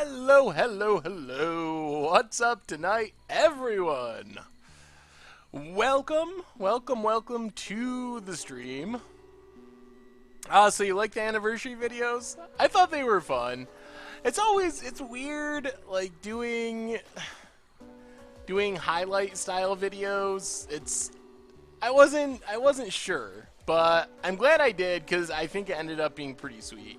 Hello, hello, hello. What's up tonight, everyone? Welcome to the stream. So you like the anniversary videos? I thought they were fun. It's weird, like, doing highlight style videos. I wasn't sure, but I'm glad I did because I think it ended up being pretty sweet.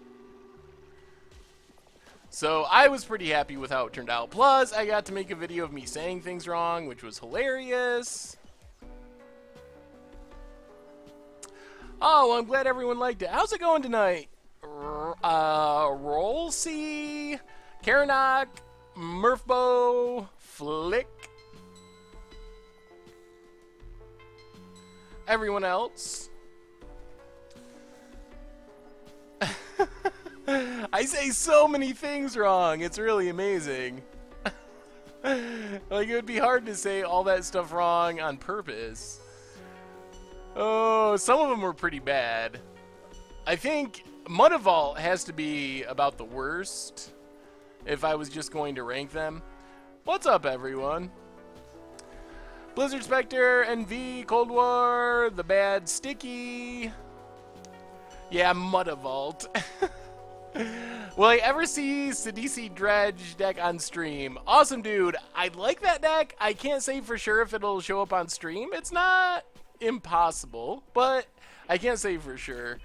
So I was pretty happy with how it turned out. Plus, I got to make a video of me saying things wrong, which was hilarious. Oh, well, I'm glad everyone liked it. How's it going tonight? Rollsy, Karanok, Murphbo, Flick, everyone else. I say so many things wrong. It's really amazing. Like, it would be hard to say all that stuff wrong on purpose. Oh, some of them were pretty bad. I think Mudavault has to be about the worst if I was just going to rank them. What's up, everyone? Blizzard Spectre, NV, Cold War, The Bad Sticky. Yeah, Mudavault. Will I ever see Sidisi Dredge deck on stream? Awesome, dude. I like that deck. I can't say for sure if it'll show up on stream. It's not impossible, but I can't say for sure.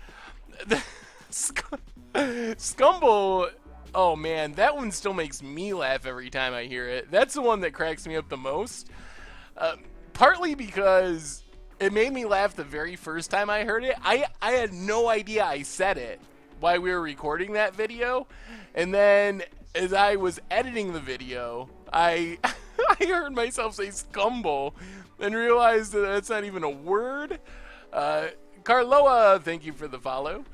Scumble, oh man, that one still makes me laugh every time I hear it. That's the one that cracks me up the most. Partly because it made me laugh the very first time I heard it. I had no idea I said it while we were recording that video, and then as I was editing the video, I heard myself say scumble and realized that that's not even a word. Carloa, thank you for the follow.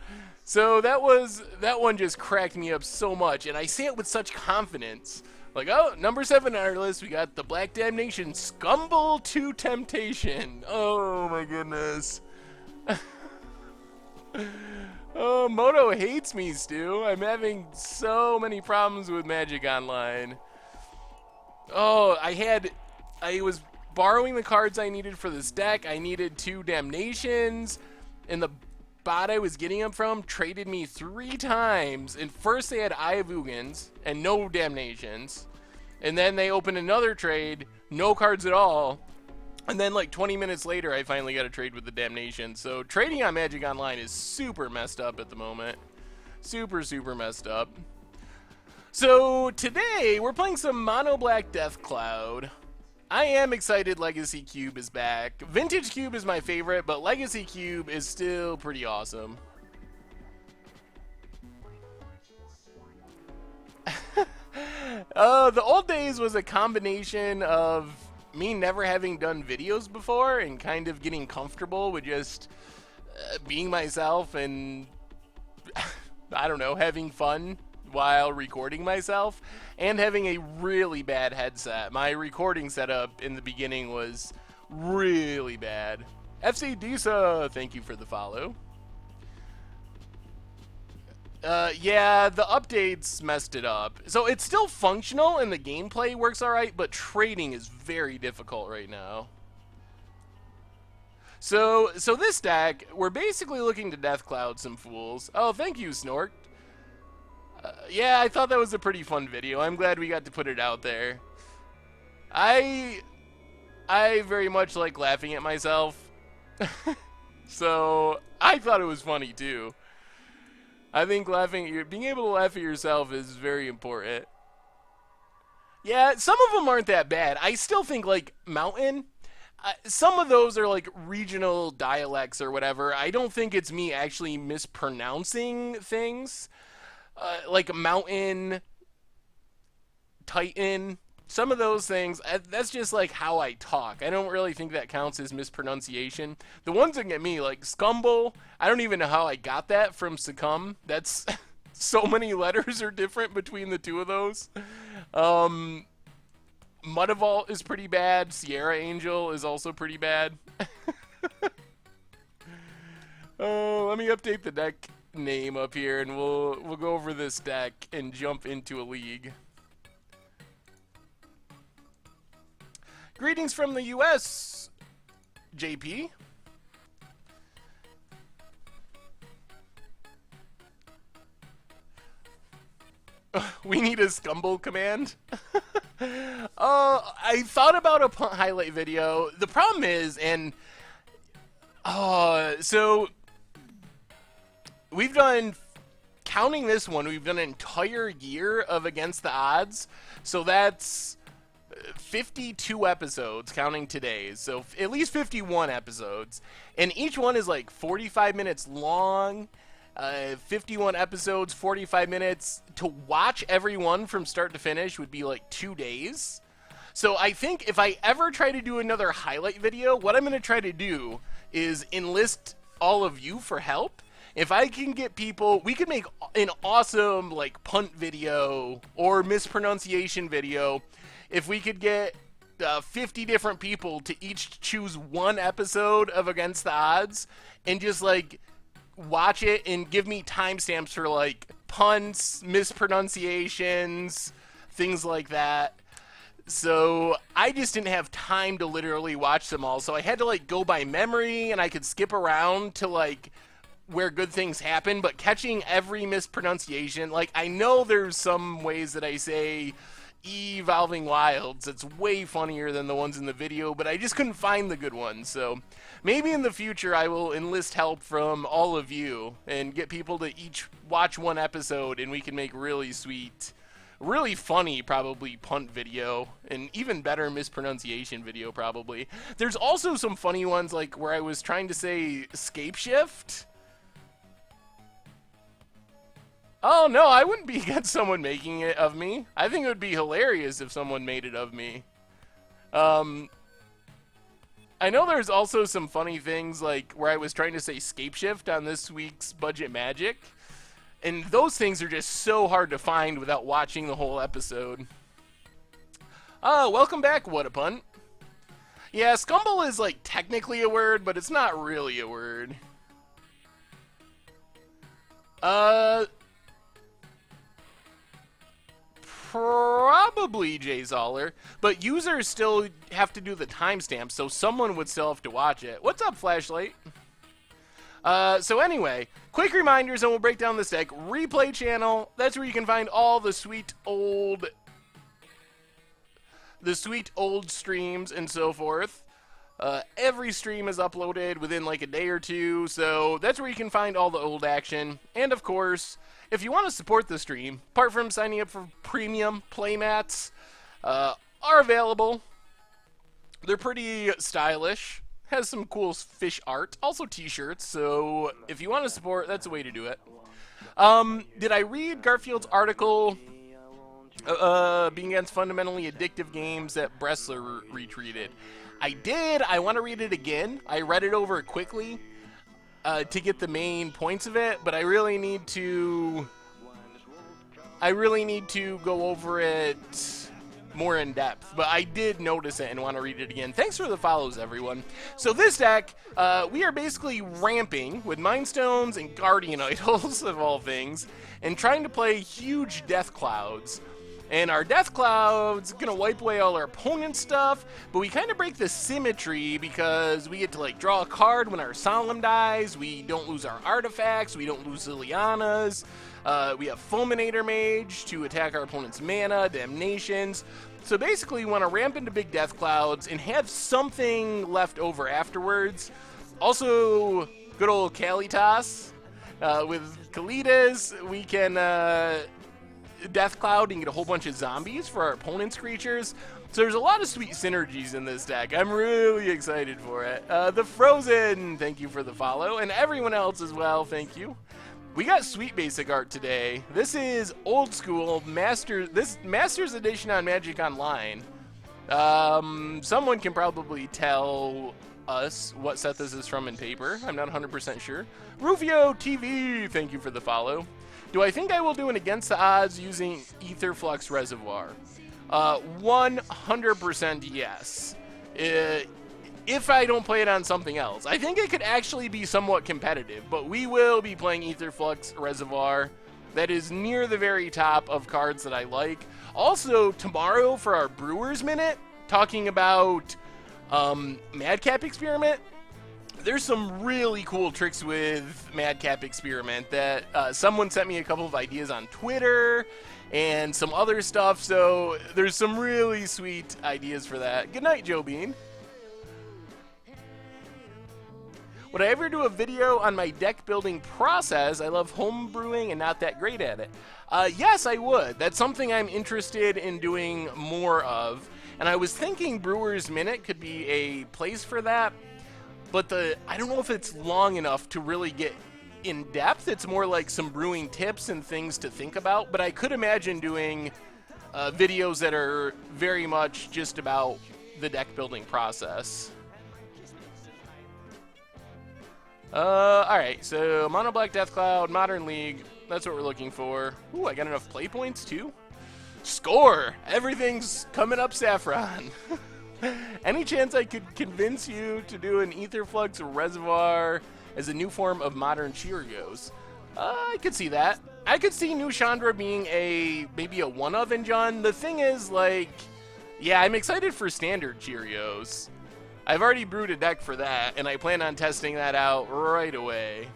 So that one just cracked me up so much, and I say it with such confidence. Like, oh, number 7 on our list, we got the Black Damnation Scumble to Temptation. Oh my goodness. Oh, Moto hates me, Stu. I'm having so many problems with Magic Online. Oh, I was borrowing the cards I needed for this deck. I needed 2 Damnations, and the bot I was getting them from traded me 3 times. And first they had Eye of Ugins and no Damnations. And then they opened another trade, no cards at all. And then like 20 minutes later, I finally got a trade with the Damnation. So trading on Magic Online is super messed up at the moment. Super, super messed up. So today, we're playing some Mono Black Death Cloud. I am excited Legacy Cube is back. Vintage Cube is my favorite, but Legacy Cube is still pretty awesome. The old days was a combination of me never having done videos before and kind of getting comfortable with just being myself and, I don't know, having fun while recording myself, and having a really bad headset. My recording setup in the beginning was really bad. FC Disa, thank you for the follow. Yeah, the updates messed it up. So it's still functional and the gameplay works alright, but trading is very difficult right now. So this deck, we're basically looking to Death Cloud some fools. Oh, thank you, Snork. Yeah, I thought that was a pretty fun video. I'm glad we got to put it out there. I very much like laughing at myself. So I thought it was funny too. I think being able to laugh at yourself is very important. Yeah, some of them aren't that bad. I still think, like, Mountain, some of those are, like, regional dialects or whatever. I don't think it's me actually mispronouncing things. Like Mountain, Titan, some of those things, that's just, like, how I talk. I don't really think that counts as mispronunciation. The ones that get me, like Scumble, I don't even know how I got that from Succumb. That's so many letters are different between the two of those. Mudavault is pretty bad. Sierra Angel is also pretty bad. Oh, let me update the deck name up here, and we'll go over this deck and jump into a league. Greetings from the U.S., JP. We need a scumble command. I thought about a punt highlight video. The problem is, so we've done, counting this one, we've done an entire year of Against the Odds. So that's 52 episodes, counting today's. So at least 51 episodes. And each one is like 45 minutes long. 51 episodes, 45 minutes. To watch every one from start to finish would be like 2 days. So I think if I ever try to do another highlight video, what I'm going to try to do is enlist all of you for help. If I can get people, we could make an awesome like punt video or mispronunciation video. If we could get 50 different people to each choose one episode of Against the Odds and just like watch it and give me timestamps for like punts, mispronunciations, things like that. So I just didn't have time to literally watch them all. So I had to like go by memory, and I could skip around to like where good things happen, but catching every mispronunciation, like I know there's some ways that I say Evolving Wilds it's way funnier than the ones in the video, but I just couldn't find the good ones. So maybe in the future I will enlist help from all of you and get people to each watch one episode, and we can make really sweet, really funny probably punt video, and even better mispronunciation video probably. There's also some funny ones like where I was trying to say scape shift. Oh, no, I wouldn't be against someone making it of me. I think it would be hilarious if someone made it of me. I know there's also some funny things like where I was trying to say scape shift on this week's Budget Magic. And those things are just so hard to find without watching the whole episode. Welcome back, What a Punt. Yeah, scumble is like technically a word, but it's not really a word. Probably Jay Zoller, but users still have to do the timestamp, so someone would still have to watch it. What's up, Flashlight? So anyway, quick reminders and we'll break down this deck. Replay channel, that's where you can find all the sweet old streams and so forth. Every stream is uploaded within like a day or two, so that's where you can find all the old action. And of course, if you want to support the stream, apart from signing up for premium playmats, are available. They're pretty stylish. Has some cool fish art. Also t-shirts, so if you want to support, that's a way to do it. Did I read Garfield's article, being against fundamentally addictive games that Bressler retweeted? I did. I want to read it again. I read it over quickly to get the main points of it, but I really need to go over it more in depth. But I did notice it and want to read it again. Thanks for the follows, everyone. So this deck, we are basically ramping with Mind Stones and Guardian Idols, of all things, and trying to play huge Death Clouds. And our Death Cloud's gonna wipe away all our opponent's stuff, but we kind of break the symmetry because we get to like draw a card when our Solemn dies, we don't lose our artifacts, we don't lose Lilianas, we have Fulminator Mage to attack our opponent's mana, Damnations. So basically we want to ramp into big Death Clouds and have something left over afterwards. Also, good old Kalitas. With Kalitas, we can Death Cloud and get a whole bunch of zombies for our opponent's creatures. So there's a lot of sweet synergies in this deck. I'm really excited for it. The Frozen, thank you for the follow, and everyone else as well, thank you. We got sweet basic art today. This is old school Masters Edition on Magic Online. Someone can probably tell us what set this is from in paper. I'm not 100% sure. Rufio TV, thank you for the follow. Do I think I will do an Against the Odds using Aetherflux Reservoir? 100% yes. If I don't play it on something else. I think it could actually be somewhat competitive, but we will be playing Aetherflux Reservoir. That is near the very top of cards that I like. Also, tomorrow for our Brewers Minute, talking about Madcap Experiment, there's some really cool tricks with Madcap Experiment that someone sent me a couple of ideas on Twitter and some other stuff, so there's some really sweet ideas for that. Good night, Joe Bean. Would I ever do a video on my deck building process? I love home brewing and not that great at it. Yes, I would. That's something I'm interested in doing more of. And I was thinking Brewer's Minute could be a place for that, but I don't know if it's long enough to really get in depth. It's more like some brewing tips and things to think about, but I could imagine doing videos that are very much just about the deck building process. Alright, so Mono Black Death Cloud, Modern League, that's what we're looking for. Ooh, I got enough play points too? Score! Everything's coming up, Saffron. Any chance I could convince you to do an Etherflux Reservoir as a new form of modern Cheerios? I could see that. I could see New Chandra being maybe a one-of in John. The thing is, like, yeah, I'm excited for standard Cheerios. I've already brewed a deck for that, and I plan on testing that out right away.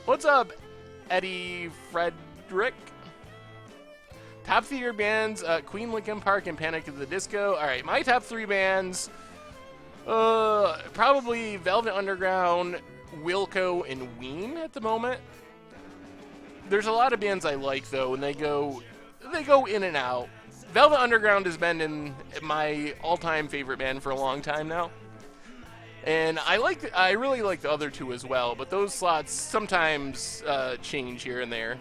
What's up, Eddie Frederick? Top 3 bands, Queen, Linkin Park, and Panic at the Disco. Alright, my top 3 bands, probably Velvet Underground, Wilco, and Ween at the moment. There's a lot of bands I like, though, and they go in and out. Velvet Underground has been in my all-time favorite band for a long time now. And I really like the other two as well, but those slots sometimes change here and there.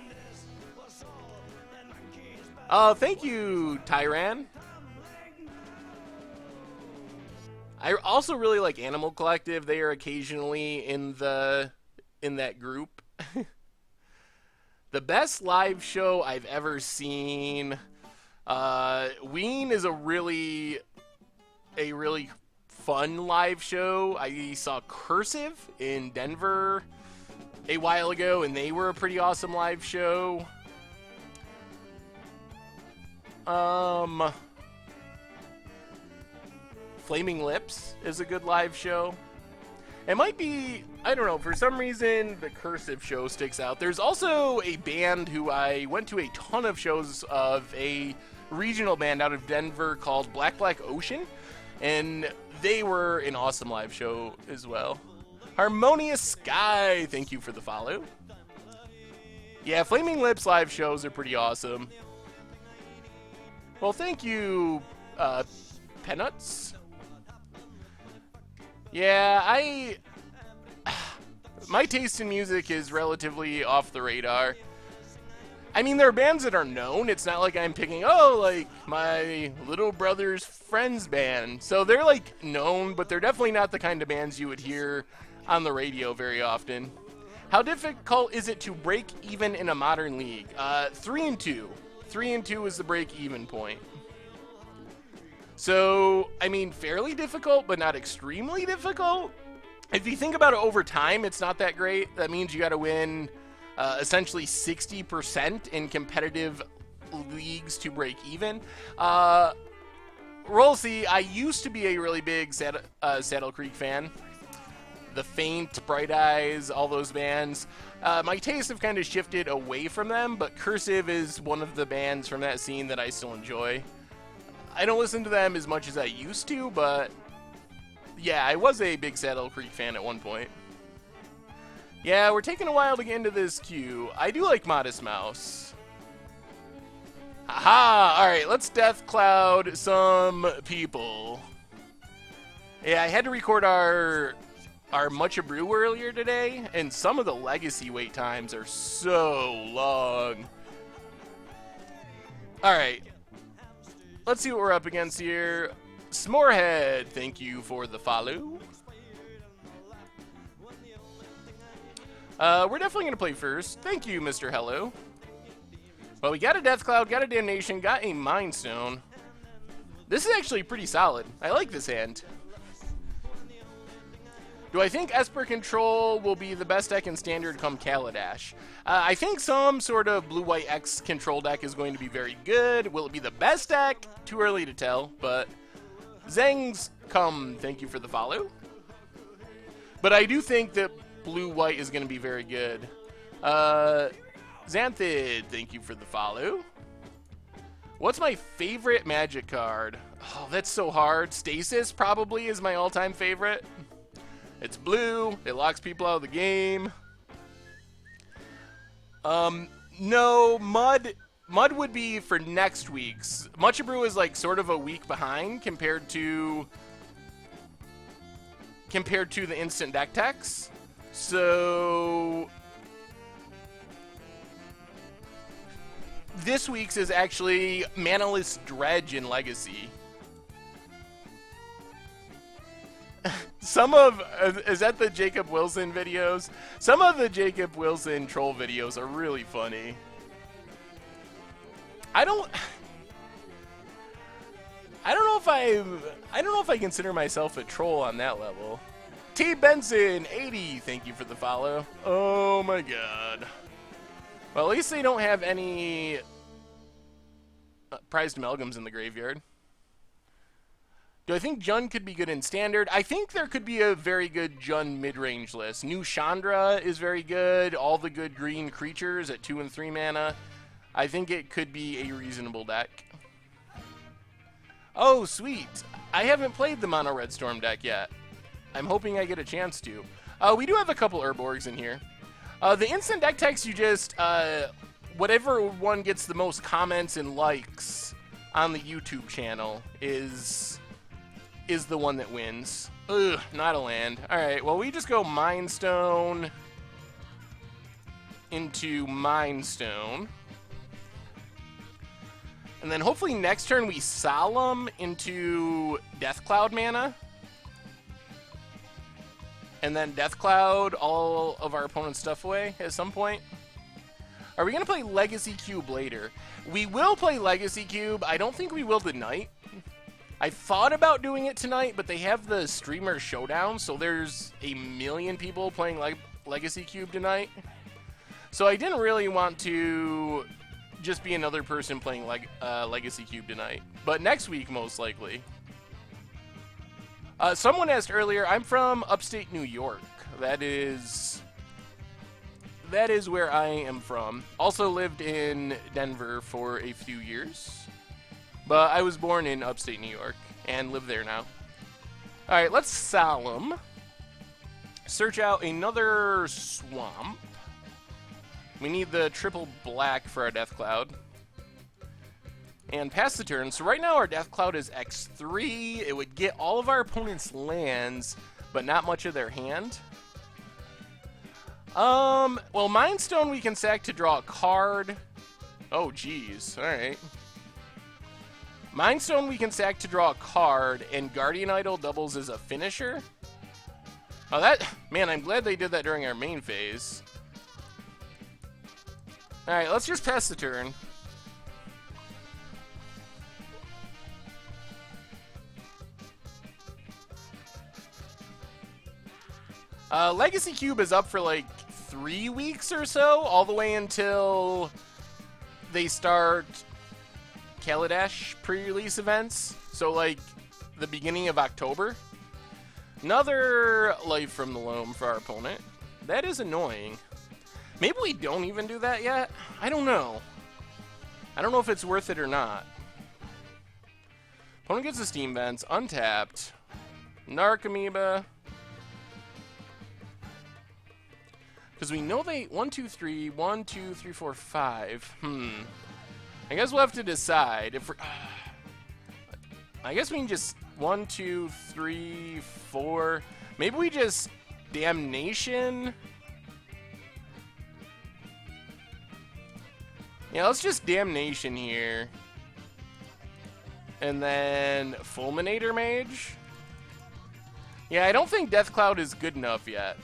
Thank you, Tyran. I also really like Animal Collective. They are occasionally in that group. The best live show I've ever seen. Ween is a really fun live show. I saw Cursive in Denver a while ago, and they were a pretty awesome live show. Flaming Lips is a good live show. It might be, I don't know, for some reason the Cursive show sticks out. There's also a band who I went to a ton of shows of, a regional band out of Denver called Black Ocean, and they were an awesome live show as well. Harmonious Sky, thank you for the follow. Yeah, Flaming Lips live shows are pretty awesome. Well, thank you, Peanuts. Yeah, my taste in music is relatively off the radar. I mean, there are bands that are known. It's not like I'm picking, like, my little brother's friend's band. So they're, like, known, but they're definitely not the kind of bands you would hear on the radio very often. How difficult is it to break even in a modern league? 3 and 2. 3 and 2 is the break-even point. So, I mean, fairly difficult, but not extremely difficult. If you think about it over time, it's not that great. That means you got to win essentially 60% in competitive leagues to break even. Rolsey, I used to be a really big Saddle Creek fan. The Faint, Bright Eyes, all those bands. My tastes have kind of shifted away from them, but Cursive is one of the bands from that scene that I still enjoy. I don't listen to them as much as I used to, but yeah, I was a big Saddle Creek fan at one point. Yeah, we're taking a while to get into this queue. I do like Modest Mouse. Haha! Alright, let's Death Cloud some people. Yeah, I had to record our Mucha Brew earlier today, and some of the legacy wait times are so long. Alright. Let's see what we're up against here. S'morehead, thank you for the follow. We're definitely going to play first. Thank you, Mr. Hello. Well, we got a Death Cloud, got a Damnation, got a Mind Stone. This is actually pretty solid. I like this hand. Do I think Esper Control will be the best deck in Standard come Kaladesh? I think some sort of Blue-White X control deck is going to be very good. Will it be the best deck? Too early to tell, but Zang's come, thank you for the follow. But I do think that Blue-White is going to be very good. Xanthid, thank you for the follow. What's my favorite Magic card? Oh, that's so hard. Stasis probably is my all-time favorite. It's blue. It locks people out of the game. No, Mud would be for next week's. Mucha Brew is like sort of a week behind compared to the instant deck techs. So this week's is actually Manaless Dredge in Legacy. Is that the Jacob Wilson videos? Some of the Jacob Wilson troll videos are really funny. I don't know if I consider myself a troll on that level. T Benson 80, thank you for the follow. Oh my god. Well, at least they don't have any prized amalgams in the graveyard. Do I think Jun could be good in Standard? I think there could be a very good Jun mid-range list. New Chandra is very good. All the good green creatures at 2 and 3 mana. I think it could be a reasonable deck. Oh, sweet. I haven't played the Mono Red Storm deck yet. I'm hoping I get a chance to. We do have a couple Urborgs in here. The instant deck techs, you just... whatever one gets the most comments and likes on the YouTube channel is the one that wins. Ugh, not a land. Alright, well, we just go Mind Stone into Mind Stone. And then hopefully next turn we Solemn into Death Cloud mana. And then Death Cloud all of our opponent's stuff away at some point. Are we going to play Legacy Cube later? We will play Legacy Cube. I don't think we will tonight. I thought about doing it tonight, but they have the Streamer Showdown, so there's a million people playing Legacy Cube tonight. So I didn't really want to just be another person playing Legacy Cube tonight. But next week, most likely. Someone asked earlier, I'm from upstate New York. That is where I am from. Also lived in Denver for a few years. But I was born in upstate New York and live there now. Alright, let's Solemn. Search out another swamp. We need the triple black for our Death Cloud. And pass the turn. So right now our Death Cloud is X3. It would get all of our opponent's lands, but not much of their hand. Well, Mind Stone we can sack to draw a card. Oh, geez. Alright. Mind Stone we can sack to draw a card, and Guardian Idol doubles as a finisher. Oh, man, I'm glad they did that during our main phase. Alright, let's just pass the turn. Legacy Cube is up for like 3 weeks or so, all the way until they start Kaladesh pre-release events. So like the beginning of October. Another Life from the Loam for our opponent. That is annoying. Maybe we don't even do that yet. I don't know. I don't know if it's worth it or not. Opponent gets the Steam Vents, untapped. Narcomoeba. Because we know they 1, 2, 3, 1, 2, 3, 4, 5. I guess we'll have to decide if we're. I guess we can just 1, 2, 3, 4. Maybe we just Damnation. Yeah, let's just Damnation here. And then Fulminator Mage. Yeah, I don't think Death Cloud is good enough yet.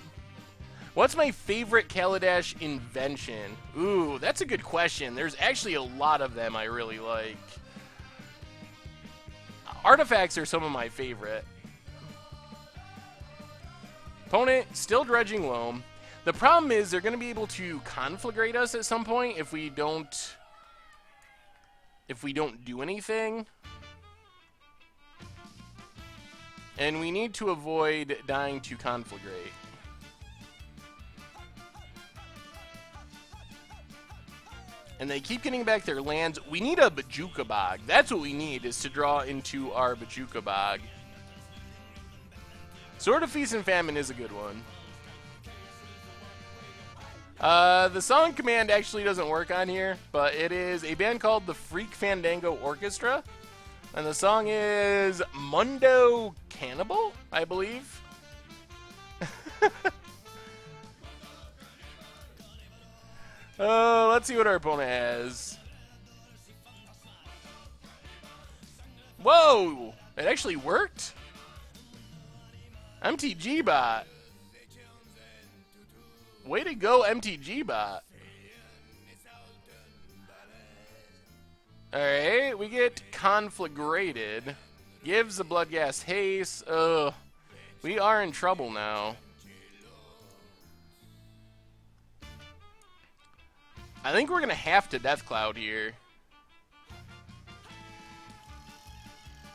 What's my favorite Kaladesh invention? Ooh, that's a good question. There's actually a lot of them I really like. Artifacts are some of my favorite. Opponent still dredging loam. The problem is they're going to be able to conflagrate us at some point if we don't do anything. And we need to avoid dying to conflagrate. And they keep getting back their lands. We need a Bajuka Bog. That's what we need, is to draw into our Bajuka Bog. Sword of Feast and Famine is a good one. The song command actually doesn't work on here, but it is a band called the Freak Fandango Orchestra. And the song is Mundo Cannibal, I believe. Let's see what our opponent has. Whoa! It actually worked? MTG bot. Way to go, MTG bot. Alright, we get conflagrated. Gives the Bloodghast haste. Ugh. We are in trouble now. I think we're going to have to Death Cloud here.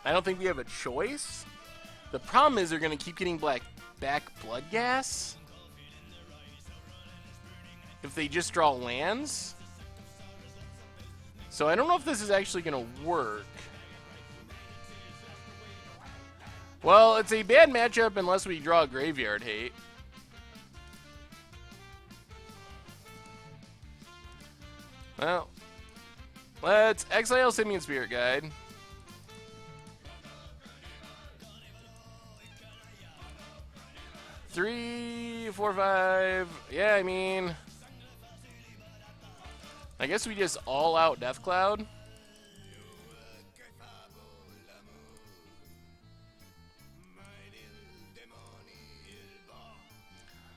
I don't think we have a choice. The problem is they're going to keep getting back Bloodghast. If they just draw lands. So I don't know if this is actually going to work. Well, it's a bad matchup unless we draw Graveyard Hate. Well, let's exile Simian Spirit Guide. Three, 4, 5. Yeah, I mean, I guess we just all out Death Cloud.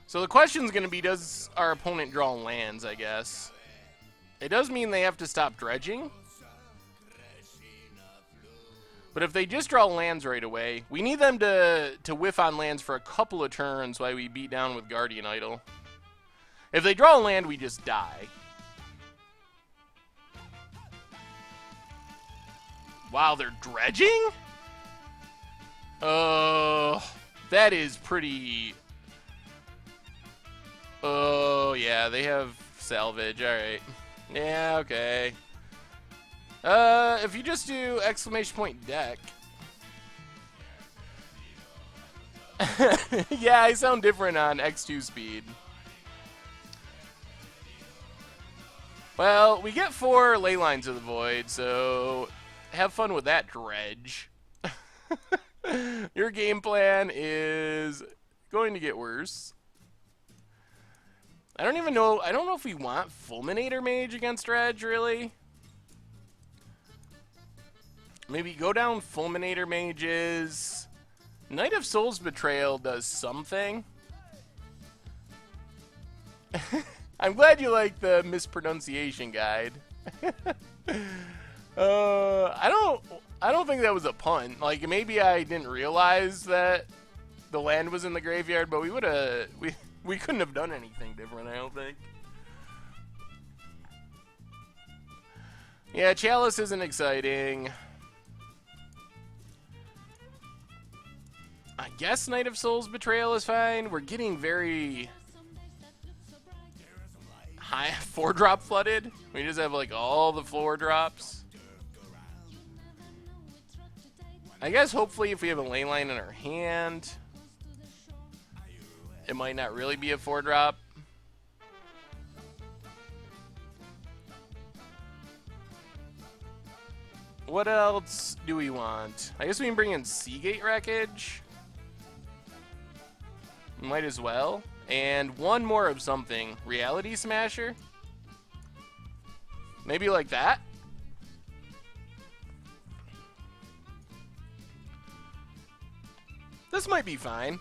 So the question's going to be, does our opponent draw lands, I guess. It does mean they have to stop dredging. But if they just draw lands right away, we need them to whiff on lands for a couple of turns while we beat down with Guardian Idol. If they draw a land, we just die. Wow, they're dredging? That is pretty... Oh, yeah, they have salvage. All right. Yeah, okay. If you just do exclamation point deck. Yeah, I sound different on X2 speed. Well, we get 4 Ley Lines of the Void, so have fun with that, Dredge. Your game plan is going to get worse. I don't even know. I don't know if we want Fulminator Mage against Dredge, really. Maybe go down Fulminator Mages. Knight of Souls Betrayal does something. I'm glad you like the mispronunciation guide. I don't think that was a pun. Like, maybe I didn't realize that the land was in the graveyard, but we couldn't have done anything different, I don't think. Yeah, Chalice isn't exciting. I guess Knight of Souls Betrayal is fine. We're getting very high 4-drop flooded. We just have like all the 4 drops. I guess hopefully if we have a ley line in our hand, it might not really be a 4-drop. What else do we want? I guess we can bring in Seagate Wreckage. Might as well. And one more of something. Reality Smasher? Maybe like that? This might be fine.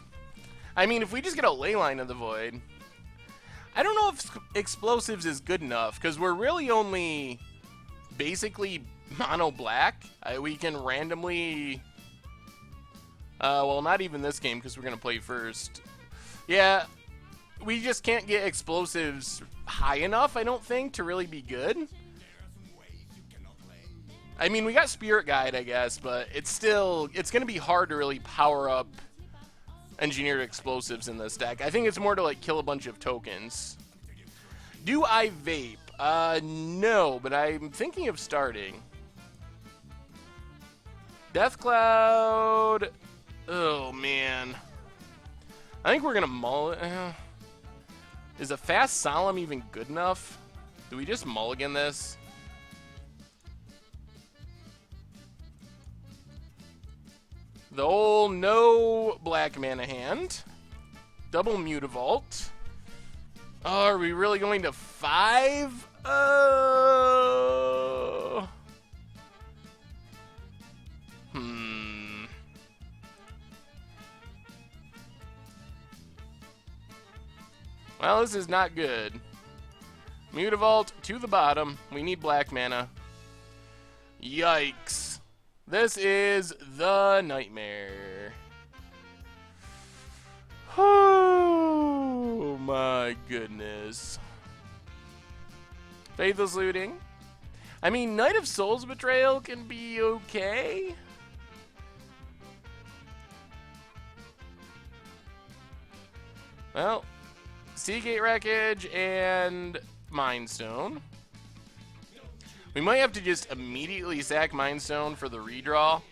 I mean, if we just get a Ley Line of the Void. I don't know if Explosives is good enough, because we're really only basically mono black. We can randomly... well, not even this game, because we're going to play first. Yeah, we just can't get explosives high enough, I don't think, to really be good. I mean, we got Spirit Guide, I guess, but it's going to be hard to really power up engineered explosives in this deck. I think it's more to, like, kill a bunch of tokens. Do I vape? No, but I'm thinking of starting. Death Cloud. Oh, man. I think we're going to mull it. Is a fast Solemn even good enough? Do we just mulligan this? The old no black mana hand. Double Mutavault. Oh, are we really going to 5? Well, this is not good. Mutavault to the bottom. We need black mana. Yikes. This is the nightmare. Oh my goodness. Faithless Looting. I mean, Knight of Souls Betrayal can be okay. Well, Seagate Wreckage and Mind Stone. We might have to just immediately sack Mind Stone for the redraw.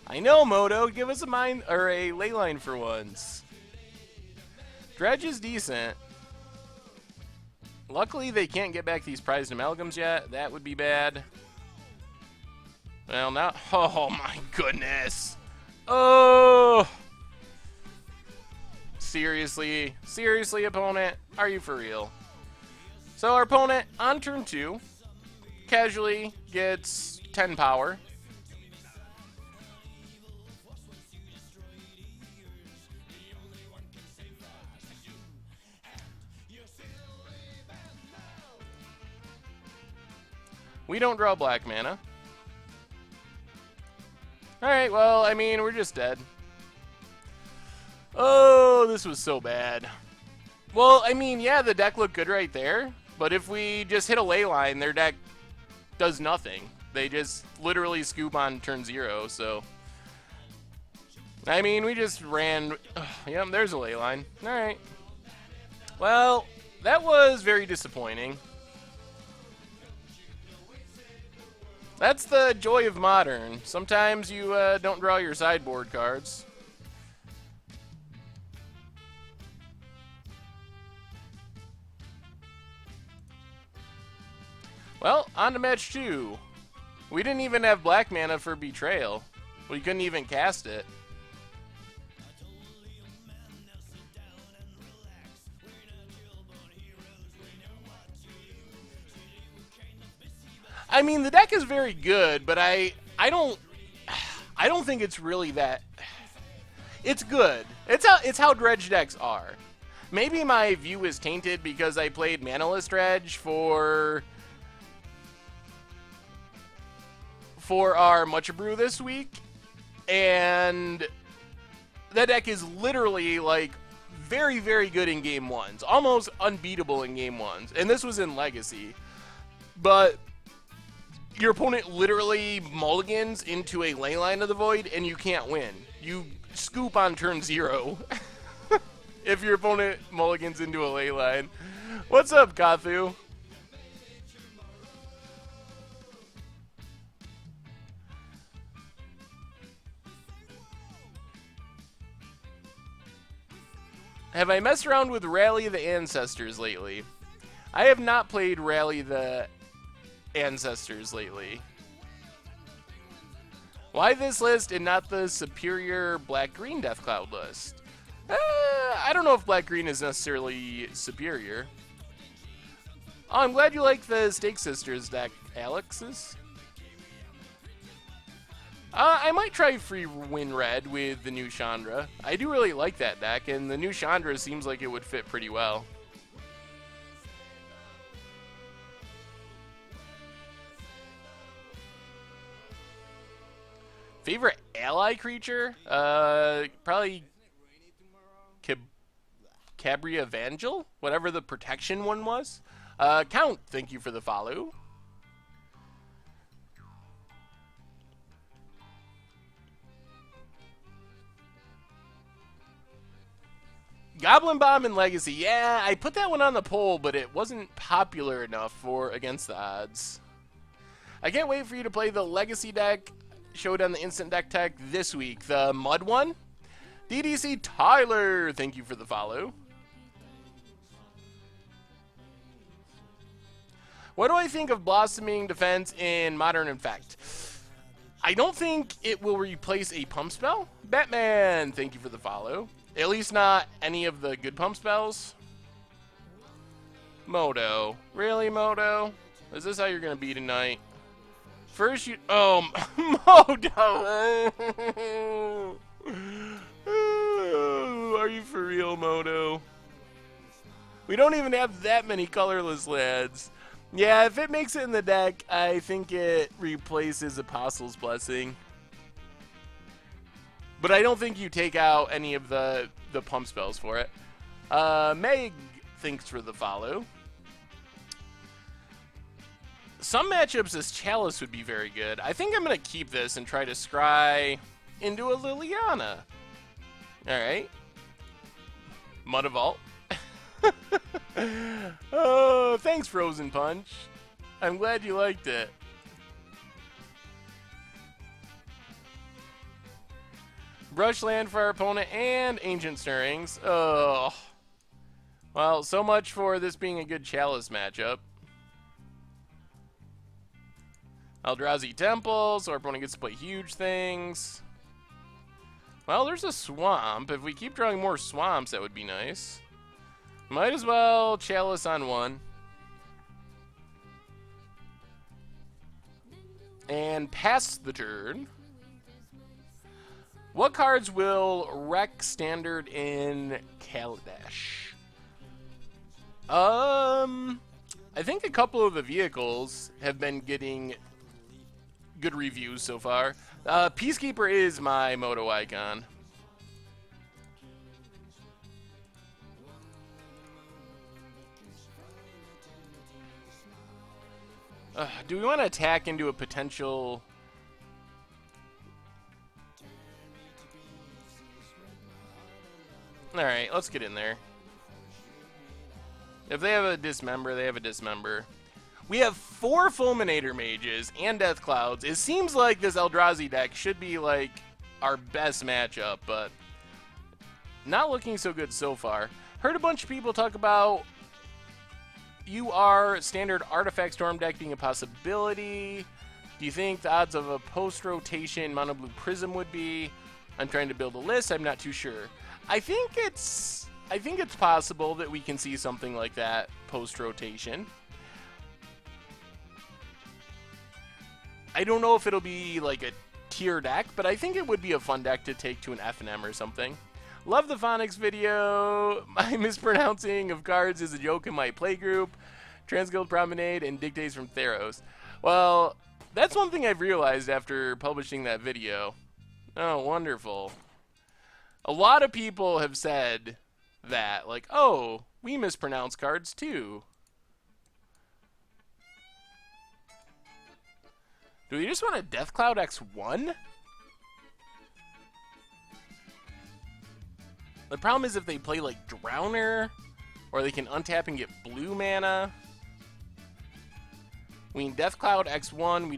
I know, Moto. Give us a Leyline for once. Dredge is decent. Luckily, they can't get back these prized amalgams yet. That would be bad. Well, now... Oh, my goodness. Oh! Seriously? Seriously, opponent? Are you for real? So our opponent, on turn 2, casually gets 10 power. We don't draw black mana. Alright, well, I mean, we're just dead. Oh, this was so bad. Well, I mean, yeah, the deck looked good right there. But if we just hit a Leyline, their deck does nothing. They just literally scoop on turn 0, so... I mean, we just ran... Yep, there's a Leyline. Alright. Well, that was very disappointing. That's the joy of Modern. Sometimes you don't draw your sideboard cards. Well, on to match 2. We didn't even have black mana for Betrayal. We couldn't even cast it. I mean, the deck is very good, but I don't think it's really that. It's good. It's how dredge decks are. Maybe my view is tainted because I played Manaless Dredge for our Mucha Brew this week, and that deck is literally like very, very good in game 1s, almost unbeatable in game 1s, and this was in Legacy. But your opponent literally mulligans into a Leyline of the Void, and you can't win. You scoop on turn 0 if your opponent mulligans into a Leyline. What's up, Kathu? Have I messed around with Rally the Ancestors lately? I have not played Rally the Ancestors lately. Why this list and not the superior black-green Death Cloud list? I don't know if black-green is necessarily superior. Oh, I'm glad you like the Stake Sisters deck, Alex's. I might try Free Win Red with the new Chandra. I do really like that deck, and the new Chandra seems like it would fit pretty well. Favorite ally creature? Probably Cabria Evangel, whatever the protection one was. Count, thank you for the follow. Goblin Bomb and Legacy. Yeah, I put that one on the poll, but it wasn't popular enough for against the odds. I can't wait for you to play the Legacy deck showed on the Instant Deck Tech this week. The Mud one. DDC Tyler, thank you for the follow. What do I think of Blossoming Defense in Modern Infect? I don't think it will replace a pump spell. Batman, thank you for the follow. At least not any of the good pump spells. Moto. Really, Moto? Is this how you're going to be tonight? First you... Oh, Moto! Are you for real, Moto? We don't even have that many colorless lads. Yeah, if it makes it in the deck, I think it replaces Apostle's Blessing. But I don't think you take out any of the pump spells for it. Meg, thanks for the follow. Some matchups as Chalice would be very good. I think I'm going to keep this and try to scry into a Liliana. Alright. Mudavault. Oh, thanks, Frozen Punch. I'm glad you liked it. Brush land for our opponent and Ancient Stirrings. Oh. Well, so much for this being a good Chalice matchup. Eldrazi Temple, so our opponent gets to play huge things. Well, there's a swamp. If we keep drawing more swamps, that would be nice. Might as well Chalice on one. And pass the turn. What cards will wreck Standard in Kaladesh? I think a couple of the vehicles have been getting good reviews so far. Peacekeeper is my Moto icon. Do we want to attack into a potential... Alright, let's get in there. If they have a Dismember, they have a Dismember. We have 4 Fulminator Mages and Death Clouds. It seems like this Eldrazi deck should be, like, our best matchup, but not looking so good so far. Heard a bunch of people talk about standard Artifact Storm deck being a possibility. Do you think the odds of a post-rotation Mono Blue Prism would be? I'm trying to build a list. I'm not too sure. I think it's possible that we can see something like that post-rotation. I don't know if it'll be like a tier deck, but I think it would be a fun deck to take to an FNM or something. Love the Phonics video. My mispronouncing of cards is a joke in my playgroup. Transguild Promenade and Dictates from Theros. Well, that's one thing I've realized after publishing that video. Oh, wonderful. A lot of people have said that, like, oh, we mispronounce cards too. Do we just want a Deathcloud X1? The problem is if they play, like, Drowner, or they can untap and get blue mana. We need Deathcloud X1,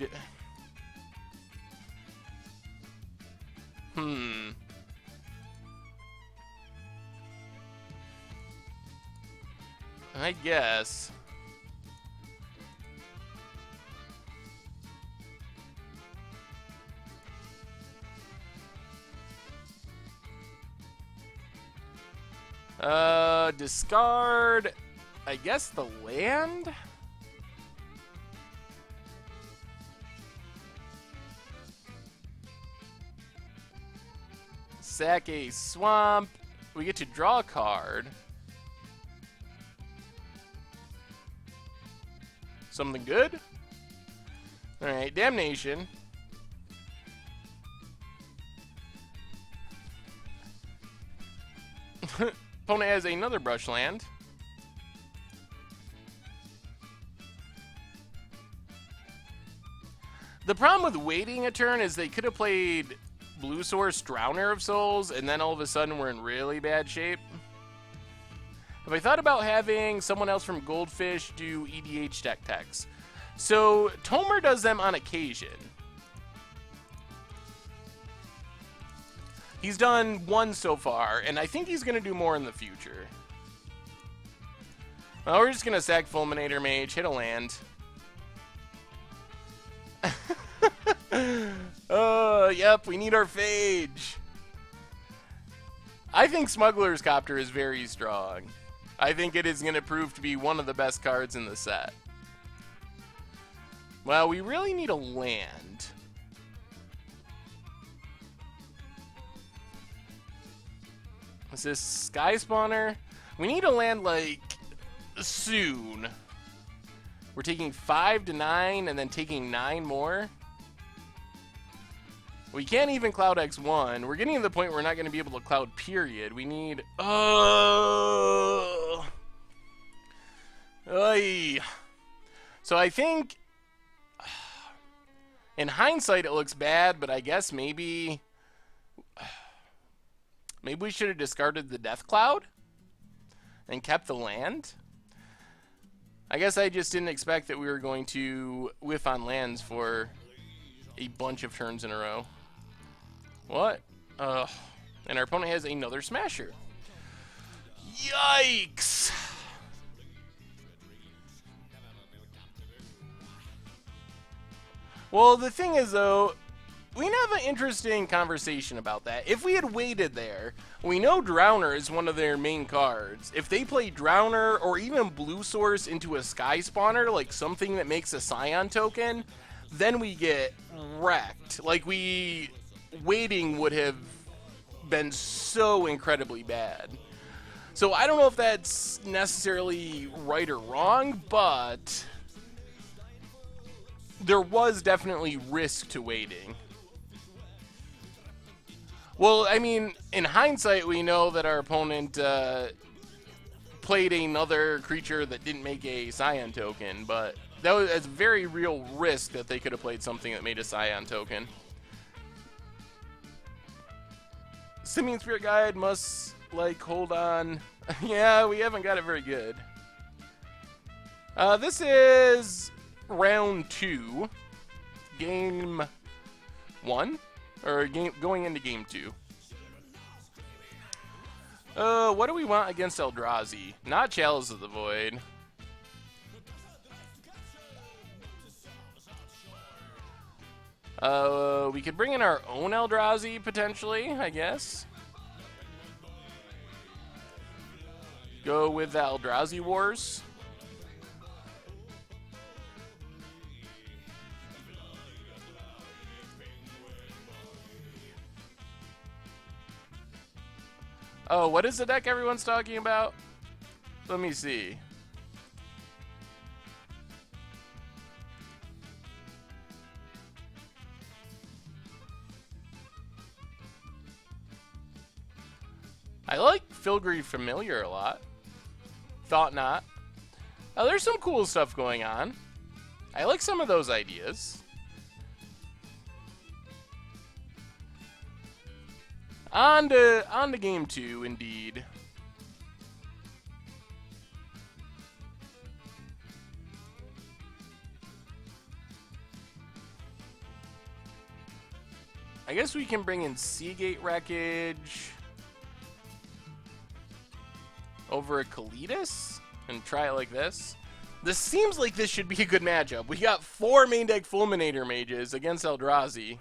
I guess. Discard, I guess, the land? Sack a swamp. We get to draw a card. Something good? Alright, Damnation. opponent has another brush land. The problem with waiting a turn is they could have played Blue Source Drowner of Souls, and then all of a sudden we're in really bad shape. Have I thought about having someone else from Goldfish do EDH deck techs? So Tomer does them on occasion. He's done one so far, and I think he's going to do more in the future. Well, we're just going to sack Fulminator Mage, hit a land. Yep, we need our Phage. I think Smuggler's Copter is very strong. I think it is going to prove to be one of the best cards in the set. Well, we really need a land. Is this Sky Spawner? We need a land, like, soon. We're taking 5 to 9 and then taking 9 more. We can't even Cloud X1. We're getting to the point where we're not going to be able to Cloud period. We need... Oh! Oy. So I think... In hindsight, it looks bad, but I guess maybe... Maybe we should have discarded the Death Cloud and kept the land. I guess I just didn't expect that we were going to whiff on lands for a bunch of turns in a row. What? And our opponent has another Smasher. Yikes! Well, the thing is, though, we can have an interesting conversation about that. If we had waited there, we know Drowner is one of their main cards. If they play Drowner or even Blue Source into a Sky Spawner, like something that makes a Scion token, then we get wrecked. Like, waiting would have been so incredibly bad. So I don't know if that's necessarily right or wrong, but there was definitely risk to waiting. Well, I mean, in hindsight, we know that our opponent played another creature that didn't make a Scion token, but that was a very real risk that they could have played something that made a Scion token. Simian Spirit Guide must, like, hold on. Yeah, we haven't got it very good. This is round 2, game 1, or going into game 2. What do we want against Eldrazi? Not Chalice of the Void. We could bring in our own Eldrazi, potentially, I guess. Go with the Eldrazi Wars. Oh, what is the deck everyone's talking about? Let me see. I like Filgry Familiar a lot. Thought not. There's some cool stuff going on. I like some of those ideas. On to game 2, indeed. I guess we can bring in Seagate Wreckage over a Kalitas and try it like this. This seems like this should be a good matchup. We got 4 main deck Fulminator Mages against Eldrazi.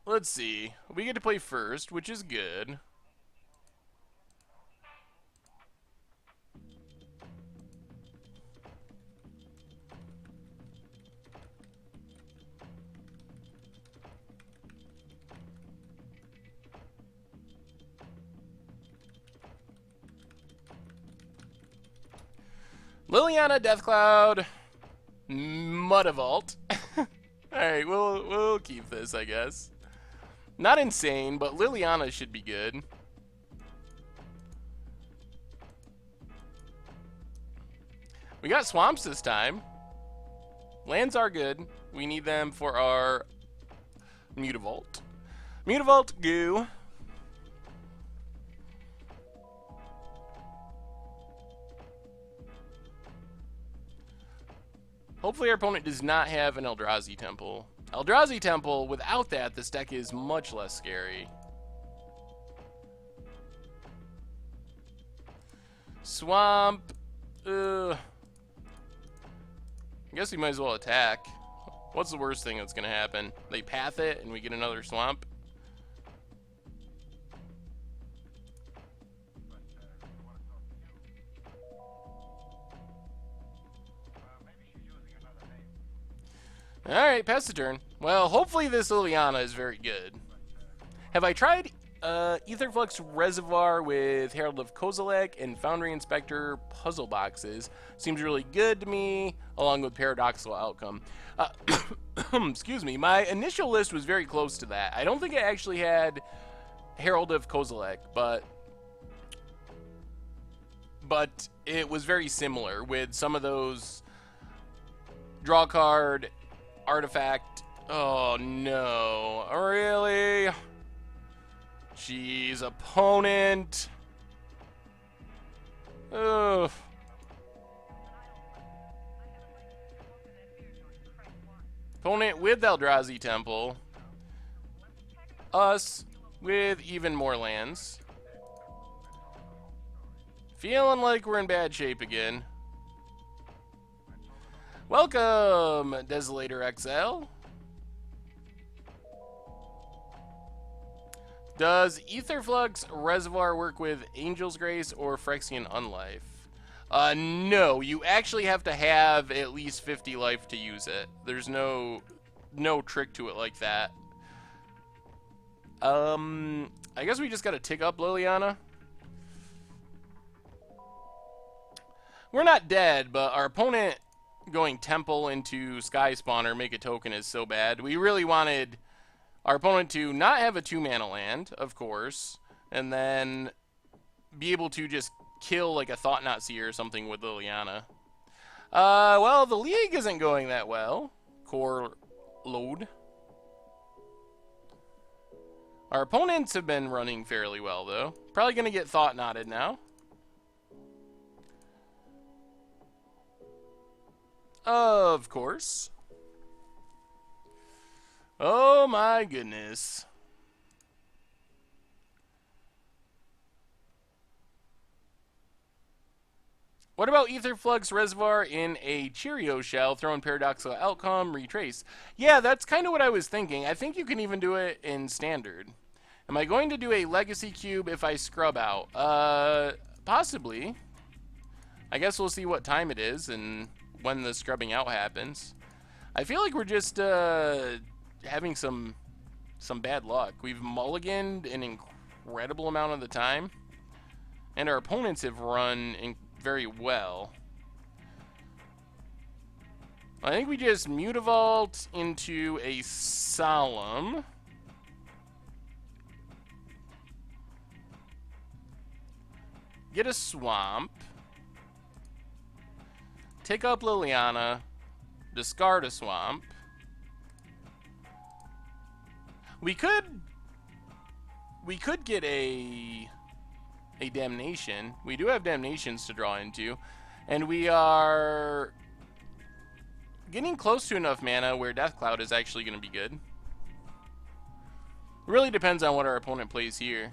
Let's see. We get to play first, which is good. Liliana, Deathcloud, Mudavault. Alright, we'll keep this, I guess. Not insane, but Liliana should be good. We got swamps this time. Lands are good. We need them for our Mutavault. Mutavault, goo. Hopefully our opponent does not have an Eldrazi Temple. Eldrazi Temple, without that, this deck is much less scary. Swamp. I guess we might as well attack. What's the worst thing that's going to happen? They path it and we get another swamp? Alright, pass the turn. Well, hopefully this Liliana is very good. Have I tried Aetherflux Reservoir with Herald of Kozilek and Foundry Inspector puzzle boxes? Seems really good to me, along with Paradoxical Outcome. Excuse me, my initial list was very close to that. I don't think I actually had Herald of Kozilek, but it was very similar with some of those draw card, artifact. Oh no, really? Jeez, opponent. Ugh. Opponent with Eldrazi Temple. Us with even more lands. Feeling like we're in bad shape again. Welcome, Desolator XL. Does Aetherflux Reservoir work with Angel's Grace or Phyrexian Unlife? No, you actually have to have at least 50 life to use it. There's no trick to it like that. I guess we just gotta tick up Liliana. We're not dead, but our opponent going Temple into Sky Spawner, make a token is so bad. We really wanted our opponent to not have a 2-mana land, of course, and then be able to just kill like a Thought-Knot Seer or something with Liliana. Well, the league isn't going that well. Core load. Our opponents have been running fairly well, though. Probably going to get Thought-Knotted now. Of course. Oh my goodness. What about Aetherflux Reservoir in a Cheerio shell, throw in Paradoxical Outcome, retrace? Yeah, that's kind of what I was thinking. I think you can even do it in Standard. Am I going to do a Legacy Cube if I scrub out? Possibly. I guess we'll see what time it is and when the scrubbing out happens. I feel like we're just having some bad luck. We've mulliganed an incredible amount of the time, and our opponents have run very well. I think we just Mutavault into a Solemn. Get a Swamp. Take up Liliana. Discard a Swamp. We could get a Damnation. We do have Damnations to draw into, and we are getting close to enough mana where Death Cloud is actually going to be good. It really depends on what our opponent plays here.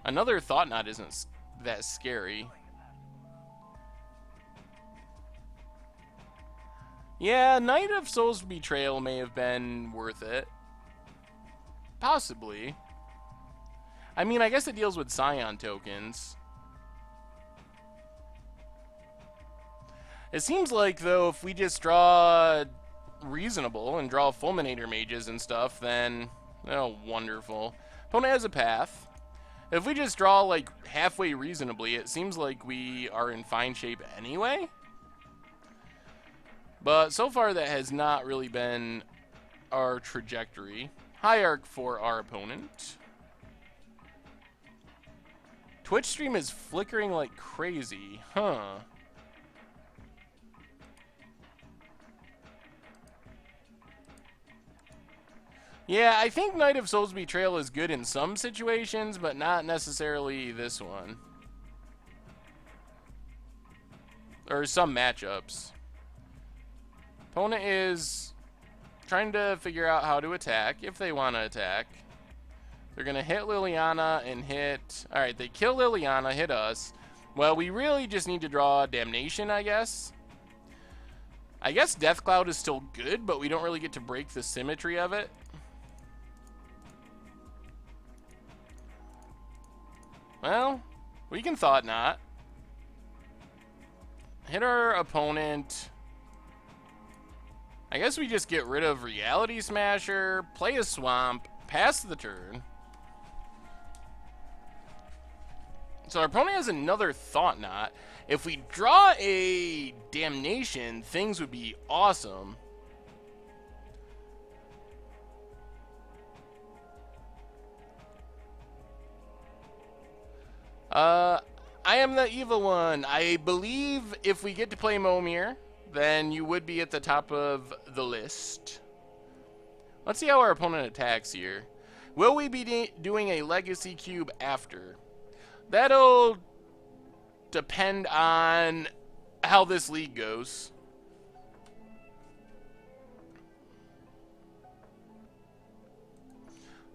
Another Thought Knot isn't that scary. Yeah, Knight of Soul's Betrayal may have been worth it. Possibly. I mean, I guess it deals with Scion tokens. It seems like, though, if we just draw reasonable and draw Fulminator Mages and stuff, then, oh, wonderful. Opponent has a path. If we just draw, like, halfway reasonably, it seems like we are in fine shape anyway. But so far, that has not really been our trajectory. High arc for our opponent. Twitch stream is flickering like crazy. Huh. Yeah, I think Knight of Souls Betrayal is good in some situations, but not necessarily this one. Or some matchups. Opponent is trying to figure out how to attack, if they want to attack. They're going to hit Liliana and hit... Alright, they kill Liliana, hit us. Well, we really just need to draw Damnation, I guess. I guess Death Cloud is still good, but we don't really get to break the symmetry of it. Well, we can Thought Knot. Hit our opponent. I guess we just get rid of Reality Smasher, play a Swamp, pass the turn. So our opponent has another Thought Knot. If we draw a Damnation, things would be awesome. I am the evil one. I believe if we get to play Momir, then you would be at the top of the list. Let's see how our opponent attacks here. Will we be doing a Legacy Cube after? That'll depend on how this league goes.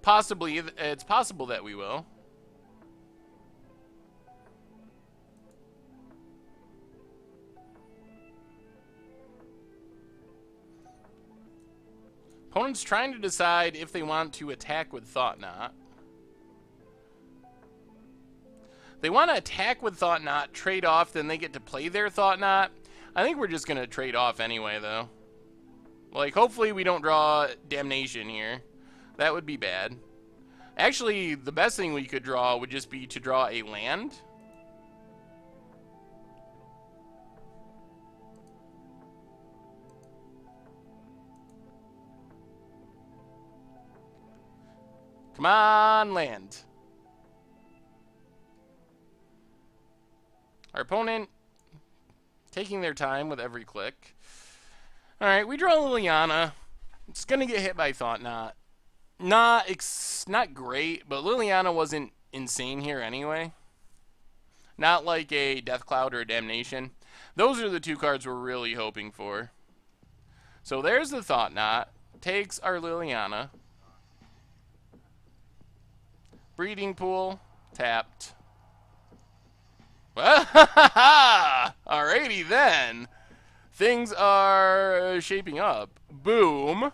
Possibly, it's possible that we will. Opponent's trying to decide if they want to attack with Thought Knot. They want to attack with Thought Knot, trade off, then they get to play their Thought Knot. I think we're just going to trade off anyway, though. Like, hopefully we don't draw Damnation here. That would be bad. Actually, the best thing we could draw would just be to draw a land. Come on, land. Our opponent taking their time with every click. Alright, we draw Liliana. It's going to get hit by Thought Knot. Not great, but Liliana wasn't insane here anyway. Not like a Death Cloud or a Damnation. Those are the two cards we're really hoping for. So there's the Thought Knot. Takes our Liliana. Breeding Pool, tapped. Well, alrighty then. Things are shaping up. Boom.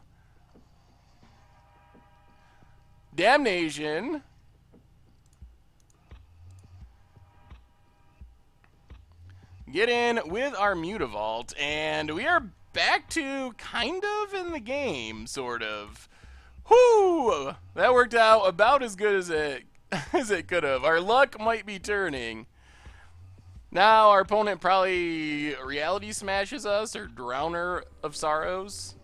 Damnation. Get in with our Mutavault, and we are back to kind of in the game, sort of. Whoo! That worked out about as good as it could have. Our luck might be turning. Now our opponent probably Reality Smashes us, or Drowner of Sorrows.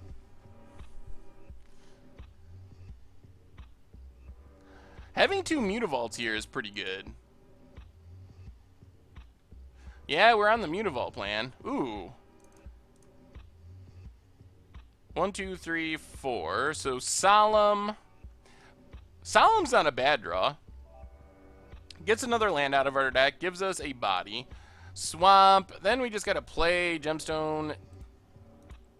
Having two Mutavaults here is pretty good. Yeah, we're on the Mutavault plan. Ooh. 1, 2, 3, 4. So Solemn. Solemn's not a bad draw. Gets another land out of our deck. Gives us a body. Swamp. Then we just got to play Gemstone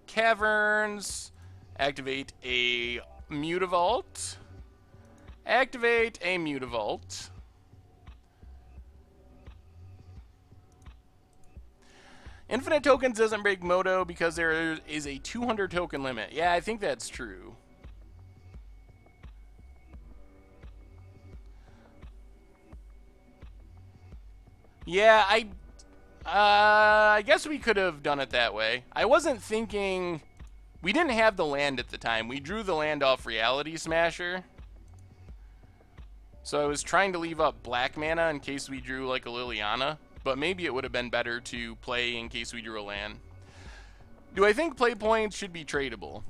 Caverns. Activate a Mutavault. Activate a Mutavault. Infinite tokens doesn't break Moto because there is a 200 token limit. Yeah, I think that's true. Yeah, I guess we could have done it that way. I wasn't thinking... We didn't have the land at the time. We drew the land off Reality Smasher. So I was trying to leave up black mana in case we drew like a Liliana. But maybe it would have been better to play in case we drew a land. Do I think play points should be tradable?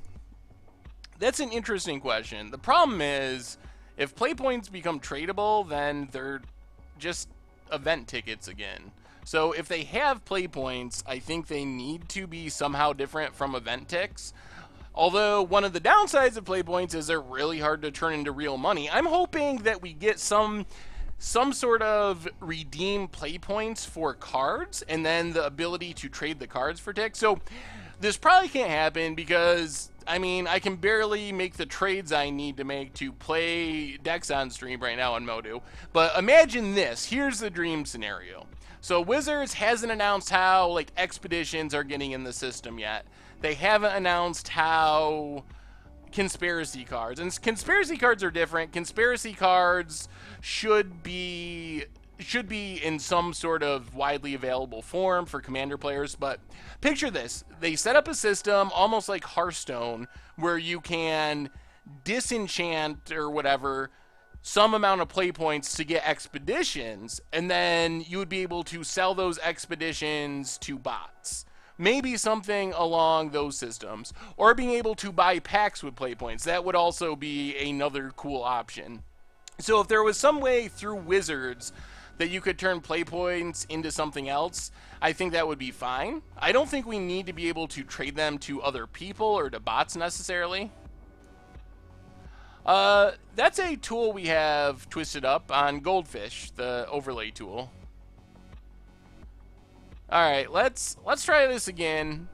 That's an interesting question. The problem is, if play points become tradable, then they're just event tickets again. So if they have play points, I think they need to be somehow different from event ticks. Although one of the downsides of play points is they're really hard to turn into real money. I'm hoping that we get some sort of redeem play points for cards and then the ability to trade the cards for ticks. So this probably can't happen because, I mean, I can barely make the trades I need to make to play decks on stream right now on Modu. But imagine this. Here's the dream scenario. So Wizards hasn't announced how, like, expeditions are getting in the system yet. They haven't announced how conspiracy cards, and conspiracy cards are different. Conspiracy cards should be in some sort of widely available form for Commander players, but picture this. They set up a system almost like Hearthstone where you can disenchant or whatever some amount of play points to get expeditions, and then you would be able to sell those expeditions to bots. Maybe something along those systems, or being able to buy packs with play points. That would also be another cool option. So if there was some way through Wizards that you could turn play points into something else, I think that would be fine. I don't think we need to be able to trade them to other people or to bots necessarily. That's a tool we have twisted up on Goldfish, the overlay tool. Alright, let's try this again.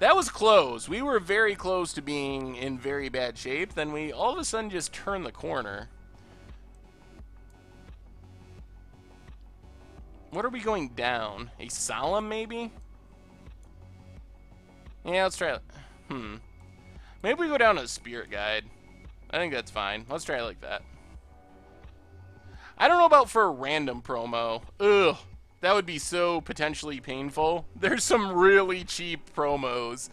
That was close. We were very close to being in very bad shape. Then we all of a sudden just turned the corner. What are we going down? A Solemn, maybe? Yeah, let's try it. Maybe we go down to a Spirit Guide. I think that's fine. Let's try it like that. I don't know about for a random promo. Ugh. That would be so potentially painful. There's some really cheap promos.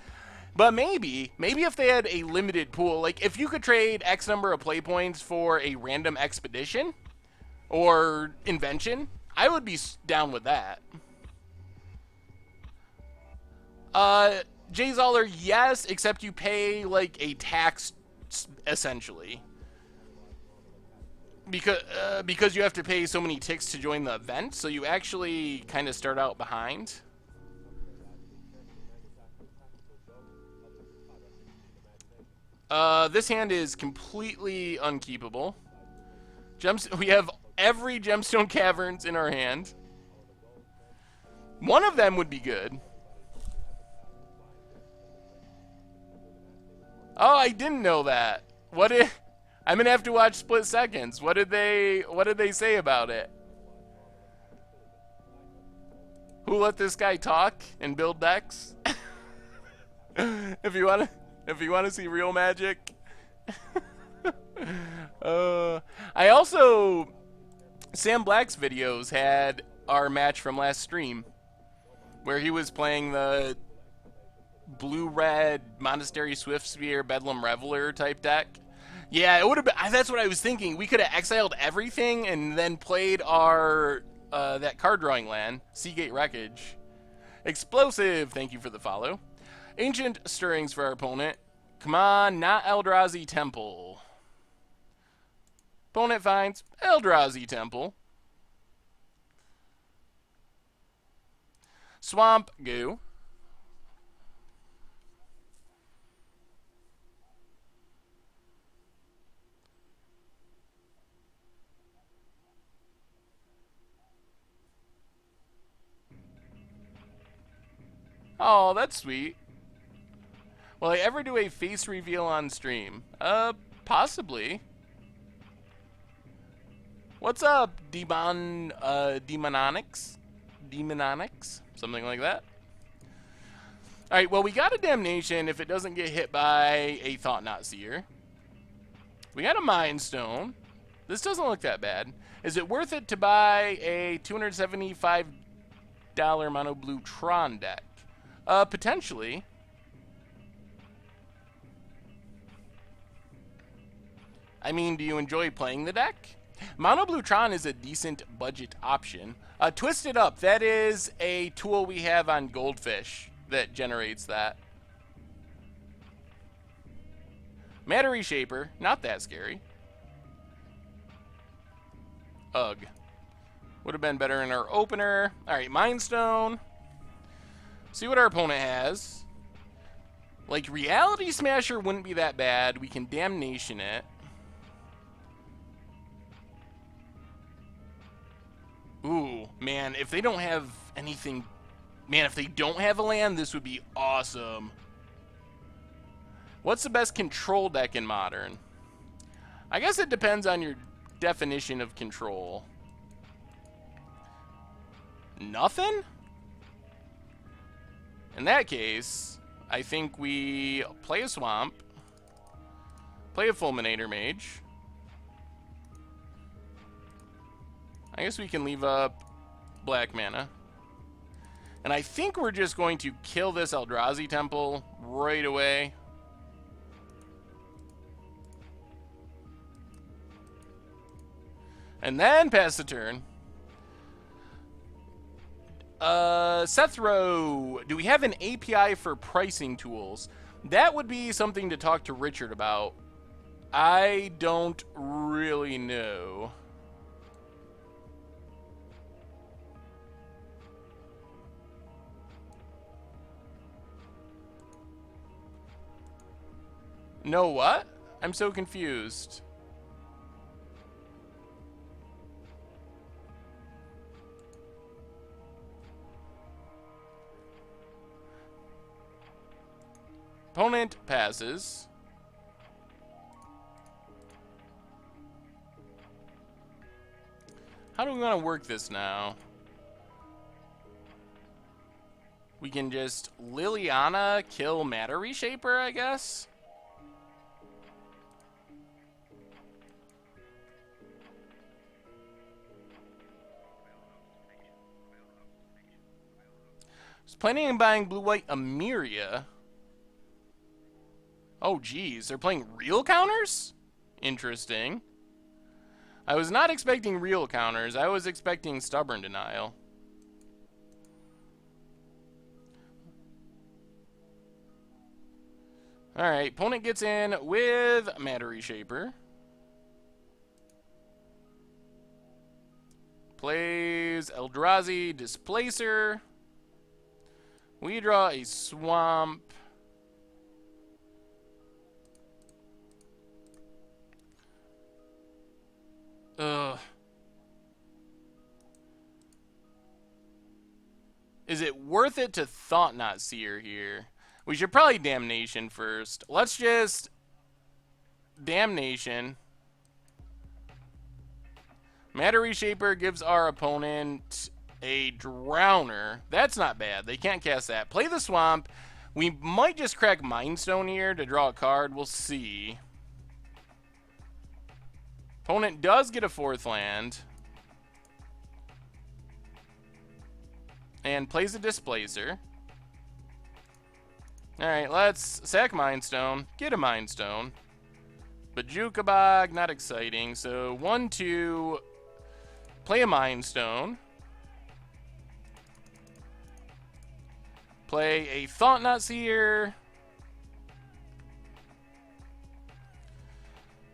But maybe if they had a limited pool, like if you could trade X number of play points for a random expedition or invention, I would be down with that. Jay Zoller, yes, except you pay like a tax essentially. Because you have to pay so many ticks to join the event, so you actually kind of start out behind. This hand is completely unkeepable. We have every Gemstone Caverns in our hand. One of them would be good. Oh, I didn't know that. I'm gonna have to watch Split Seconds. What did they say about it? Who let this guy talk and build decks? If you wanna see real magic. I also, Sam Black's videos had our match from last stream where he was playing the blue-red Monastery Swiftsphere Bedlam Reveler type deck. Yeah, it would have been. That's what I was thinking. We could have exiled everything and then played our that card drawing land, Seagate Wreckage. Explosive, thank you for the follow. Ancient Stirrings for our opponent. Come on, not Eldrazi Temple. Opponent finds Eldrazi Temple. Swamp Goo. Oh, that's sweet. Will I ever do a face reveal on stream? Possibly. What's up, Demononics? Demononics? Something like that. Alright, well, we got a Damnation if it doesn't get hit by a Thought-Knot Seer. We got a Mind Stone. This doesn't look that bad. Is it worth it to buy a $275 Mono Blue Tron deck? Potentially. I mean, do you enjoy playing the deck? Mono Blue Tron is a decent budget option. Twisted Up, that is a tool we have on Goldfish that generates that. Matter Reshaper, not that scary. Ugh. Would have been better in our opener. Alright, Mind Stone. See what our opponent has. Like, Reality Smasher wouldn't be that bad. We can Damnation it. Ooh, man, if they don't have anything... Man, if they don't have a land, this would be awesome. What's the best control deck in Modern? I guess it depends on your definition of control. Nothing? In that case, I think we play a Swamp, play a Fulminator Mage. I guess we can leave up black mana. And I think we're just going to kill this Eldrazi Temple right away. And then pass the turn. Sethro, do we have an API for pricing tools? That would be something to talk to Richard about. I don't really know. No what? I'm so confused. Opponent passes. How do we want to work this now? We can just Liliana kill Matter Reshaper, I guess? I was planning on buying blue-white Amiria. Oh, geez. They're playing real counters? Interesting. I was not expecting real counters. I was expecting Stubborn Denial. Alright, opponent gets in with Matter Reshaper. Plays Eldrazi Displacer. We draw a Swamp. Ugh. Is it worth it to Thought-Knot Seer here? We should probably Damnation first. Let's just Damnation. Matter Reshaper gives our opponent a Drowner. That's not bad. They can't cast that. Play the Swamp. We might just crack Mind Stone here to draw a card. We'll see. Opponent does get a 4th land. And plays a Displacer. Alright, let's sack Mind Stone. Get a Mind Stone. Bajuka Bog, not exciting. So 1, 2. Play a Mind Stone. Play a Thought-Knot Seer.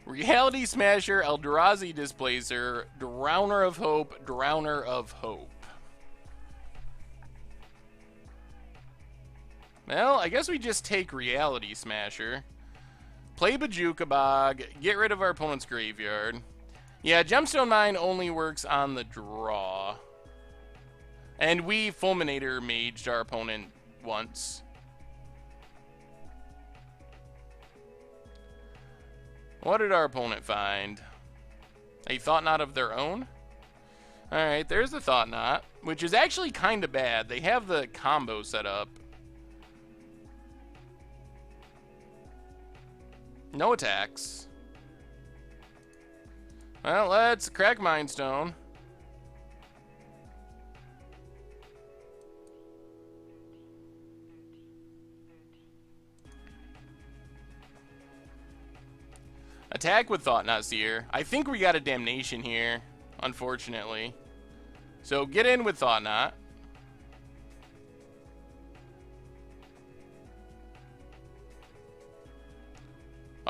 Reality Smasher, Eldrazi Displacer, Drowner of Hope, Drowner of Hope. Well, I guess we just take Reality Smasher. Play Bajuka Bog, get rid of our opponent's graveyard. Yeah, Gemstone Mine only works on the draw. And we Fulminator Maged our opponent once. What did our opponent find? A Thought-Knot of their own? Alright, there's the Thought-Knot, which is actually kind of bad. They have the combo set up. No attacks. Well, let's crack Mind Stone. Attack with Thought-Knot Seer. I think we got a Damnation here, unfortunately. So get in with Thought-Knot.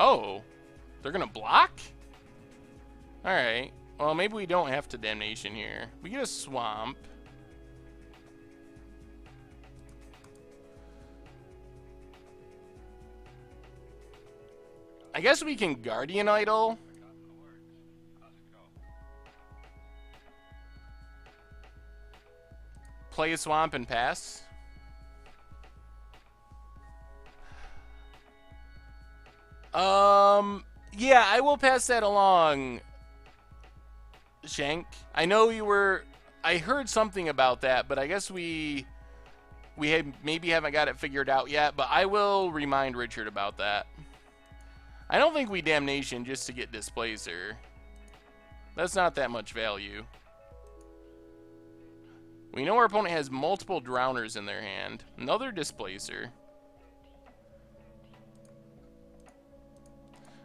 Oh, they're gonna block? Alright. Well, maybe we don't have to Damnation here. We get a Swamp. I guess we can Guardian Idol. Play a Swamp and pass. Yeah, I will pass that along, Shank. I know you were... I heard something about that, but I guess we maybe haven't got it figured out yet, but I will remind Richard about that. I don't think we Damnation just to get Displacer. That's not that much value. We know our opponent has multiple Drowners in their hand. Another Displacer.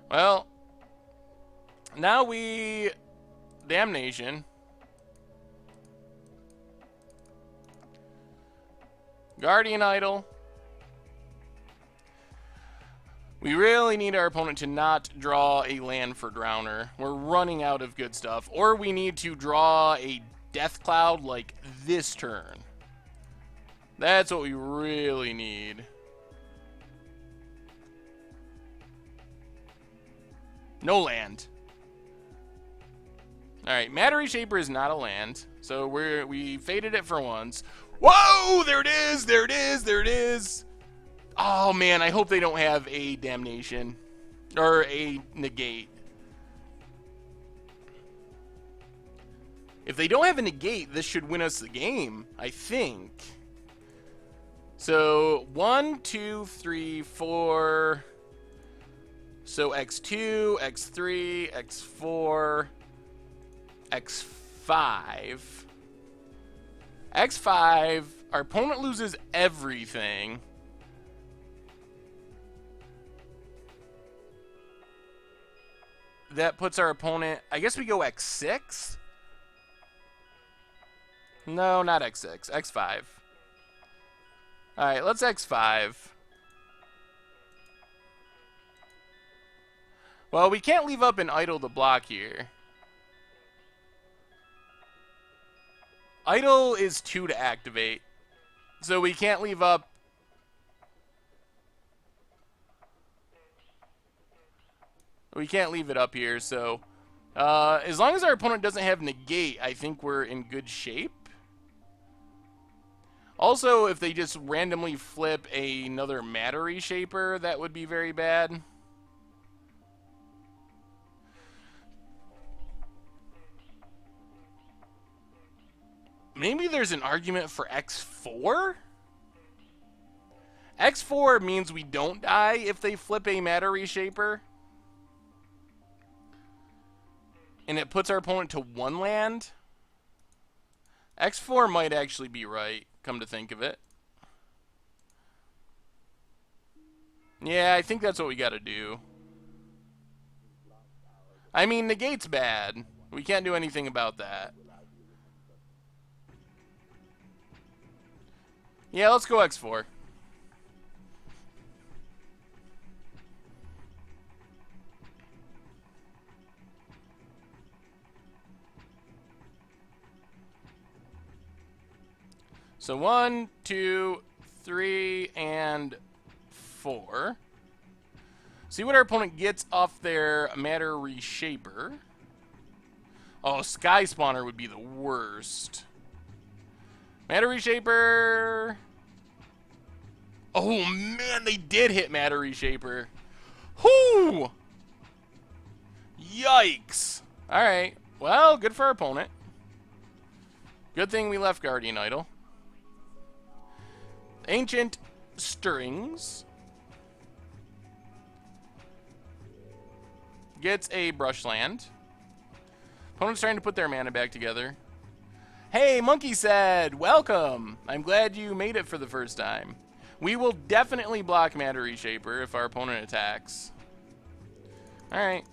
Well, now we Damnation. Guardian Idol. We really need our opponent to not draw a land for Drowner. We're running out of good stuff. Or we need to draw a Death Cloud like this turn. That's what we really need. No land. Alright, Matter Reshaper is not a land. So we faded it for once. Whoa! There it is! There it is! There it is! Oh man, I hope they don't have a Damnation. Or a Negate. If they don't have a Negate, this should win us the game, I think. So, 1, 2, 3, 4... So X2, X3, X4, X5. X5, our opponent loses everything. That puts our opponent, I guess we go X6? No, not X6, X5. Alright, let's X5. Well, we can't leave up an Idol to block here. Idol is 2 to activate. So we can't leave up... We can't leave it up here, so... as long as our opponent doesn't have Negate, I think we're in good shape. Also, if they just randomly flip another Matter Reshaper, that would be very bad. Maybe there's an argument for X4? X4 means we don't die if they flip a Matter Reshaper. And it puts our opponent to 1 land. X4 might actually be right, come to think of it. Yeah, I think that's what we gotta do. I mean, Negate's bad. We can't do anything about that. Yeah, let's go X4. So 1, 2, 3, and 4. See what our opponent gets off their Matter Reshaper. Oh, Sky Spawner would be the worst. Matter Reshaper. Oh man, they did hit Matter Reshaper. Whoo! Yikes. Alright, well, good for our opponent. Good thing we left Guardian Idol. Ancient Stirrings. Gets a Brushland. Opponent's trying to put their mana back together. Hey, Monkey said, welcome. I'm glad you made it for the first time. We will definitely block Matter Reshaper if our opponent attacks. Alright.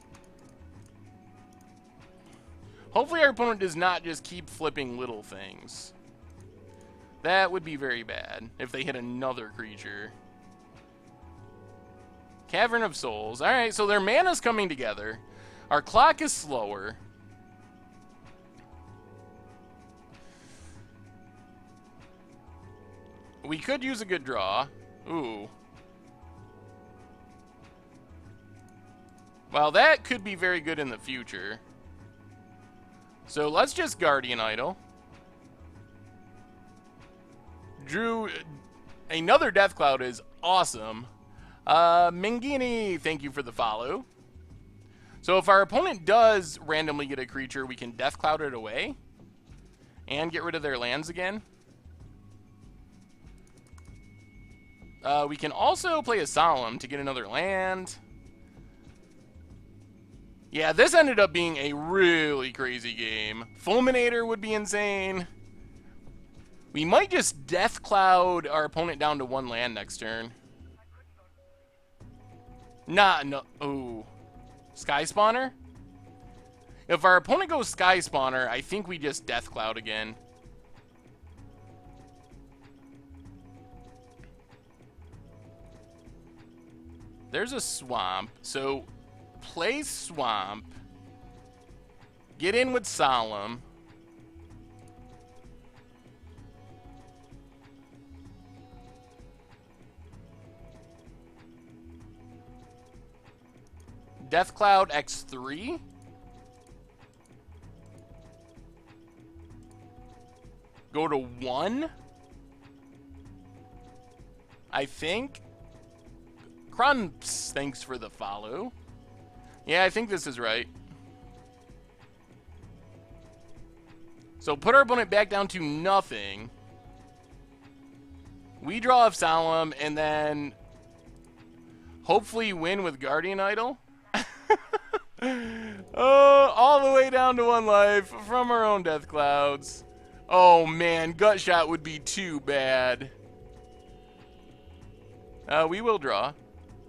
Hopefully our opponent does not just keep flipping little things. That would be very bad if they hit another creature. Cavern of Souls. Alright, so their mana's coming together. Our clock is slower. We could use a good draw. Ooh. Well, that could be very good in the future. So let's just Guardian Idol. Drew, another Death Cloud is awesome. Mingini, thank you for the follow. So if our opponent does randomly get a creature, we can Death Cloud it away. And get rid of their lands again. We can also play a Solemn to get another land. Yeah, this ended up being a really crazy game. Fulminator would be insane. We might just Death Cloud our opponent down to 1 land next turn. No. Ooh. Sky Spawner? If our opponent goes Sky Spawner, I think we just Death Cloud again. There's a Swamp, so play Swamp. Get in with Solemn. Death Cloud X3. Go to 1. I think. Crumps, thanks for the follow. Yeah, I think this is right. So put our opponent back down to nothing. We draw off Solemn, and then hopefully win with Guardian Idol. Oh, all the way down to 1 life from our own Death Clouds. Oh man, Gut Shot would be too bad. We will draw.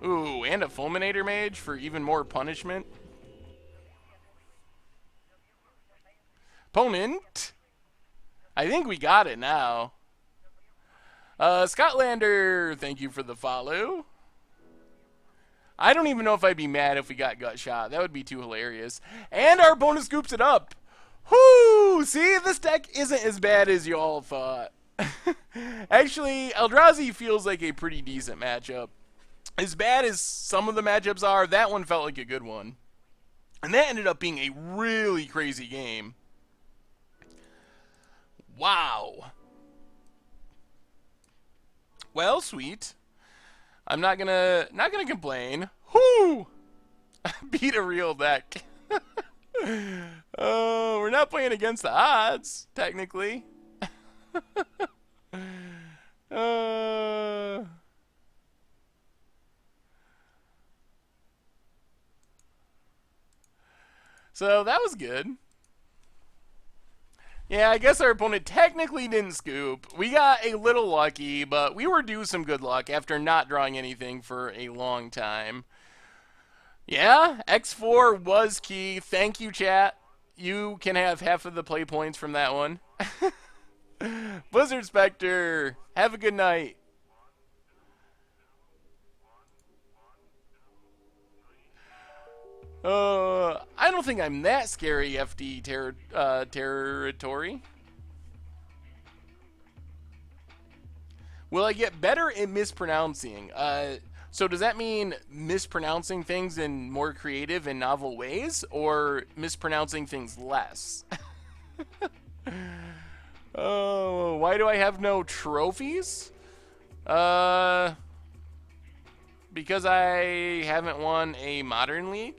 Ooh, and a Fulminator Mage for even more punishment. Opponent. I think we got it now. Scotlander, thank you for the follow. I don't even know if I'd be mad if we got Gut Shot. That would be too hilarious. And our opponent scoops it up. Whoo! See, this deck isn't as bad as you all thought. Actually, Eldrazi feels like a pretty decent matchup. As bad as some of the matchups are, that one felt like a good one. And that ended up being a really crazy game. Wow. Well, sweet. I'm not gonna complain. Whoo! Beat a real deck. Oh, we're not playing against the odds, technically. So that was good. Yeah, I guess our opponent technically didn't scoop. We got a little lucky, but we were due some good luck after not drawing anything for a long time. Yeah, X4 was key. Thank you, chat. You can have half of the play points from that one. Blizzard Spectre, have a good night. I don't think I'm that scary, FD territory. Will I get better at mispronouncing? So does that mean mispronouncing things in more creative and novel ways, or mispronouncing things less? Oh, why do I have no trophies? Because I haven't won a Modern League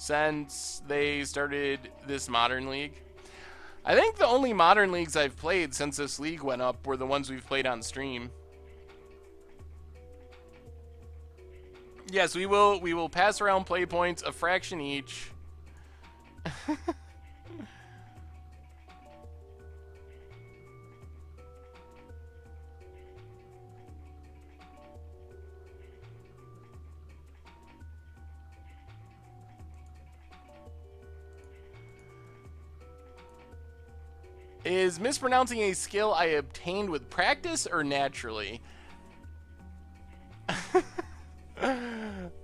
since they started this Modern League. I think the only Modern Leagues I've played since this league went up were the ones we've played on stream. Yes, we will pass around play points, a fraction each. Is mispronouncing a skill I obtained with practice or naturally?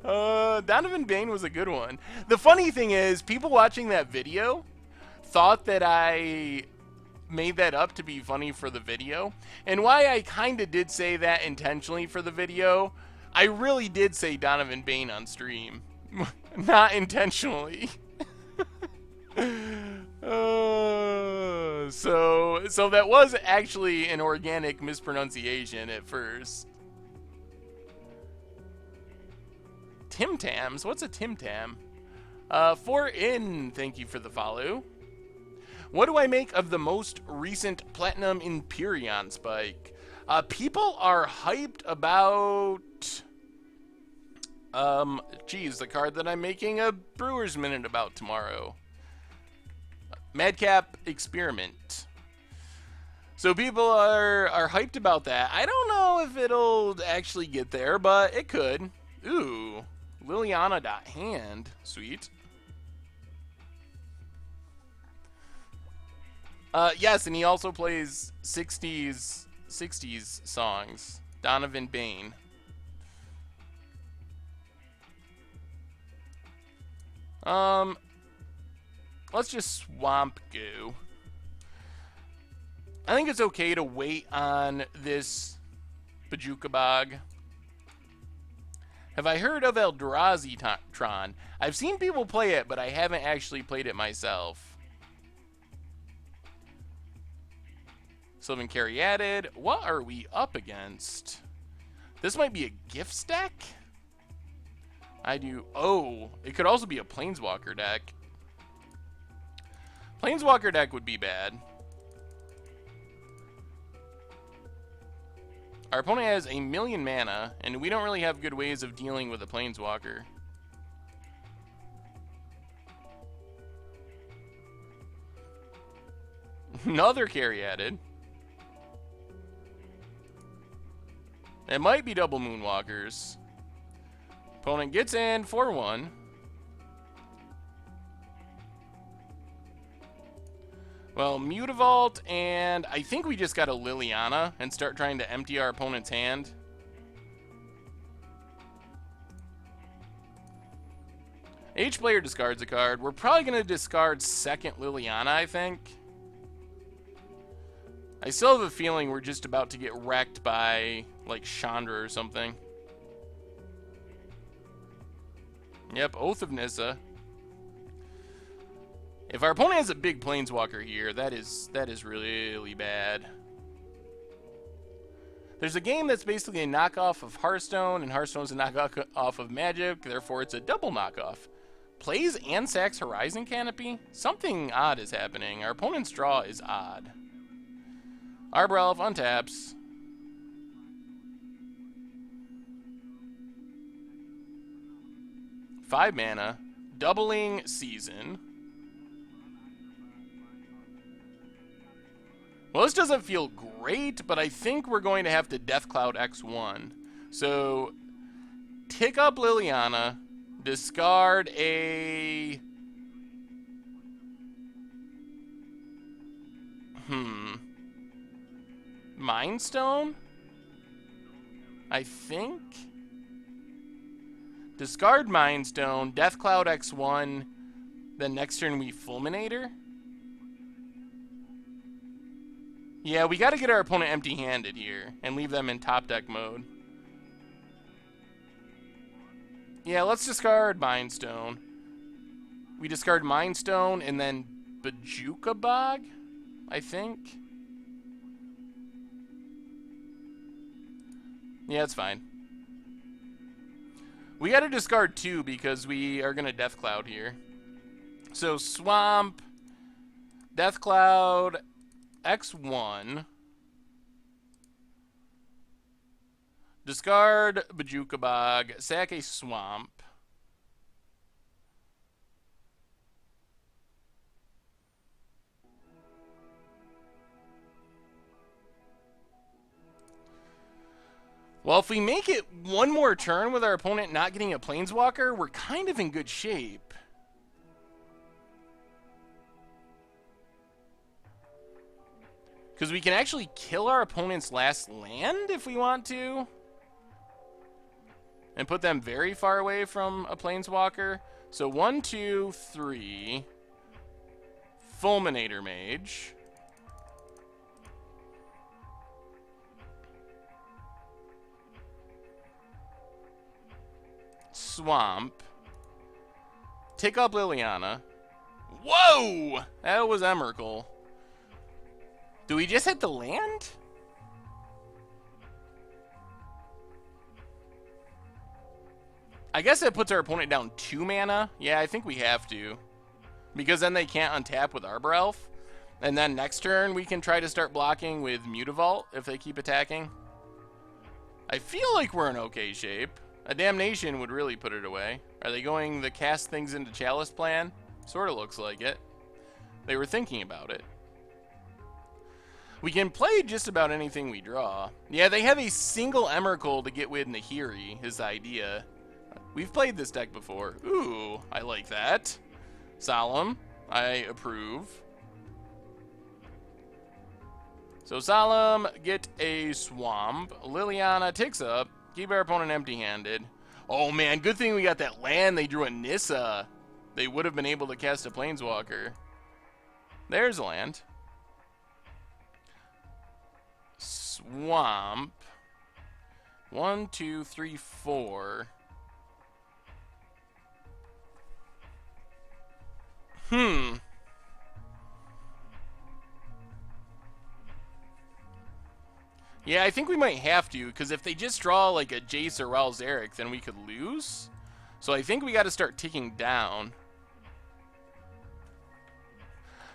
Donovan Bane was a good one. The funny thing is, people watching that video thought that I made that up to be funny for the video. And why I kind of did say that intentionally for the video, I really did say Donovan Bane on stream. Not intentionally. So that was actually an organic mispronunciation at first. Tim Tams? What's a Tim Tam? Thank you for the follow. What do I make of the most recent Platinum Empyrean spike? People are hyped about... the card that I'm making a Brewer's Minute about tomorrow. Madcap Experiment. So people are hyped about that. I don't know if it'll actually get there, but it could. Ooh, Liliana.hand. Sweet. Yes, and he also plays 60s songs. Donovan Bane. Let's just swamp goo. I think it's okay to wait on this Bajuka Bog. Have I heard of Eldrazi Tron? I've seen people play it, but I haven't actually played it myself. Sylvan Caryatid. What are we up against? This might be a gift stack? Oh, it could also be a Planeswalker deck. Planeswalker deck would be bad. Our opponent has 1,000,000 mana, and we don't really have good ways of dealing with a Planeswalker. Another Caryatid. It might be double Moonwalkers. Opponent gets in for 1. Well, Mutavault, and I think we just got a Liliana and start trying to empty our opponent's hand. Each player discards a card. We're probably going to discard second Liliana, I think. I still have a feeling we're just about to get wrecked by, like, Chandra or something. Yep, Oath of Nissa. If our opponent has a big Planeswalker here, that is really bad. There's a game that's basically a knockoff of Hearthstone, and Hearthstone's a knockoff of Magic, therefore it's a double knockoff. Plays Ansax Horizon Canopy? Something odd is happening. Our opponent's draw is odd. Arbor Elf untaps. Five mana. Doubling Season. Well, this doesn't feel great, but I think we're going to have to Deathcloud X1. So, tick up Liliana, discard a... Mind Stone? I think? Discard Mind Stone, Deathcloud X1, then next turn we Fulminator? Yeah, we gotta get our opponent empty-handed here and leave them in top deck mode. Yeah, let's discard Mind Stone. We discard Mind Stone and then Bajuka Bog, I think. Yeah, it's fine. We gotta discard 2 because we are gonna Deathcloud here. So Swamp, Deathcloud, X1. Discard Bajuka Bog, sack a Swamp. Well, if we make it one more turn with our opponent not getting a Planeswalker, we're kind of in good shape. Because we can actually kill our opponent's last land if we want to. and put them very far away from a Planeswalker. So 1, 2, 3. Fulminator Mage. Swamp. Take up Liliana. Whoa! That was Emrakul. Do we just hit the land? I guess that puts our opponent down 2 mana. Yeah, I think we have to. Because then they can't untap with Arbor Elf. And then next turn we can try to start blocking with Mutavault if they keep attacking. I feel like we're in okay shape. A Damnation would really put it away. Are they going the cast things into Chalice plan? Sort of looks like it. They were thinking about it. We can play just about anything we draw. Yeah, they have a single Emrakul to get with Nahiri, is the idea. We've played this deck before. Ooh, I like that. Solemn, I approve. So Solemn, get a Swamp. Liliana takes up. Keep our opponent empty-handed. Oh man, good thing we got that land. They drew a Nissa. They would have been able to cast a Planeswalker. There's a land. Swamp. 1, 2, 3, 4. Yeah, I think we might have to, because if they just draw like a Jace or Ralzeric, then we could lose. So I think we got to start ticking down.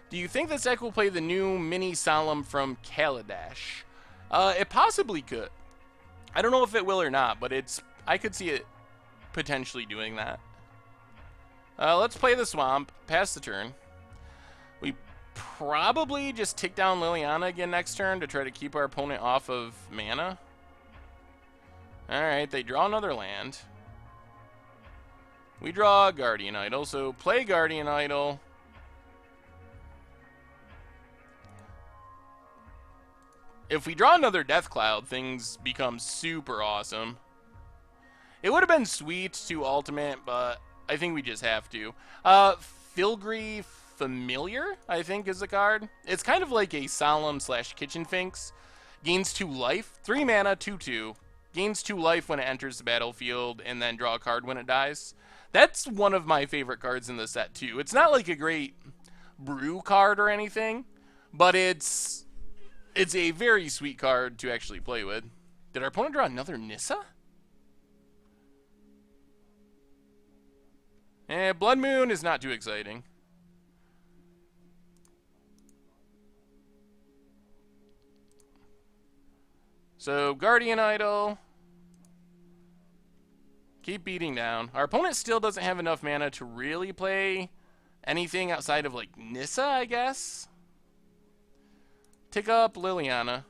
Do you think this deck will play the new Mini Solemn from Kaladesh? It possibly could. I don't know if it will or not, but I could see it potentially doing that. Let's play the Swamp, pass the turn. We probably just tick down Liliana again next turn to try to keep our opponent off of mana. Alright, they draw another land. We draw Guardian Idol, so play Guardian Idol. If we draw another Death Cloud, things become super awesome. It would have been sweet to ultimate, but I think we just have to. Filgry Familiar, I think, is the card. It's kind of like a Solemn / Kitchen Finks. Gains 2 life, 3 mana, 2/2. Gains 2 life when it enters the battlefield, and then draw a card when it dies. That's one of my favorite cards in the set, too. It's not like a great brew card or anything, but it's a very sweet card to actually play with. Did our opponent draw another Nissa? Blood Moon is not too exciting. So, Guardian Idol. Keep beating down. Our opponent still doesn't have enough mana to really play anything outside of, like, Nissa, I guess. Tick up Liliana.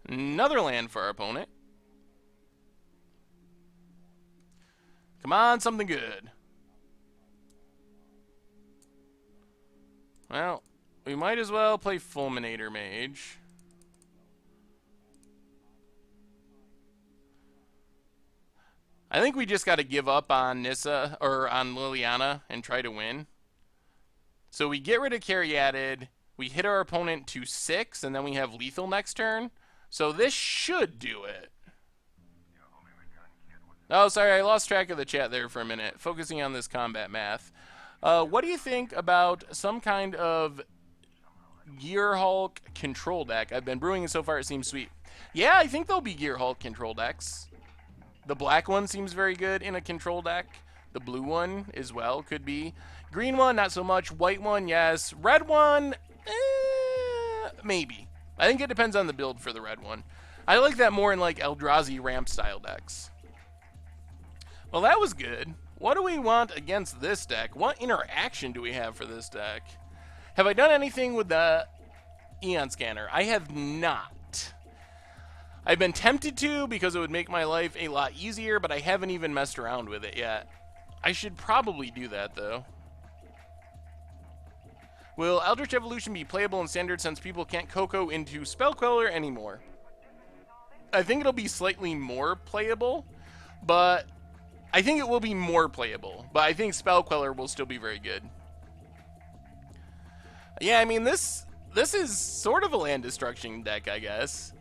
Another land for our opponent. Come on, something good. Well, we might as well play Fulminator Mage. I think we just got to give up on Nissa, or on Liliana, and try to win. So we get rid of Caryatid, we hit our opponent to 6, and then we have lethal next turn. So this should do it. Oh, sorry, I lost track of the chat there for a minute, focusing on this combat math. What do you think about some kind of Gear Hulk control deck? I've been brewing it so far, it seems sweet. Yeah, I think there'll be Gear Hulk control decks. The black one seems very good in a control deck. The blue one as well could be. Green one, not so much. White one, yes. Red one, maybe. I think it depends on the build for the red one. I like that more in like Eldrazi ramp style decks. Well, that was good. What do we want against this deck? What interaction do we have for this deck? Have I done anything with the Eon Scanner? I have not. I've been tempted to because it would make my life a lot easier, but I haven't even messed around with it yet. I should probably do that, though. Will Eldritch Evolution be playable in Standard since people can't Coco into Spell Queller anymore? I think it'll be slightly more playable, but I think it will be more playable. But I think Spell Queller will still be very good. Yeah, I mean, this is sort of a land destruction deck, I guess.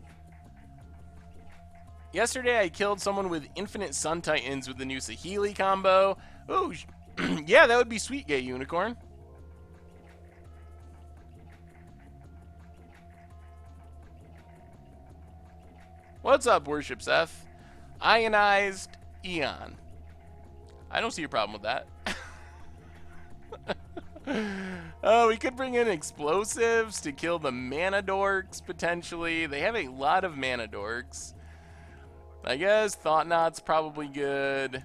Yesterday, I killed someone with Infinite Sun Titans with the new Saheeli combo. Oh, yeah, that would be sweet, Gay Unicorn. What's up, Worship Seth? Ionized Eon. I don't see a problem with that. Oh, we could bring in explosives to kill the mana dorks, potentially. They have a lot of mana dorks. I guess Thought Knot's probably good.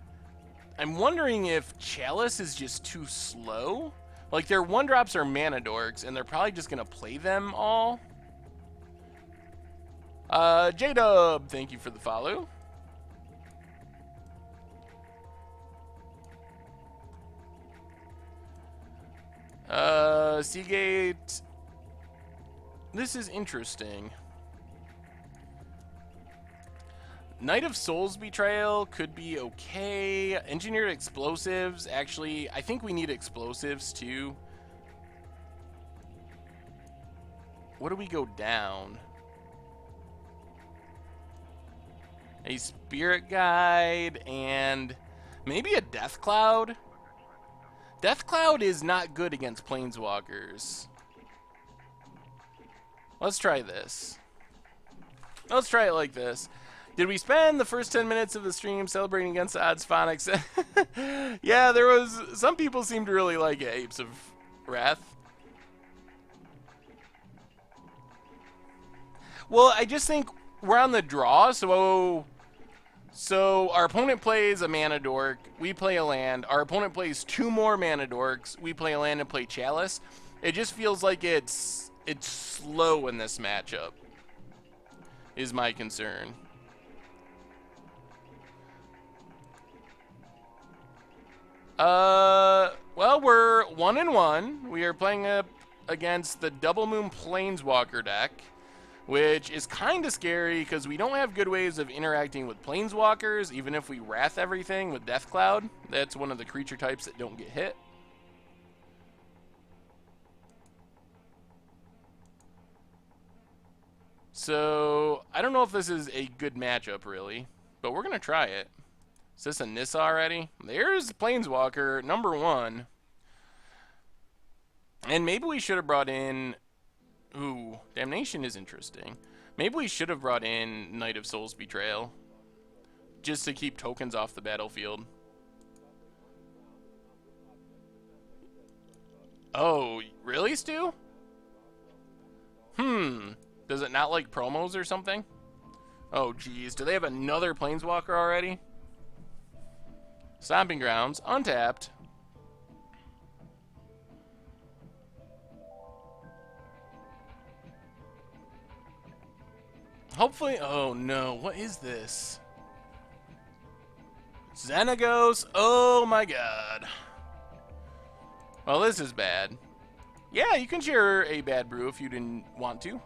I'm wondering if Chalice is just too slow. Like, their 1-drops are mana dorks, and they're probably just going to play them all. J-Dub, thank you for the follow. Seagate. This is interesting. Knight of Souls Betrayal could be okay. Engineered Explosives, actually, I think we need explosives too. What do we go down? A Spirit Guide and maybe a Death Cloud. Death Cloud is not good against Planeswalkers. Let's try this. Let's try it like this. Did we spend the first 10 minutes of the stream celebrating against the odds Phonics? Yeah, there was... Some people seemed to really like it, Apes of Wrath. Well, I just think we're on the draw, so our opponent plays a mana dork, we play a land. Our opponent plays 2 more mana dorks, we play a land and play Chalice. It just feels like it's slow in this matchup, is my concern. Well, we're 1-1. We are playing up against the Double Moon Planeswalker deck, which is kind of scary because we don't have good ways of interacting with Planeswalkers, even if we Wrath everything with Death Cloud. That's one of the creature types that don't get hit. So, I don't know if this is a good matchup, really, but we're going to try it. Is this a Nissa already? There's Planeswalker, number 1. And maybe we should have brought in... Ooh, Damnation is interesting. Maybe we should have brought in Knight of Souls Betrayal, just to keep tokens off the battlefield. Oh, really, Stu? Does it not like promos or something? Oh, geez. Do they have another Planeswalker already? Stomping Grounds, untapped. Hopefully, oh no, what is this? Xenagos, oh my god. Well, this is bad. Yeah, you can share a bad brew if you didn't want to.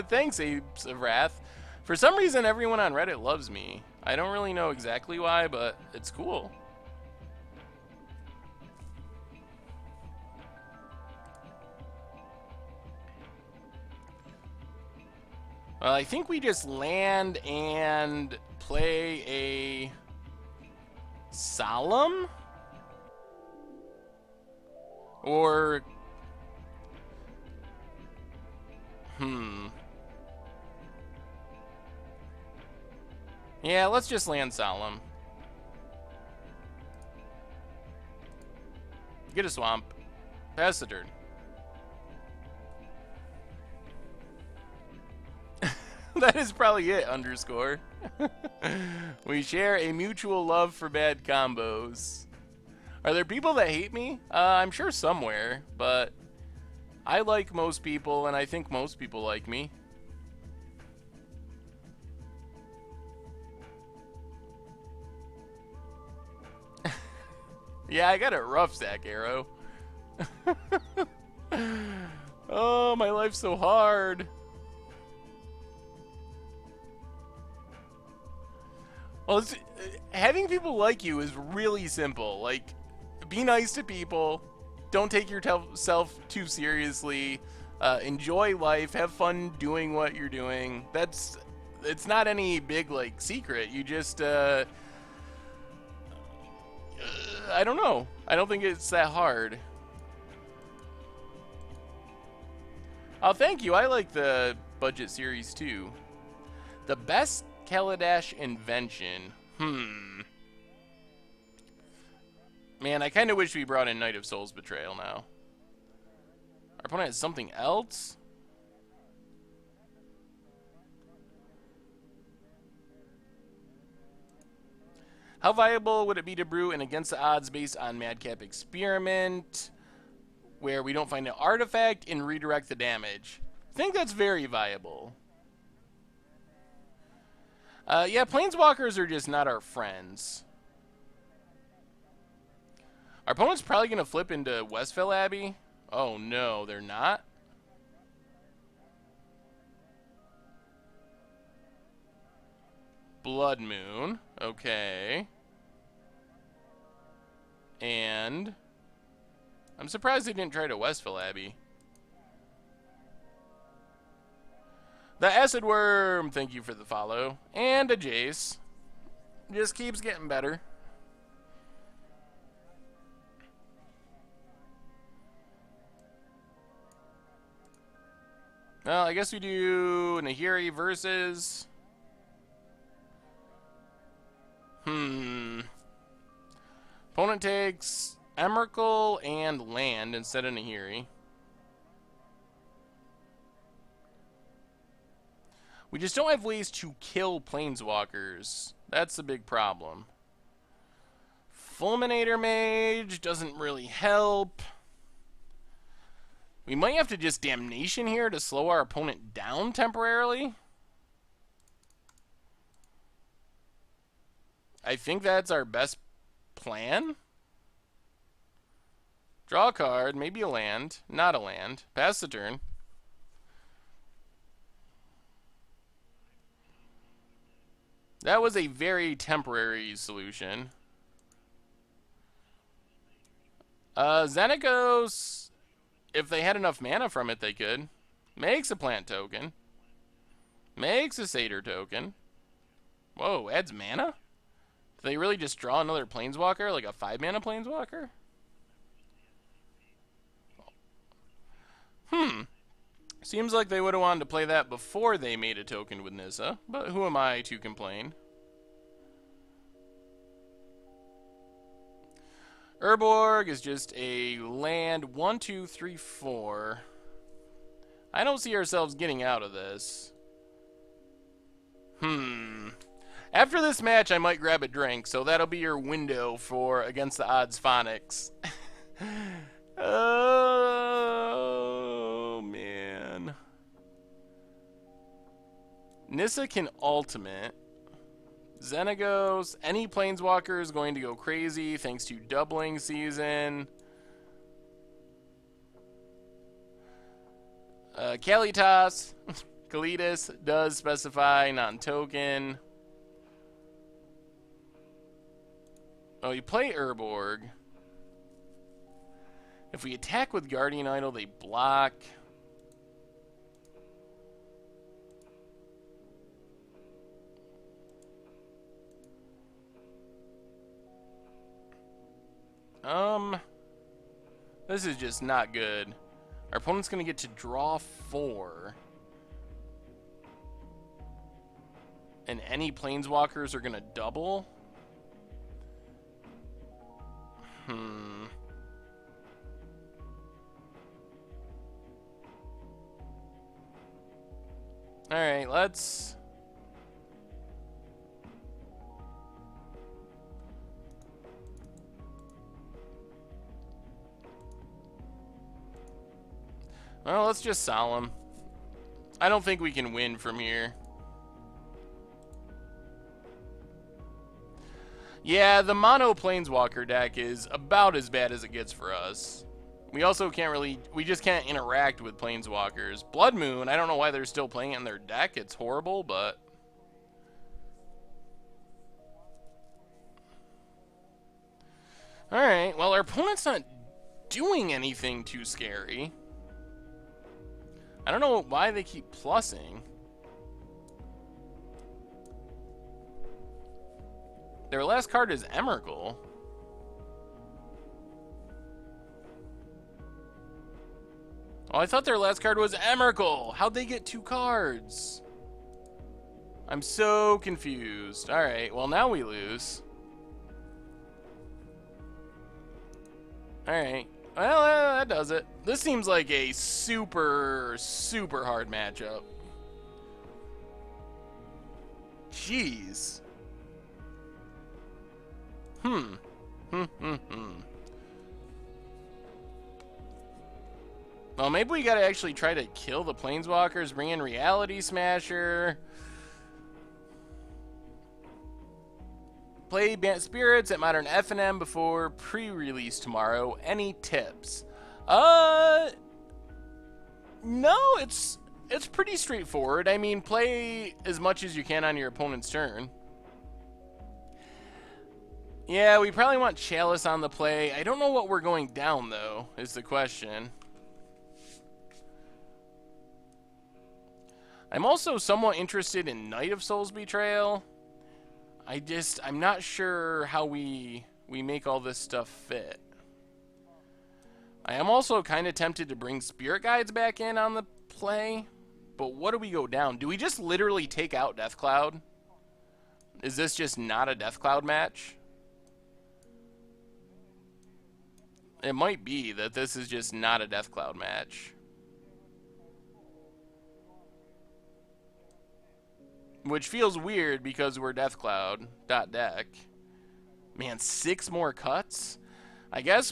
Thanks, Apes of Wrath. For some reason, everyone on Reddit loves me. I don't really know exactly why, but it's cool. Well, I think we just land and play a Solemn? Or... Yeah, let's just land Solemn. Get a swamp. Pass the turn. That is probably it, underscore. We share a mutual love for bad combos. Are there people that hate me? I'm sure somewhere, but I like most people, and I think most people like me. Yeah, I got it rough, Zach Arrow. Oh, my life's so hard. Well, having people like you is really simple. Like, be nice to people. Don't take yourself too seriously. Enjoy life. Have fun doing what you're doing. It's not any big, like, secret. You just, I don't know. I don't think it's that hard. Oh, thank you. I like the budget series, too. The best Kaladesh invention. Man, I kind of wish we brought in Knight of Souls Betrayal now. Our opponent has something else? How viable would it be to brew an against the odds based on Madcap Experiment, where we don't find an artifact and redirect the damage? I think that's very viable. Yeah, Planeswalkers are just not our friends. Our opponent's probably going to flip into Westville Abbey. Oh, no, they're not. Blood Moon. Okay. And I'm surprised they didn't try to Westville Abbey. The Acid Worm, thank you for the follow. And a Jace. Just keeps getting better. Well, I guess we do Nahiri versus... Opponent takes Emrakul and land instead of Nahiri. We just don't have ways to kill Planeswalkers. That's the big problem. Fulminator Mage doesn't really help. We might have to just Damnation here to slow our opponent down temporarily. I think that's our best plan. Draw a card, maybe a land, not a land. Pass the turn. That was a very temporary solution. Xenagos, if they had enough mana from it, they could. Makes a plant token. Makes a satyr token. Whoa, adds mana? Do they really just draw another planeswalker, like a 5-mana planeswalker? Seems like they would have wanted to play that before they made a token with Nissa, but who am I to complain? Urborg is just a land 1, 2, 3, 4. I don't see ourselves getting out of this. After this match, I might grab a drink, so that'll be your window for Against the Odds Phonics. Oh, man. Nissa can ultimate. Xenagos, any planeswalker is going to go crazy thanks to doubling season. Kalitas, Kalitas does specify non-token. Oh, you play Urborg. If we attack with Guardian Idol, they block. This is just not good. Our opponent's going to get to draw 4. And any planeswalkers are going to double. Alright, let's... Well, let's just Solemn. I don't think we can win from here. Yeah, the mono Planeswalker deck is about as bad as it gets for us. We also can't really, we just can't interact with Planeswalkers. Blood Moon, I don't know why they're still playing it in their deck. It's horrible, but... Alright, well, our opponent's not doing anything too scary. I don't know why they keep plussing. Their last card is Emrakul. Oh, I thought their last card was Emrakul. How'd they get 2 cards? I'm so confused. Alright, well now we lose. Alright. Well, that does it. This seems like a super, super hard matchup. Jeez. Well, maybe we gotta actually try to kill the Planeswalkers, bring in Reality Smasher. Play Spirits at Modern F&M before pre-release tomorrow. Any tips? No, it's pretty straightforward. I mean, play as much as you can on your opponent's turn. Yeah, we probably want Chalice on the play. I don't know what we're going down, though, is the question. I'm also somewhat interested in Knight of Soul's Betrayal. I'm not sure how we make all this stuff fit. I am also kind of tempted to bring Spirit Guides back in on the play, but what do we go down? Do we just literally take out Death Cloud? Is this just not a Death Cloud match? It might be that this is just not a Death Cloud match. Which feels weird because we're Death Cloud .deck. Man, 6 more cuts? I guess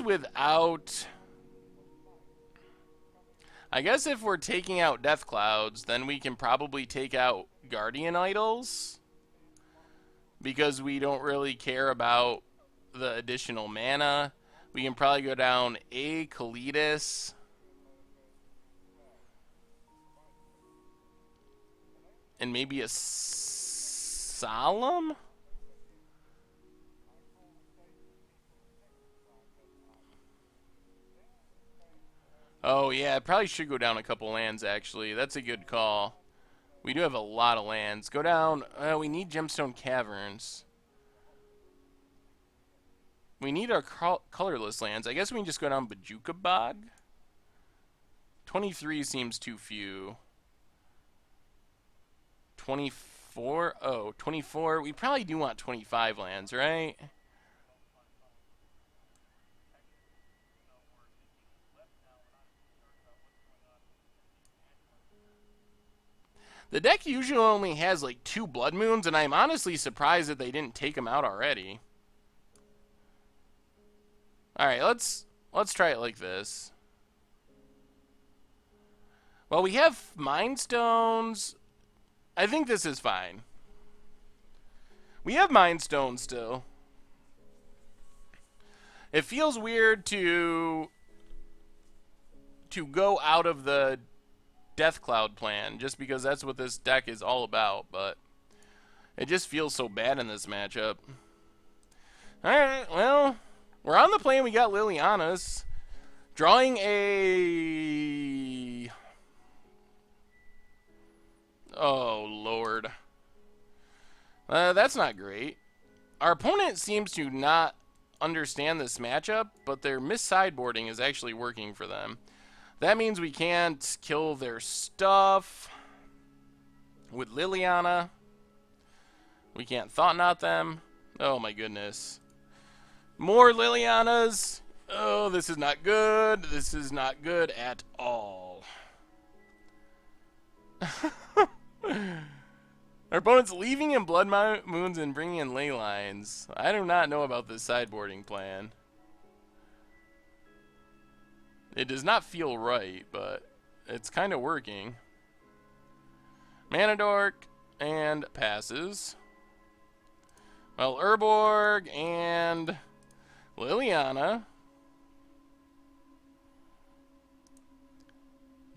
if we're taking out Death Clouds, then we can probably take out Guardian Idols. Because we don't really care about the additional mana. We can probably go down a Kalidas. And maybe a Solemn? Oh, yeah, I probably should go down a couple lands, actually. That's a good call. We do have a lot of lands. Go down. We need Gemstone Caverns. We need our colorless lands. I guess we can just go down Bajuka Bog. 23 seems too few. 24? Oh, 24. We probably do want 25 lands, right? The deck usually only has like 2 Blood Moons, and I'm honestly surprised that they didn't take them out already. Alright, let's try it like this. Well, we have Mind Stones. I think this is fine. We have Mind Stones still. It feels weird to go out of the Death Cloud plan, just because that's what this deck is all about, but it just feels so bad in this matchup. Alright, well, we're on the plane. We got Liliana's. Drawing a... Oh, Lord. That's not great. Our opponent seems to not understand this matchup, but their mis-sideboarding is actually working for them. That means we can't kill their stuff with Liliana. We can't Thought Knot them. Oh my goodness. More Lilianas. Oh, this is not good. This is not good at all. Our opponent's leaving in Blood Moons and bringing in Ley Lines. I do not know about this sideboarding plan. It does not feel right, but it's kind of working. Mana Dork and passes. Well, Urborg and Liliana.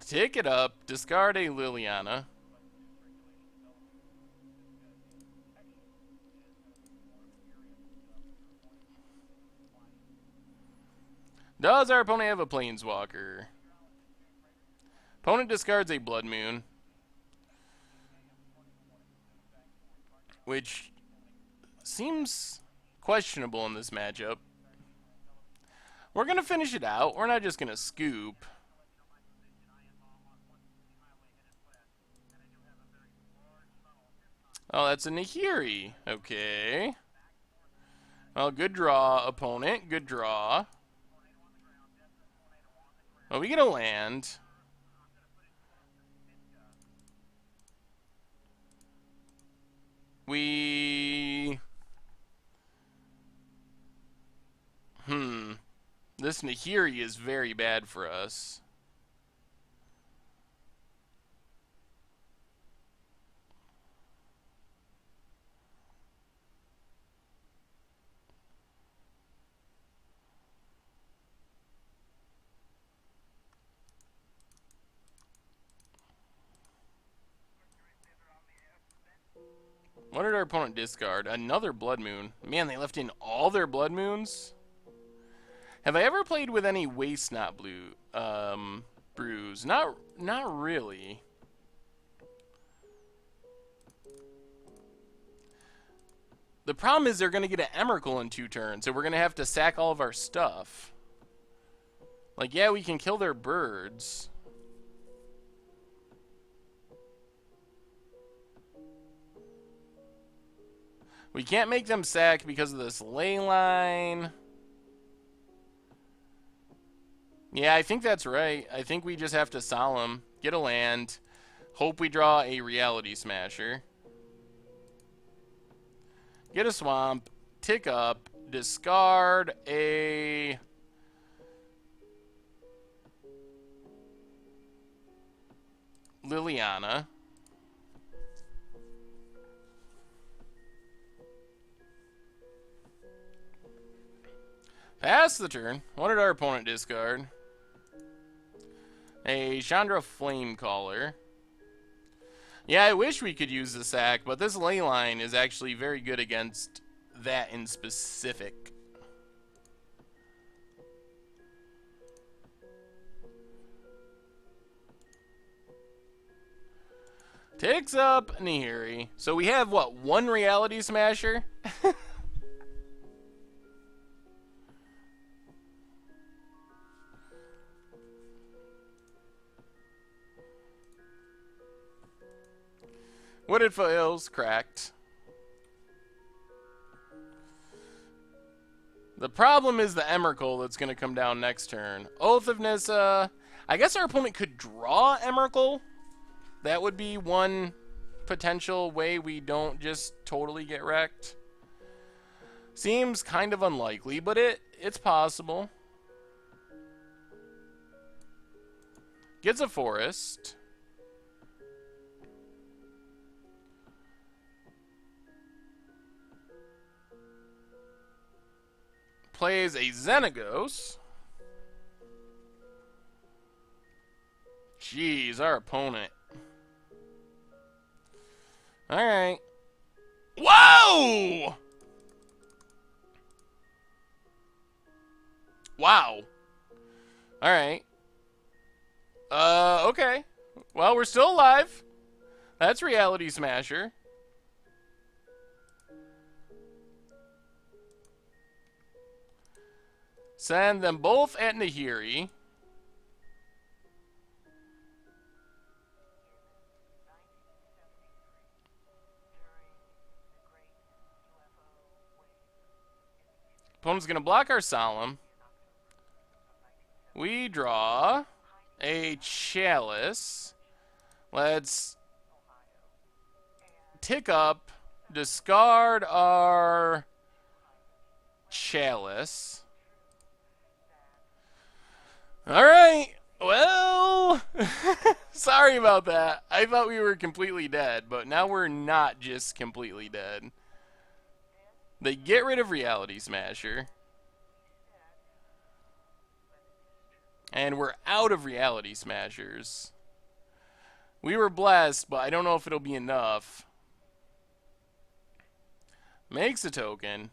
Take it up. Discard a Liliana. Does our opponent have a Planeswalker? Opponent discards a Blood Moon. Which seems questionable in this matchup. We're going to finish it out. We're not just going to scoop. Oh, that's a Nahiri. Okay. Well, good draw, opponent. Good draw. Oh, we get a land. This Nahiri is very bad for us. What did our opponent discard? Another Blood Moon. Man, they left in all their Blood Moons? Have I ever played with any Waste Not Blue brews? Not really. The problem is they're going to get an Emrakul in 2 turns, so we're going to have to sack all of our stuff. Like, yeah, we can kill their birds. We can't make them sack because of this ley line. Yeah, I think that's right. I think we just have to Solemn, get a land, hope we draw a Reality Smasher. Get a swamp, tick up, discard a Liliana. Pass the turn. What did our opponent discard? A Chandra Flamecaller. Yeah, I wish we could use the sack, but this ley line is actually very good against that in specific. Takes up Nahiri. So we have, what, 1 Reality Smasher? Wooded Foothills, cracked. The problem is the Emrakul that's going to come down next turn. Oath of Nissa. I guess our opponent could draw Emrakul. That would be one potential way we don't just totally get wrecked. Seems kind of unlikely, but it's possible. Gets a forest. Plays a Xenagos. Jeez, our opponent. Alright. Whoa! Wow. Alright. Okay. Well, we're still alive. That's Reality Smasher. Send them both at Nahiri. Opponent's going to block our Solemn. We draw a Chalice. Let's tick up, discard our Chalice. Alright, well, sorry about that. I thought we were completely dead, but now we're not just completely dead. They get rid of Reality Smasher. And we're out of Reality Smashers. We were blessed, but I don't know if it'll be enough. Makes a token.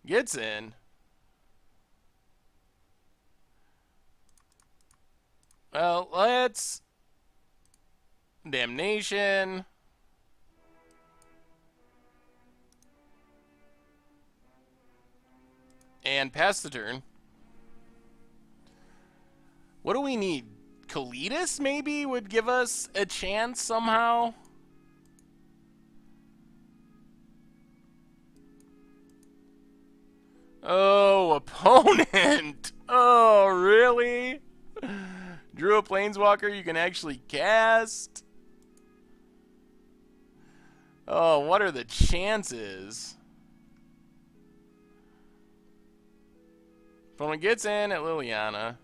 Gets in. Well, let's... Damnation. And pass the turn. What do we need? Kalidas maybe would give us a chance somehow? Oh, opponent! Oh, really? Drew a Planeswalker you can actually cast? Oh, what are the chances? Opponent gets in at Liliana.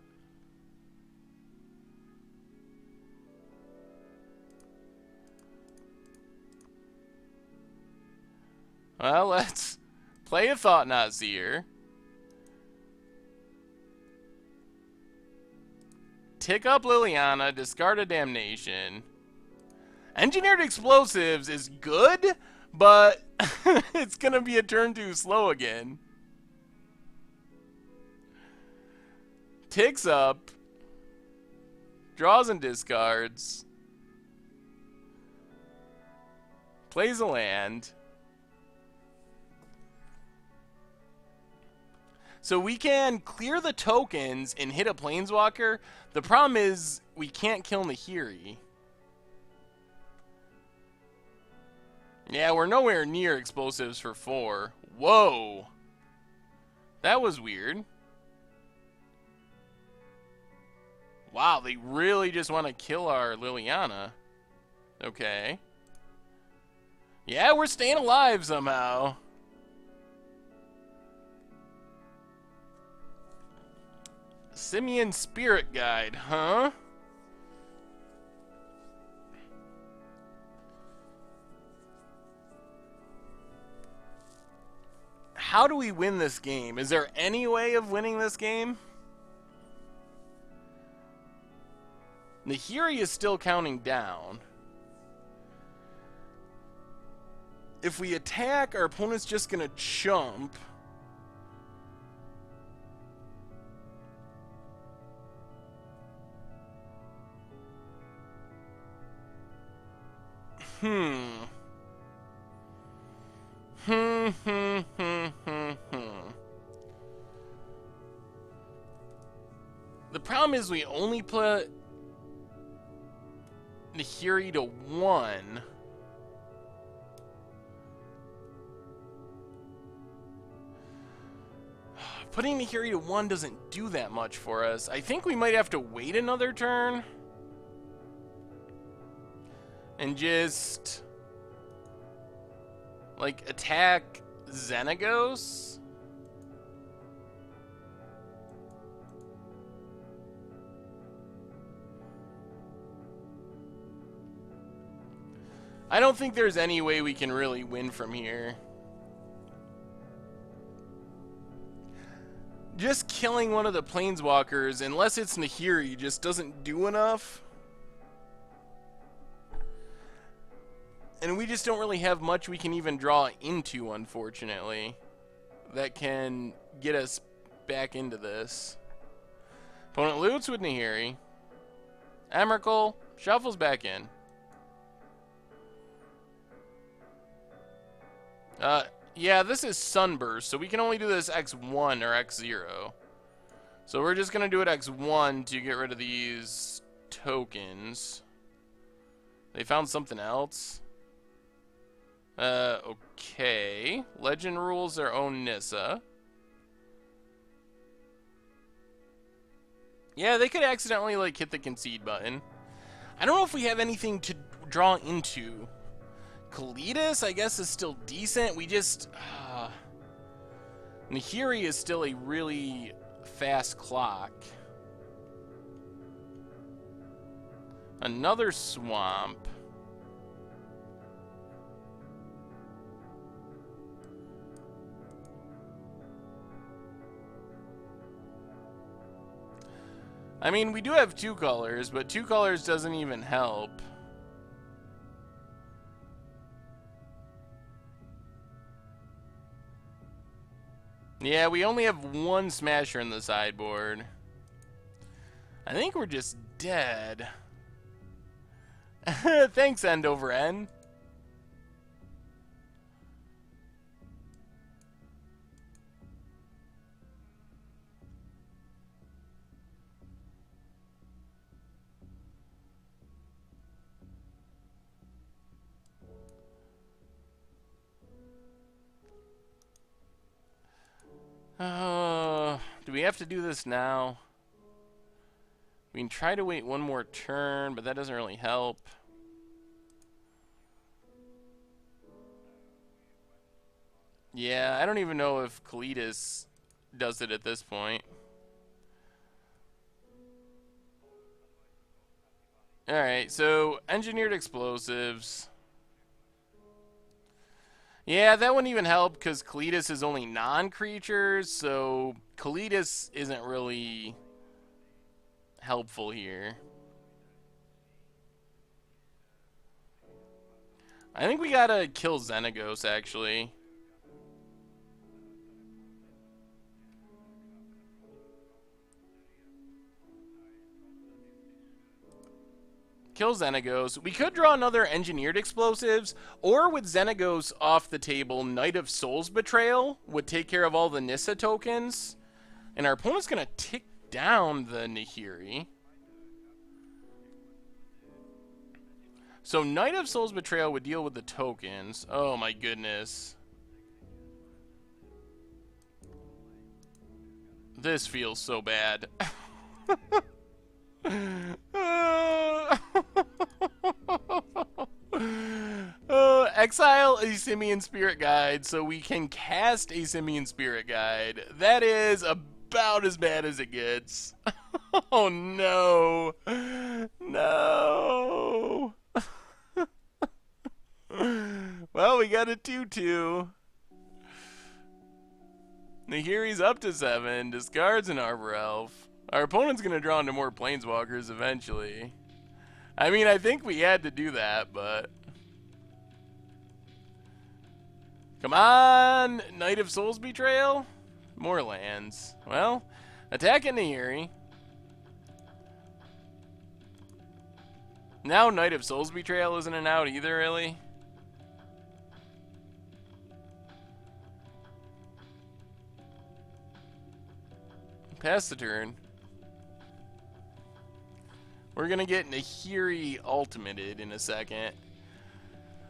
Well, let's play a Thought-Knot Seer. Tick up Liliana, discard a Damnation. Engineered Explosives is good, but it's going to be a turn too slow again. Ticks up. Draws and discards. Plays a land. So we can clear the tokens and hit a Planeswalker. The problem is we can't kill Nahiri. Yeah, we're nowhere near explosives for 4. Whoa. That was weird. Wow, they really just want to kill our Liliana. Okay. Yeah, we're staying alive somehow. Simian Spirit Guide, huh? How do we win this game? Is there any way of winning this game? Nahiri is still counting down. If we attack, our opponent's just gonna chump. The problem is we only put Nahiri to 1. Putting Nahiri to 1 doesn't do that much for us. I think we might have to wait another turn. And just... like, attack Xenagos? I don't think there's any way we can really win from here. Just killing one of the Planeswalkers, unless it's Nahiri, just doesn't do enough. And we just don't really have much we can even draw into, unfortunately, that can get us back into this. Opponent loots with Nahiri. Emrakul shuffles back in. Yeah, this is Sunburst, so we can only do this X1 or X0. So we're just going to do it X1 to get rid of these tokens. They found something else. Okay. Legend rules their own Nissa. Yeah, they could accidentally, like, hit the concede button. I don't know if we have anything to draw into. Kalidas, I guess, is still decent. We just... Nahiri is still a really fast clock. Another swamp. I mean, we do have 2 colors, but 2 colors doesn't even help. Yeah, we only have 1 smasher in the sideboard. I think we're just dead. Thanks, End over N. Do we have to do this now? We can try to wait 1 more turn, but that doesn't really help. Yeah, I don't even know if Kalidas does it at this point. Alright, so engineered explosives. Yeah, that wouldn't even help because Kalidas is only non-creatures, so Kalidas isn't really helpful here. I think we gotta kill Xenagos, actually. Kill Xenagos. We could draw another engineered explosives, or with Xenagos off the table, Knight of Souls Betrayal would take care of all the Nissa tokens. And our opponent's gonna tick down the Nahiri. So Knight of Souls Betrayal would deal with the tokens. Oh my goodness. This feels so bad. Exile a Simian Spirit Guide so we can cast a Simian Spirit Guide. That is about as bad as it gets. Oh no. No. Well, we got a 2-2. Nahiri's up to 7. Discards an Arbor Elf. Our opponent's going to draw into more Planeswalkers eventually. I mean, I think we had to do that, but... Come on! Knight of Souls Betrayal? More lands. Well, attack at Nahiri. Now Knight of Souls Betrayal isn't an out either, really? Pass the turn. We're going to get Nahiri ultimated in a second.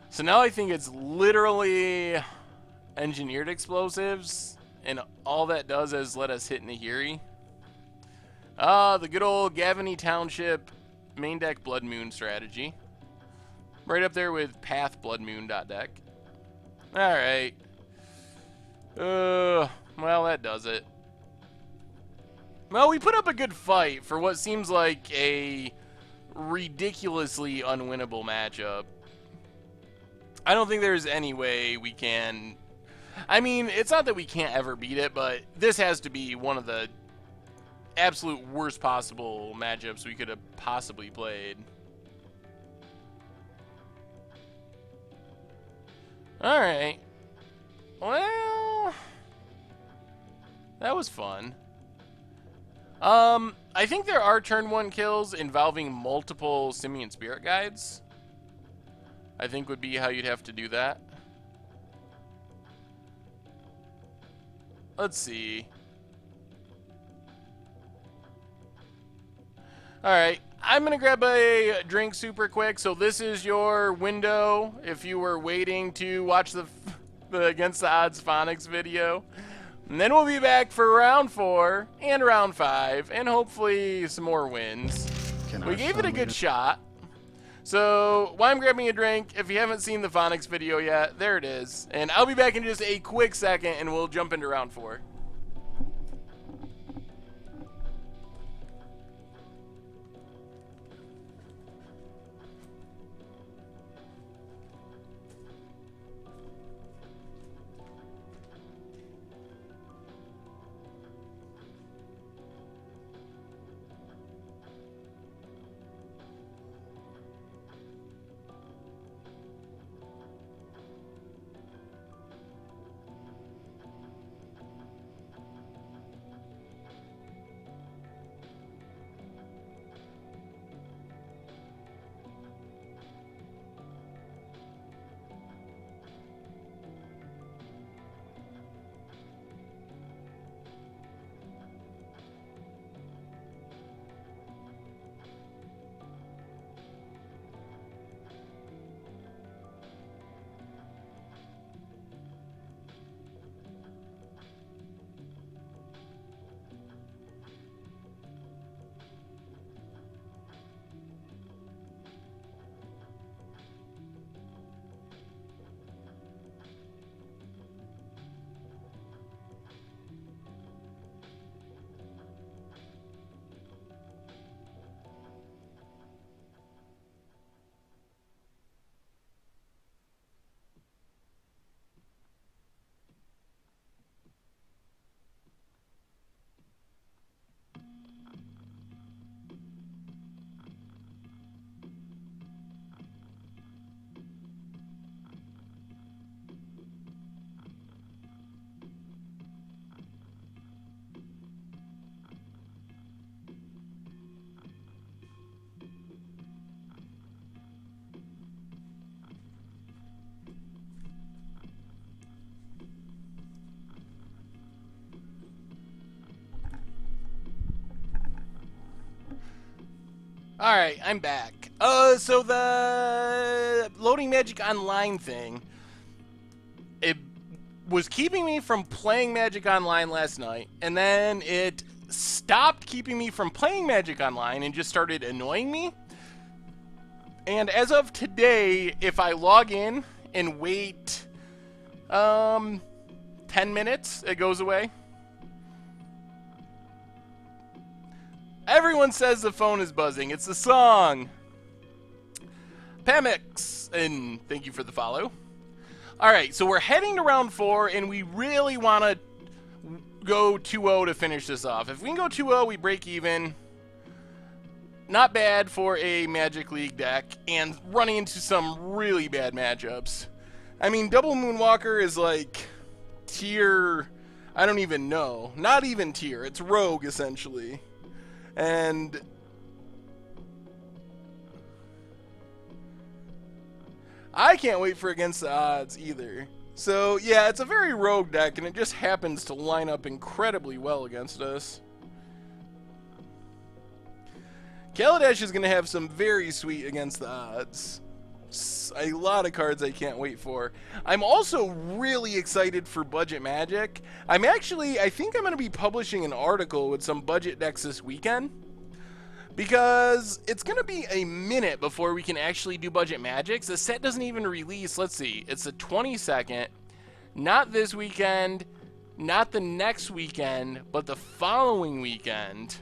So now I think it's literally engineered explosives, and all that does is let us hit Nahiri. The good old Gavany Township main deck Blood Moon strategy. Right up there with Path Blood Moon deck. Alright. Well, that does it. Well, we put up a good fight for what seems like a ridiculously unwinnable matchup. I don't think there's any way we can... I mean, it's not that we can't ever beat it, but this has to be one of the absolute worst possible matchups we could have possibly played. Alright. Well... that was fun. I think there are turn 1 kills involving multiple Simian Spirit Guides. I think would be how you'd have to do that. Let's see. Alright, I'm going to grab a drink super quick. So this is your window if you were waiting to watch the Against the Odds Phonics video. And then we'll be back for round 4 and round 5 and hopefully some more wins. We gave it a good shot. So while I'm grabbing a drink, if you haven't seen the Phonics video yet, there it is. And I'll be back in just a quick second and we'll jump into round 4. Alright, I'm back. So the loading Magic Online thing, it was keeping me from playing Magic Online last night, and then it stopped keeping me from playing Magic Online and just started annoying me. And as of today, if I log in and wait 10 minutes, it goes away. Everyone says the phone is buzzing. It's the song. Pamix, and thank you for the follow. Alright, so we're heading to round 4, and we really want to go 2-0 to finish this off. If we can go 2-0, we break even. Not bad for a Magic League deck, and running into some really bad matchups. I mean, Double Moonwalker is like tier, I don't even know. Not even tier, it's Rogue, essentially. And I can't wait for Against the Odds either. So yeah, it's a very rogue deck, and it just happens to line up incredibly well against us. Kaladesh is going to have some very sweet Against the Odds. A lot of cards I can't wait for. I'm also really excited for Budget Magic. I think I'm going to be publishing an article with some budget decks this weekend, because it's going to be a minute before we can actually do Budget Magics. The set doesn't even release, let's see, it's the 22nd, not this weekend, not the next weekend, but the following weekend.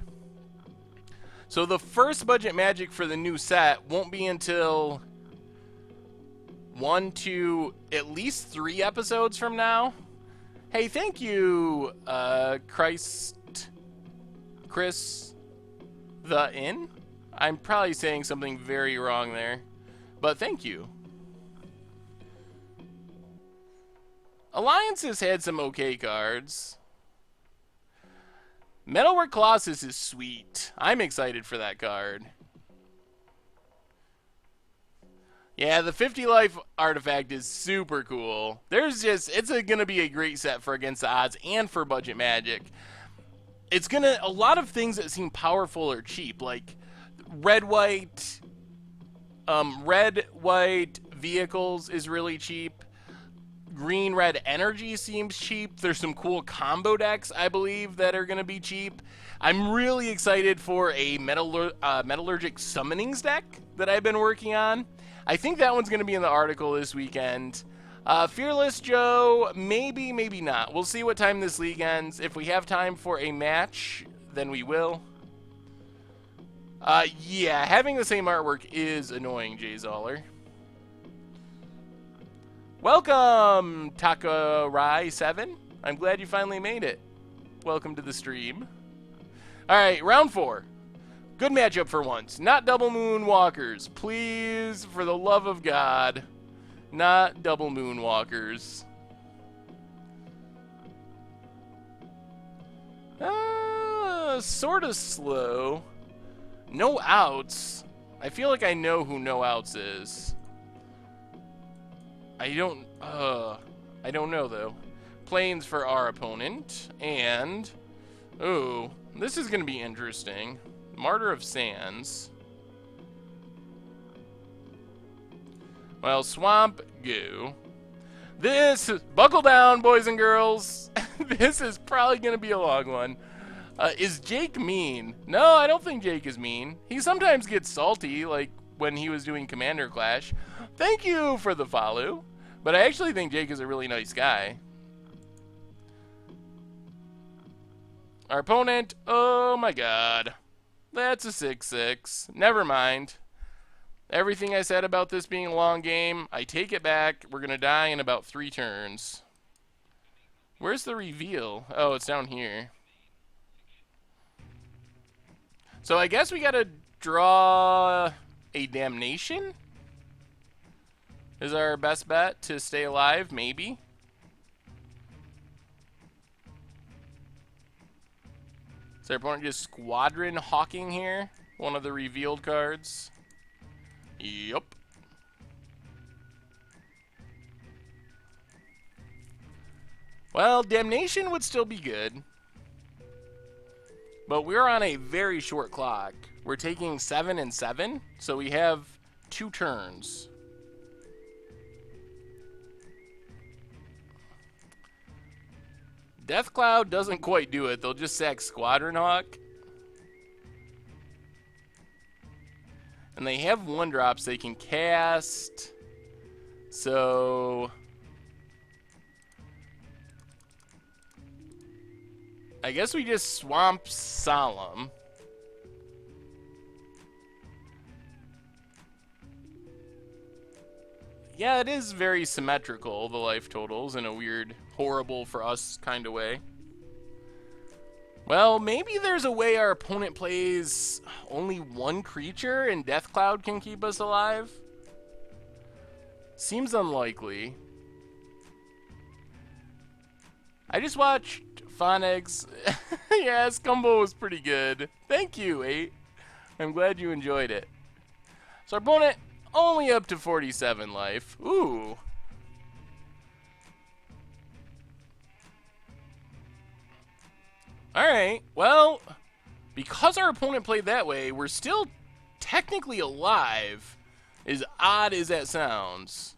So the first Budget Magic for the new set won't be until 1, 2, at least 3 episodes from now. Hey, thank you, Chris the Inn? I'm probably saying something very wrong there, but thank you. Alliance has had some okay cards. Metalwork Colossus is sweet. I'm excited for that card. Yeah, the 50 life artifact is super cool. It's gonna be a great set for Against the Odds and for Budget Magic. It's a lot of things that seem powerful are cheap, like red-white vehicles is really cheap. Green-red energy seems cheap. There's some cool combo decks, I believe, that are gonna be cheap. I'm really excited for a Metallurgic Summonings deck that I've been working on. I think that one's going to be in the article this weekend. Fearless Joe, maybe, maybe not. We'll see what time this league ends. If we have time for a match, then we will. Yeah, having the same artwork is annoying, Jay Zoller. Welcome, Takarai7. I'm glad you finally made it. Welcome to the stream. Alright, round 4. Good matchup for once. Not Double Moonwalkers. Please, for the love of God, not Double Moonwalkers. Sort of slow. No outs. I feel like I know who no outs is. I don't know though. Planes for our opponent, and oh, this is gonna be interesting. Martyr of Sands. Well, Swamp Goo. Buckle down, boys and girls. This is probably going to be a long one. Is Jake mean? No, I don't think Jake is mean. He sometimes gets salty, like when he was doing Commander Clash. Thank you for the follow. But I actually think Jake is a really nice guy. Our opponent, oh my god. That's a 6-6. Never mind. Everything I said about this being a long game, I take it back. We're going to die in about 3 turns. Where's the reveal? Oh, it's down here. So I guess we got to draw a Damnation? Is our best bet to stay alive? Maybe. Is our opponent just Squadron Hawking here? One of the revealed cards. Yup. Well, Damnation would still be good. But we're on a very short clock. we're taking 7 and 7, so we have 2 turns. Death Cloud doesn't quite do it. They'll just sack Squadron Hawk. And they have 1-drops they can cast. So I guess we just swamp Solemn. Yeah, it is very symmetrical, the life totals, in a weird, horrible for us kind of way. Well, maybe there's a way our opponent plays only 1 creature and Death Cloud can keep us alive. Seems unlikely. I just watched Phonics. Yeah, Scumbo was pretty good. Thank you, 8. I'm glad you enjoyed it. So our opponent only up to 47 life. Ooh. Alright, well, because our opponent played that way, we're still technically alive, as odd as that sounds.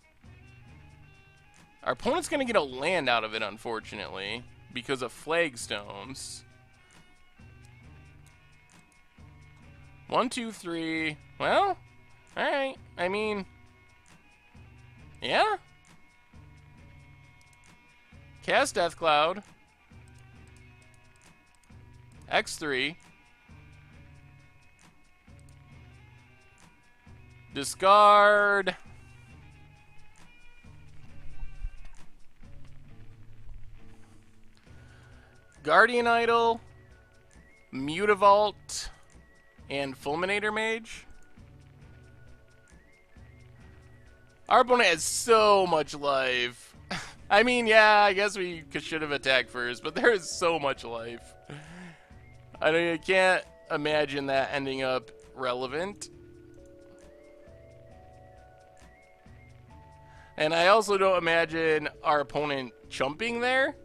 Our opponent's going to get a land out of it, unfortunately, because of flagstones. 1, 2, 3. Well, alright. I mean, yeah. Cast Death Cloud. X3. Discard. Guardian Idol. Mutavault. And Fulminator Mage. Our opponent has so much life. I mean, yeah, I guess we should have attacked first, but there is so much life. I can't imagine that ending up relevant. And I also don't imagine our opponent chumping there.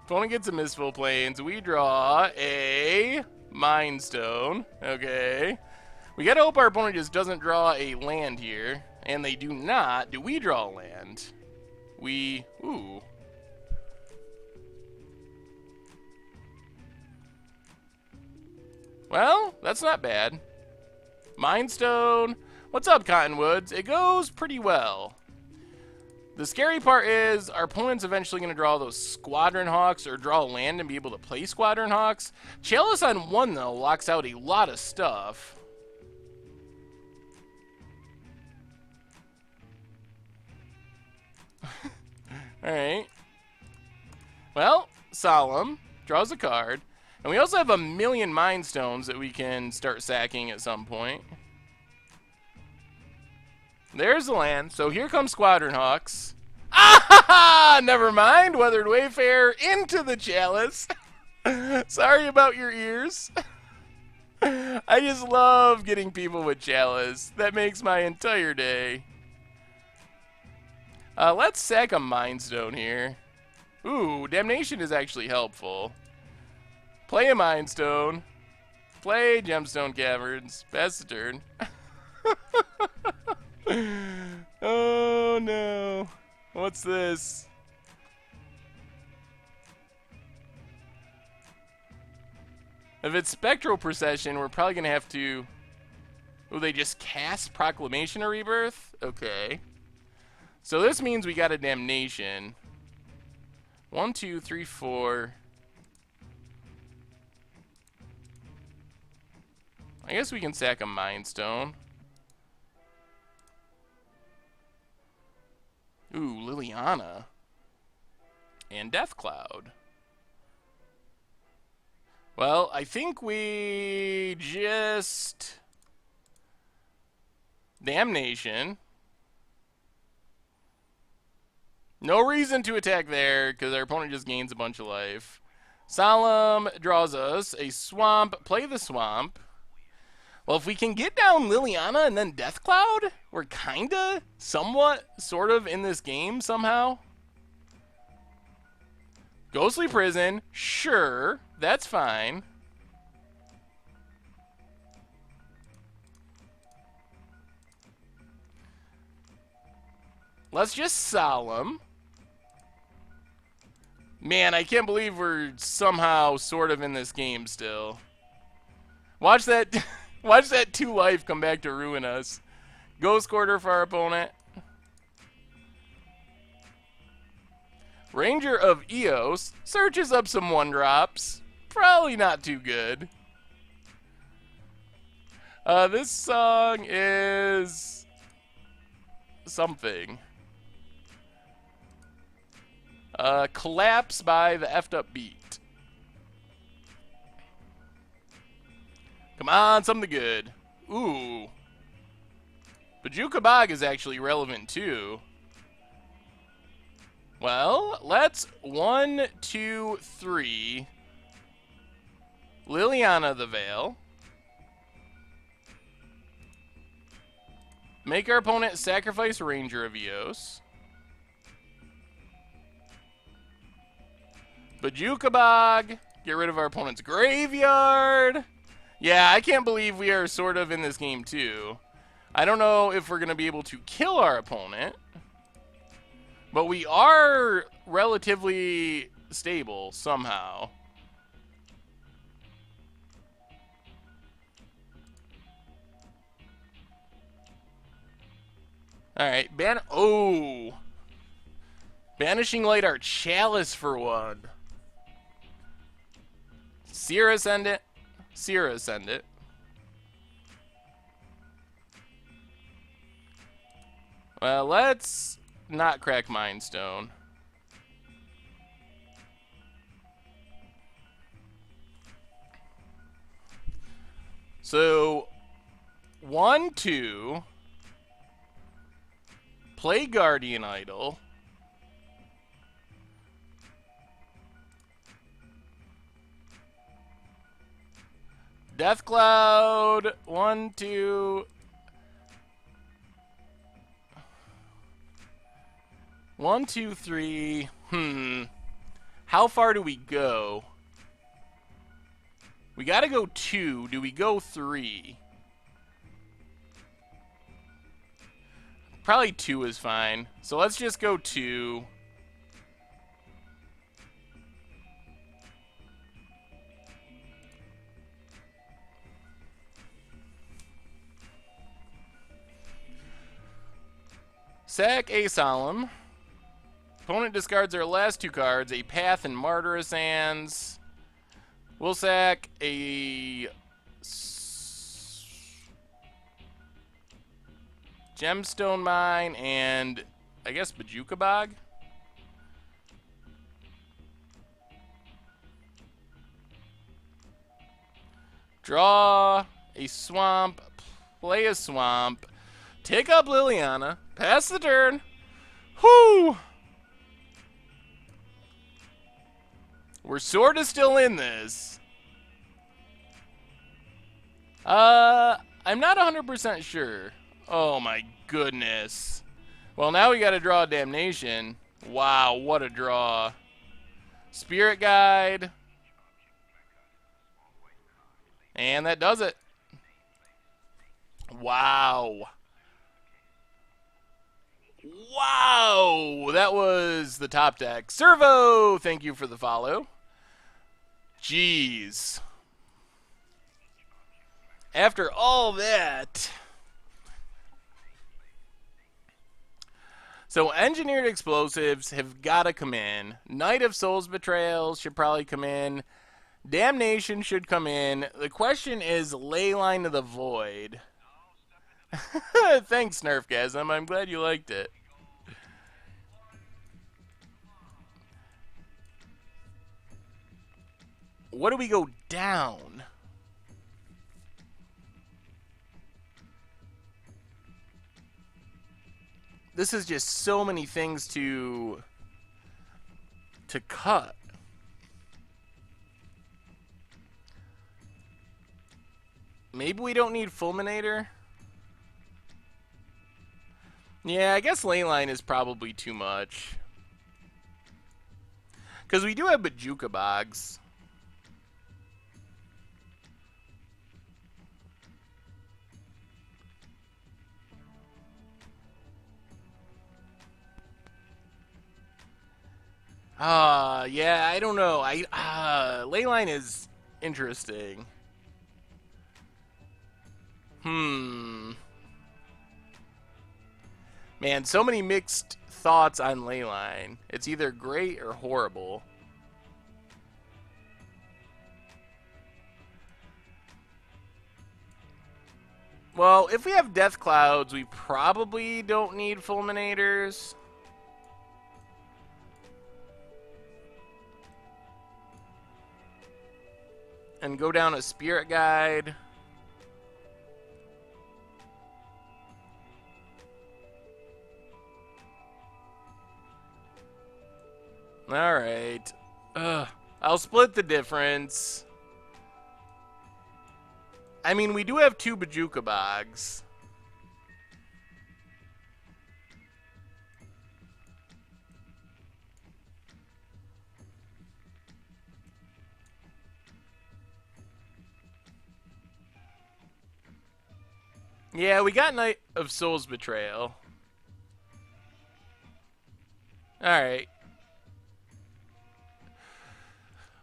Opponent gets a Mistful Plains. We draw a Mind Stone. Okay. We gotta hope our opponent just doesn't draw a land here. And they do not. Do we draw a land? Ooh. Well, that's not bad. Mind Stone. What's up, Cottonwoods? It goes pretty well. The scary part is our opponent's eventually going to draw those Squadron Hawks or draw a land and be able to play Squadron Hawks. Chalice on 1, though, locks out a lot of stuff. Alright. Well, Solemn draws a card. And we also have a million Mind Stones that we can start sacking at some point. There's the land. So here comes Squadron Hawks. Ah! Never mind. Weathered Wayfarer into the Chalice. Sorry about your ears. I just love getting people with Chalice. That makes my entire day. Let's sack a Mind Stone here. Ooh, Damnation is actually helpful. Play a Mind Stone. Play Gemstone Caverns. Pass the turn. Oh no. What's this? If it's Spectral Procession, we're probably going to have to... Oh, they just cast Proclamation of Rebirth? Okay. So this means we got a Damnation. 1, 2, 3, 4... I guess we can sack a Mind Stone. Ooh, Liliana. And Death Cloud. Well, I think we just... Damnation. No reason to attack there, because our opponent just gains a bunch of life. Solemn draws us a Swamp. Play the Swamp. Well, if we can get down Liliana and then Death Cloud, we're kinda, somewhat, sort of in this game somehow. Ghostly Prison, sure, that's fine. Let's just solemn. Man, I can't believe we're somehow sort of in this game still. Watch that watch that 2 life come back to ruin us. Ghost Quarter for our opponent. Ranger of Eos searches up some 1-drops. Probably not too good. This song is something. Collapse by the effed up beat. Come on, something good. Ooh. Bajuka Bog is actually relevant too. Well, let's 1, 2, 3. Liliana the Veil. Make our opponent sacrifice Ranger of Eos. Bajuka Bog. Get rid of our opponent's graveyard. Yeah, I can't believe we are sort of in this game too. I don't know if we're going to be able to kill our opponent. But we are relatively stable somehow. Alright, oh! Banishing Light Art Chalice for 1. Sierra send it. Sierra send it. Well, let's not crack Mind Stone. So, 1, 2. Play Guardian Idol. Death Cloud. 1, 2. 1, 2, 3. How far do we go? We gotta go 2. Do we go 3? Probably 2 is fine. So let's just go 2. Sack a Solemn. Opponent discards their last 2 cards, a Path and Martyrous Hands. We'll sack a Gemstone Mine and I guess Bajuka Bog. Draw a swamp, play a swamp, take up Liliana, pass the turn. Whoo! We're sort of still in this. I'm not 100% sure. Oh my goodness. Well, now we gotta draw a Damnation. Wow, what a draw. Spirit Guide. And that does it. Wow. Wow, that was the top deck. Servo, thank you for the follow. Jeez. After all that. So Engineered Explosives have got to come in. Knight of Souls Betrayal should probably come in. Damnation should come in. The question is Leyline of the Void. Thanks, Nerfgasm. I'm glad you liked it. What do we go down? This is just so many things to cut. Maybe we don't need Fulminator? Yeah, I guess Leyline is probably too much. Because we do have Bajuka Bogs. Yeah, I don't know. Leyline is interesting. Man, so many mixed thoughts on Leyline. It's either great or horrible. Well, if we have Death Clouds, we probably don't need Fulminators. And go down a Spirit Guide. Alright. I'll split the difference. I mean, we do have 2 Bajuka Bogs. Yeah, we got Knight of Soul's Betrayal. Alright.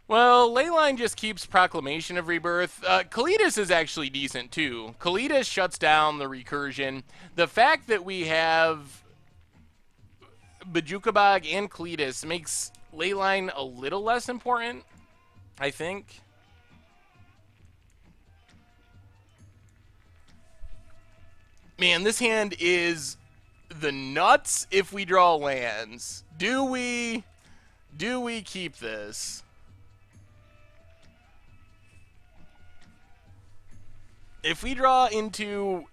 Well, Leyline just keeps Proclamation of Rebirth. Kalidas is actually decent, too. Kalidas shuts down the recursion. The fact that we have Bajukabog and Kalidas makes Leyline a little less important, I think. Man, this hand is the nuts if we draw lands. Do we keep this? If we draw into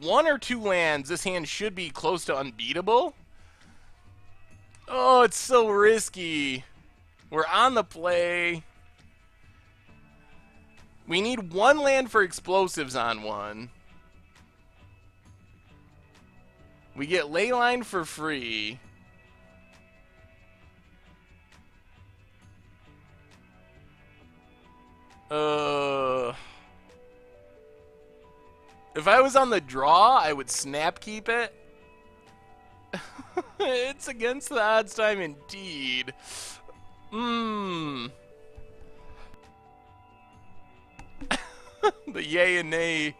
1 or 2 lands, this hand should be close to unbeatable. Oh, it's so risky. We're on the play. We need 1 land for explosives on 1. We get Leyline for free. If I was on the draw, I would snap keep it. It's against the odds time indeed. The yay and nay.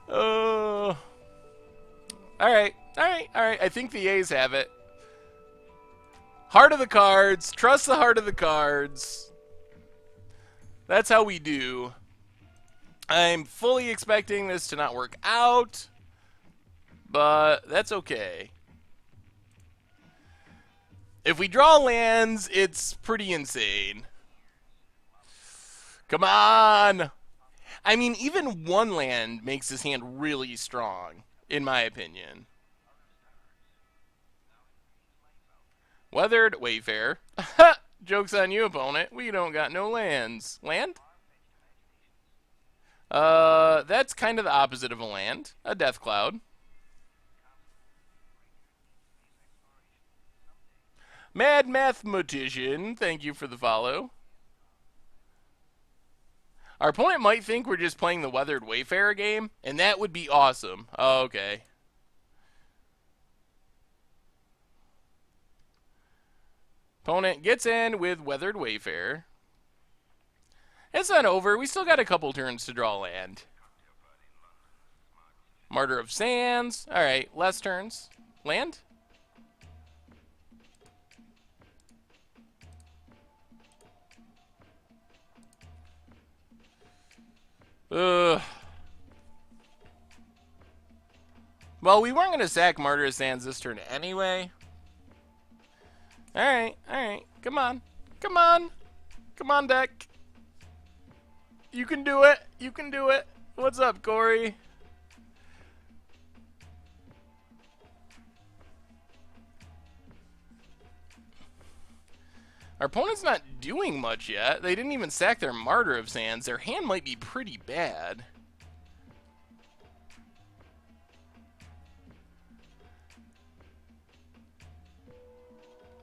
Alright. I think the yays have it. Heart of the cards. Trust the heart of the cards. That's how we do. I'm fully expecting this to not work out, but that's okay. If we draw lands, it's pretty insane. Come on! I mean, even 1 land makes this hand really strong, in my opinion. Weathered Wayfarer. Joke's on you, opponent. We don't got no lands. Land? That's kind of the opposite of a land. A Death Cloud. Mad Mathematician, thank you for the follow. Our opponent might think we're just playing the Weathered Wayfarer game, and that would be awesome. Oh, okay. Opponent gets in with Weathered Wayfarer. It's not over. We still got a couple turns to draw land. Martyr of Sands. Alright, less turns. Land? Well, we weren't going to sack Martyr of Sands this turn anyway. Alright. Come on. Come on, deck. You can do it. What's up, Corey? Our opponent's not doing much yet. They didn't even sack their Martyr of Sands. Their hand might be pretty bad.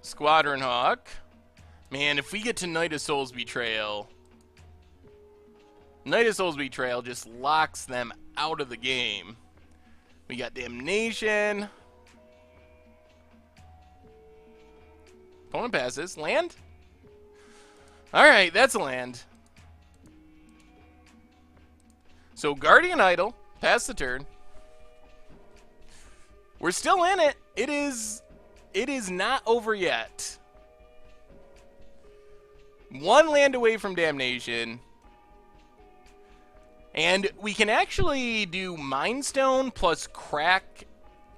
Squadron Hawk. Man, if we get to Knight of Soul's Betrayal, Knight of Soul's Betrayal just locks them out of the game. We got Damnation. Opponent passes. Land? Alright, that's a land. So Guardian Idol, pass the turn. We're still in it. It is not over yet. One land away from damnation. And we can actually do Mind Stone plus crack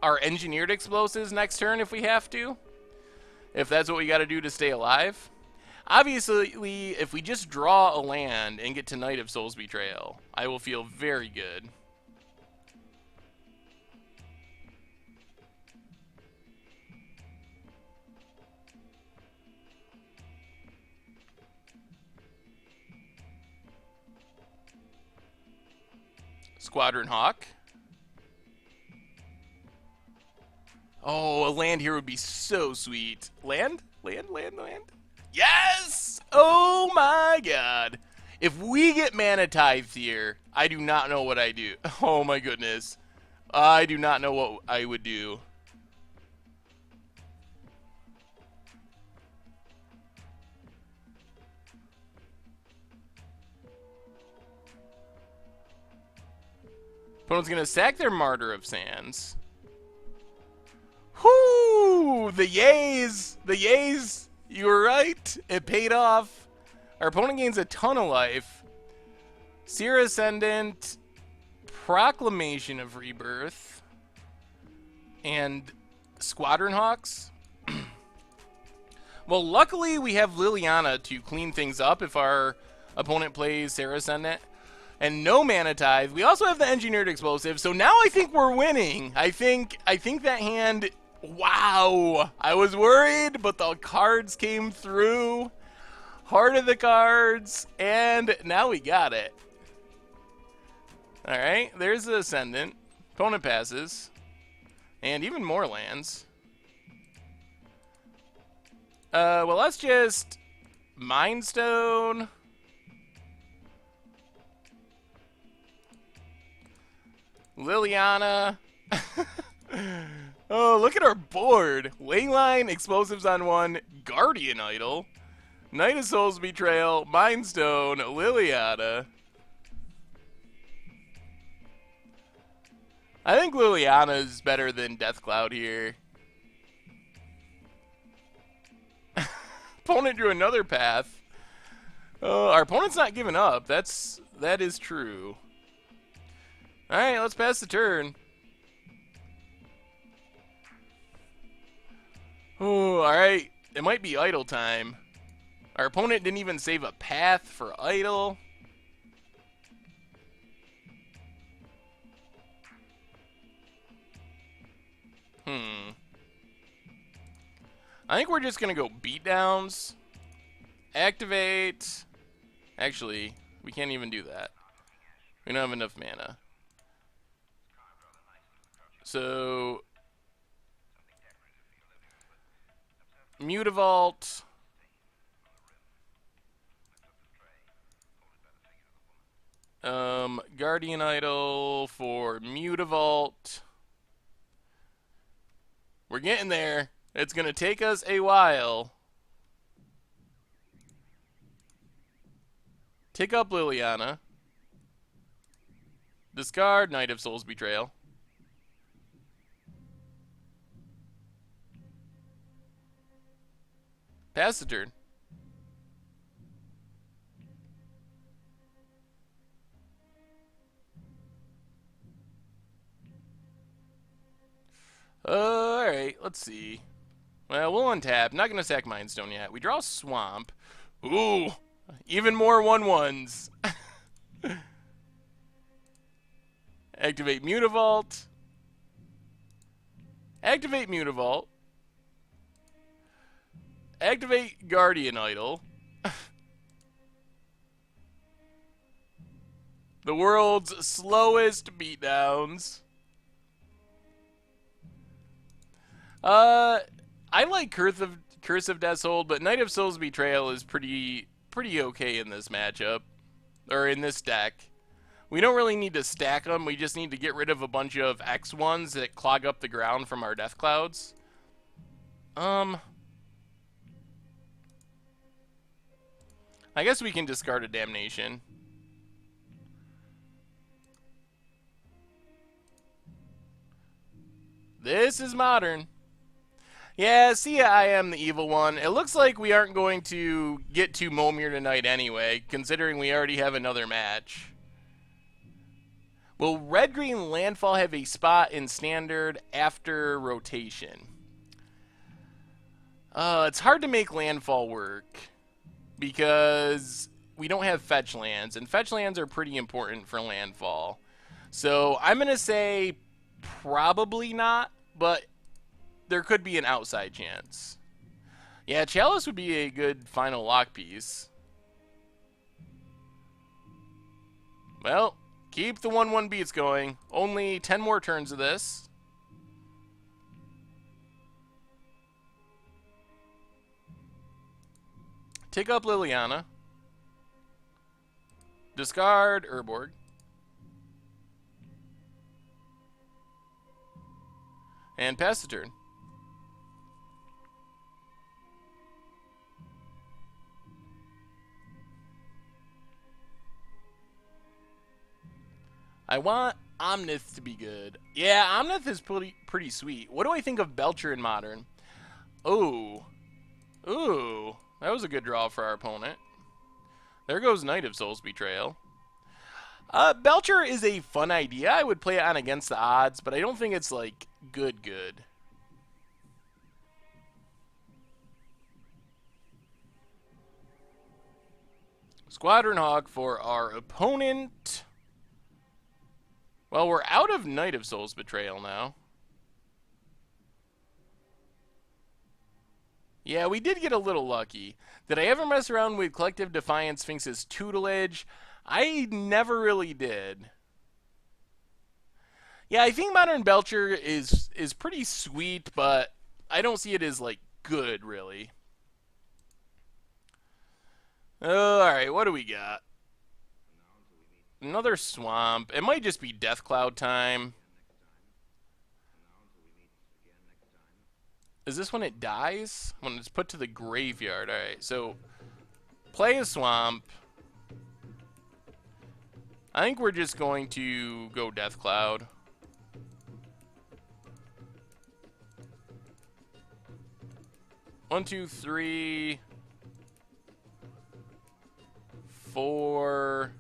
our engineered explosives next turn if we have to. If that's what we got to do to stay alive. Obviously, if we just draw a land and get to Knight of Soul's Betrayal, I will feel very good. Squadron Hawk. Oh, a land here would be so sweet. Land? Land, land, land. Yes! Oh my god. If we get Mana Tithe here, I do not know what I do. Oh my goodness. I do not know what I would do. Opponent's gonna sack their Martyr of Sands. Whoo! The yays! The yays! You were right. It paid off. Our opponent gains a ton of life. Seer Ascendant, Proclamation of Rebirth, and Squadron Hawks. Well, luckily we have Liliana to clean things up if our opponent plays Seer Ascendant. And no Mana Tithe. We also have the Engineered Explosive, so now I think we're winning. I think that hand... Wow! I was worried, but the cards came through. Heart of the cards, and now we got it. Alright, there's the Ascendant. Opponent passes. And even more lands. Well, let's just... Mind Stone. Liliana. Oh, look at our board. Leyline, Explosives on 1, Guardian Idol, Knight of Soul's Betrayal, Mind Stone, Liliana. I think Liliana is better than Death Cloud here. Opponent drew another path. Our opponent's not giving up. That is true. Alright, let's pass the turn. Oh, alright. It might be idle time. Our opponent didn't even save a path for idle. I think we're just going to go beatdowns. Activate. Actually, we can't even do that. We don't have enough mana. So... Mutavault. Guardian Idol for Mutavault. We're getting there. It's going to take us a while. Tick up Liliana. Discard Knight of Soul's Betrayal. Pass the turn. Alright, let's see. Well, we'll untap. Not going to sack Mind Stone yet. We draw Swamp. Ooh, even more 1/1s. Activate Mutavault. Activate Mutavault. Activate Guardian Idol. The world's slowest beatdowns. I like Curse of Death's Hold, but Knight of Soul's Betrayal is pretty okay in this matchup. Or in this deck. We don't really need to stack them, we just need to get rid of a bunch of X1s that clog up the ground from our Death Clouds. I guess we can discard a Damnation. This is modern. Yeah, see, I am the evil one. It looks like we aren't going to get to Momir tonight anyway, considering we already have another match. Will red-green landfall have a spot in standard after rotation? It's hard to make landfall work because we don't have fetch lands, and fetch lands are pretty important for landfall. So I'm going to say probably not, but there could be an outside chance. Yeah, Chalice would be a good final lock piece. Well, keep the 1-1 beats going. Only 10 more turns of this. Take up Liliana. Discard Urborg. And pass the turn. I want Omnith to be good. Yeah, Omnith is pretty sweet. What do I think of Belcher in Modern? Ooh. Ooh. That was a good draw for our opponent. There goes Knight of Soul's Betrayal. Belcher is a fun idea. I would play it on Against the Odds, but I don't think it's, like, good. Squadron Hawk for our opponent. Well, we're out of Knight of Soul's Betrayal now. Yeah, we did get a little lucky. Did I ever mess around with Collective Defiance Sphinx's tutelage? I never really did. Yeah, I think Modern Belcher is pretty sweet, but I don't see it as, like, good, really. Alright, what do we got? Another swamp. It might just be Death Cloud time. Is this when it dies? When it's put to the graveyard. Alright, so play a swamp. I think we're just going to go Death Cloud. One, two, three, 4.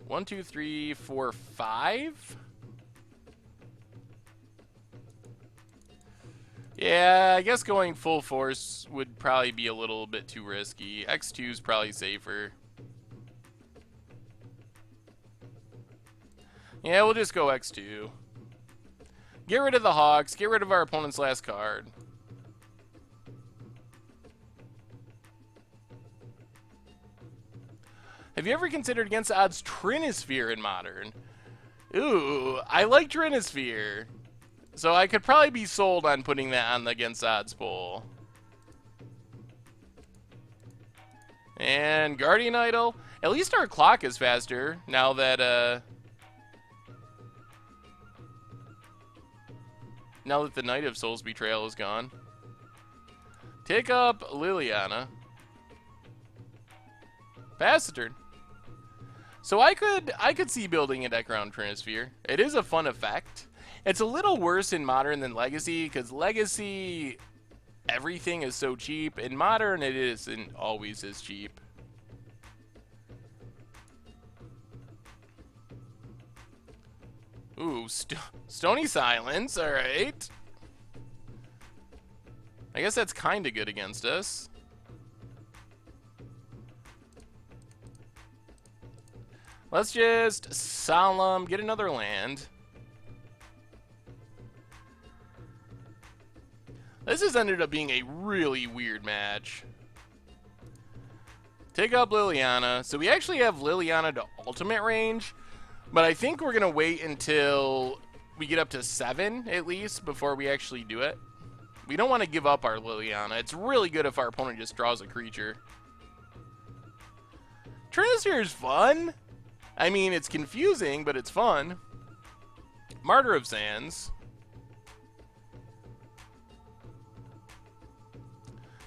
1, 2, 3, 4, 5. Yeah, I guess going full force would probably be a little bit too risky. X2 is probably safer. Yeah, we'll just go X2. Get rid of the Hawks. Get rid of our opponent's last card. Have you ever considered Against the Odds Trinisphere in Modern? Ooh, I like Trinisphere. So I could probably be sold on putting that on the Against the Odds poll. And Guardian Idol. At least our clock is faster now that the Knight of Soul's Betrayal is gone. Take up Liliana. Pass the turn. So I could see building a deck around Trinisphere. It is a fun effect. It's a little worse in Modern than Legacy, because Legacy, everything is so cheap. In Modern, it isn't always as cheap. Ooh, Stony Silence, alright. I guess that's kind of good against us. Let's just Solemn, get another land. This has ended up being a really weird match. Take up Liliana. So we actually have Liliana to ultimate range, but I think we're going to wait until we get up to 7 at least before we actually do it. We don't want to give up our Liliana. It's really good if our opponent just draws a creature. Trinisphere is fun. I mean, it's confusing, but it's fun. Martyr of Sands.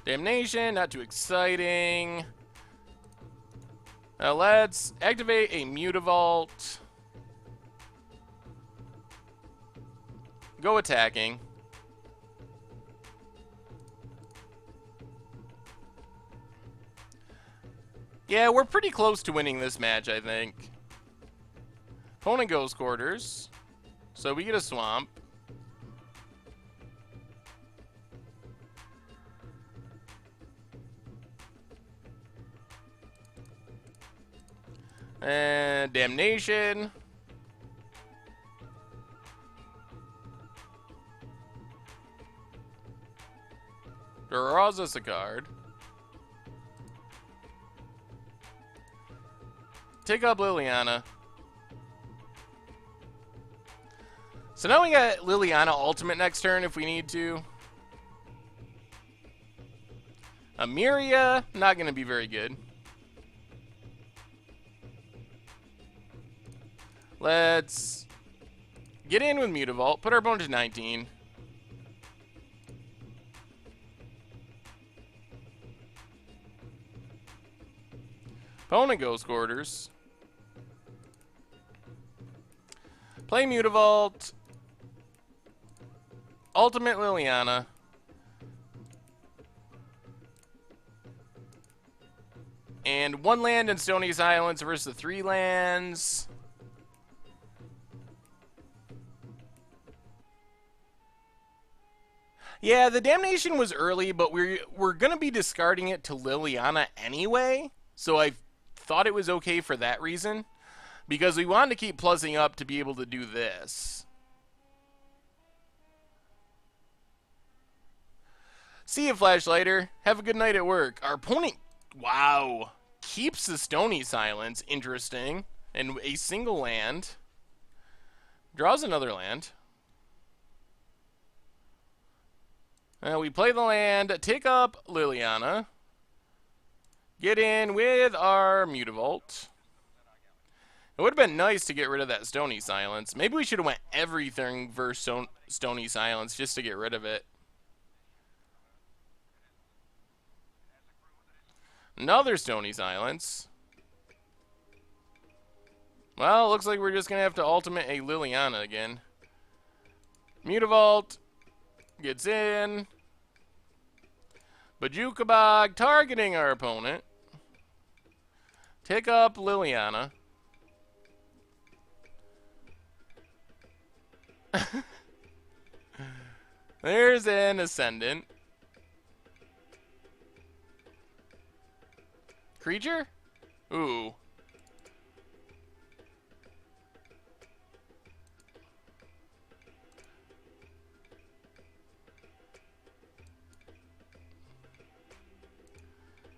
Damnation, not too exciting. Now let's activate a Mutavault. Go attacking. Yeah, we're pretty close to winning this match, I think. Opponent goes quarters. So we get a swamp. And Damnation. Draws us a card. Take up Liliana. So now we got Liliana ultimate next turn if we need to. Amiria, not going to be very good. Let's get in with Mutavault. Put our opponent to 19. Opponent goes quarters. Play Mutavault. Ultimate Liliana. And 1 land in Stony Silence versus the 3 lands. Yeah, the Damnation was early, but we're going to be discarding it to Liliana anyway. So I thought it was okay for that reason. Because we wanted to keep plussing up to be able to do this. See you, Flashlighter. Have a good night at work. Our opponent, wow, keeps the Stony Silence. Interesting. And a single land. Draws another land. We play the land, take up Liliana. Get in with our Mutavault. It would have been nice to get rid of that Stony Silence. Maybe we should have went everything versus Stony Silence just to get rid of it. Another Stony Silence. Well, looks like we're just going to have to ultimate a Liliana again. Mutavault gets in. Bajukabog targeting our opponent. Take up Liliana. There's an Ascendant. Creature? Ooh.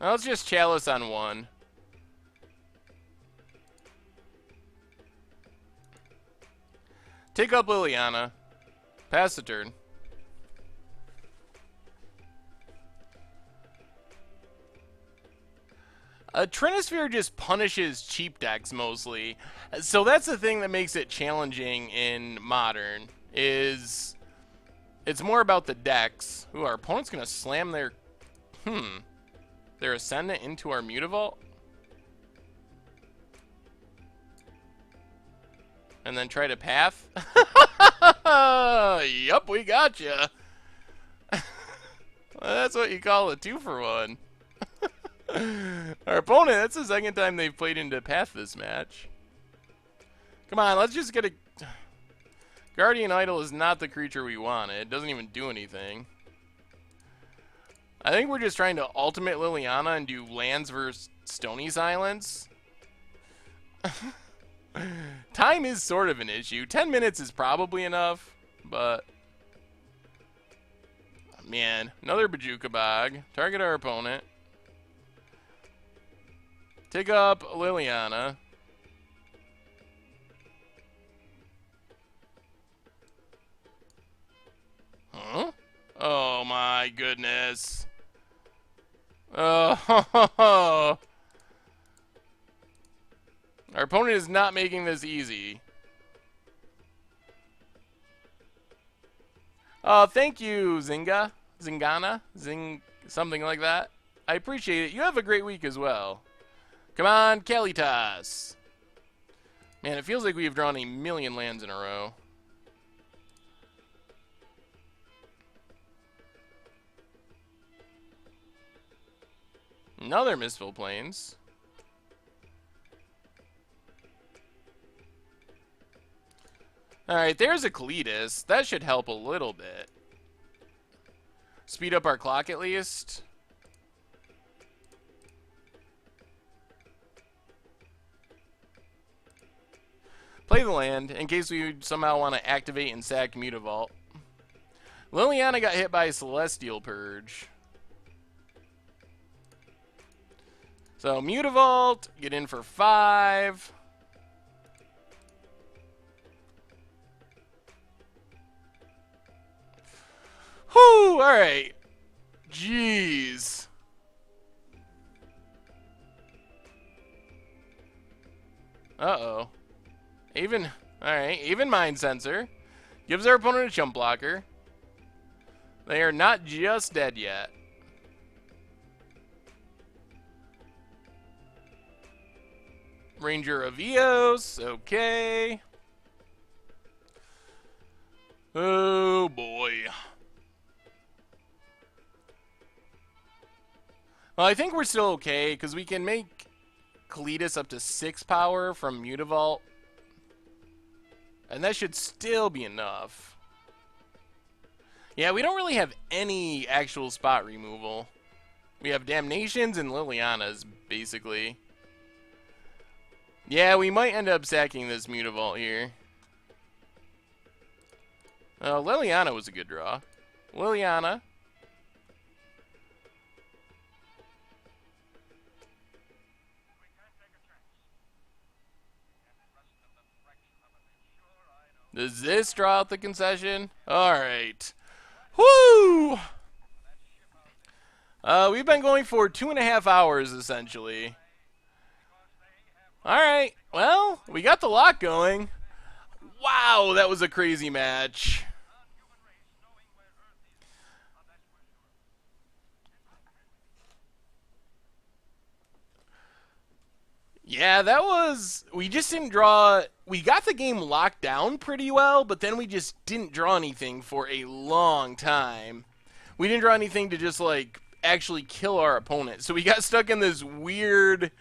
Let's just Chalice on 1. Take up Liliana. Pass the turn. Trinisphere just punishes cheap decks mostly. So that's the thing that makes it challenging in Modern. Is it's more about the decks. Ooh, our opponent's going to slam their Ascendant into our Mutavault. And then try to path. Yup, we got you. That's what you call a 2-for-1. Our opponent, that's the second time they've played into path this match. Come on, let's just get a... Guardian Idol is not the creature we wanted. It doesn't even do anything. I think we're just trying to ultimate Liliana and do lands versus Stony Silence. Time is sort of an issue. 10 minutes is probably enough, but... Man, another Bajukabog. Target our opponent. Take up Liliana. Huh? Oh my goodness. Oh, our opponent is not making this easy. Thank you, Zynga. Zingana? Something like that. I appreciate it. You have a great week as well. Come on, Kalitas. Man, it feels like we've drawn a million lands in a row. Another Mistful Plains. Alright, there's a Kalitas. That should help a little bit. Speed up our clock at least. Play the land in case we somehow want to activate and sack Mutavault. Liliana got hit by a Celestial Purge. So Mutavault, get in for 5. Whew, alright. Jeez. Uh-oh. Even Mind Sensor. Gives our opponent a chump blocker. They are not just dead yet. Ranger of Eos, okay. Oh boy. Well, I think we're still okay, because we can make Kalitas up to 6 power from Mutavault. And that should still be enough. Yeah, we don't really have any actual spot removal. We have Damnations and Lilianas, basically. Yeah, we might end up sacking this Mutavault here. Liliana was a good draw. Liliana. Does this draw out the concession? Alright. Woo! We've been going for 2.5 hours, essentially. Alright, well, we got the lock going. Wow, that was a crazy match. Yeah, that was... We just didn't draw... We got the game locked down pretty well, but then we just didn't draw anything for a long time. We didn't draw anything to just, like, actually kill our opponent. So we got stuck in this weird,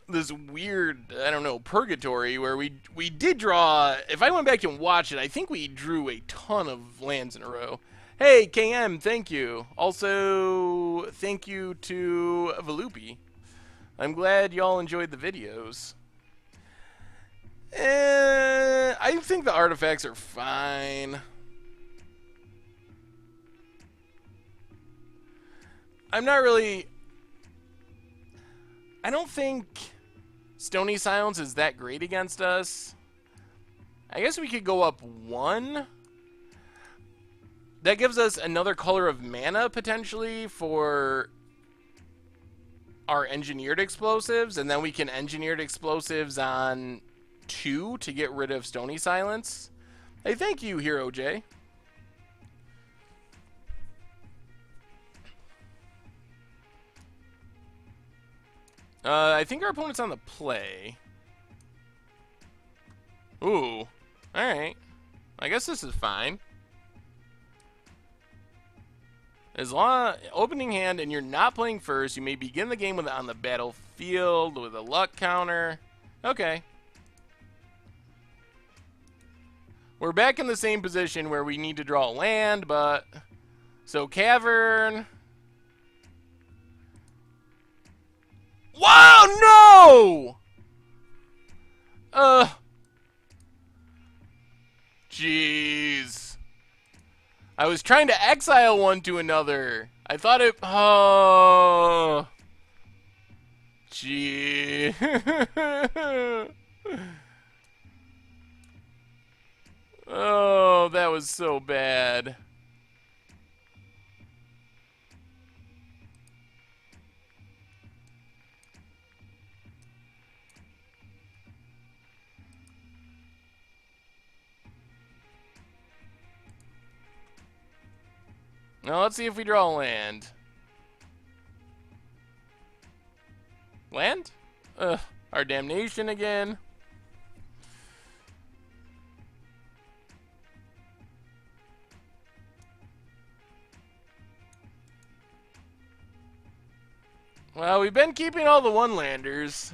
I don't know, purgatory where we did draw... If I went back and watched it, I think we drew a ton of lands in a row. Hey, KM, thank you. Also, thank you to Valupi. I'm glad y'all enjoyed the videos. I think the artifacts are fine. I'm not really... I don't think Stony Silence is that great against us. I guess we could go up 1. That gives us another color of mana, potentially, for our engineered explosives, and then we can engineered explosives on 2 to get rid of Stony Silence. Hey, thank you, Hero J. I think our opponent's on the play. Ooh. Alright. I guess this is fine. As long opening hand and you're not playing first, you may begin the game with it on the battlefield with a luck counter. Okay. We're back in the same position where we need to draw land, but... So, Cavern... Wow, no! Jeez. I was trying to exile one to another. I thought it... Oh. Gee. Oh, that was so bad. Now let's see if we draw land. Land? Ugh, our damnation again. Well, we've been keeping all the one-landers.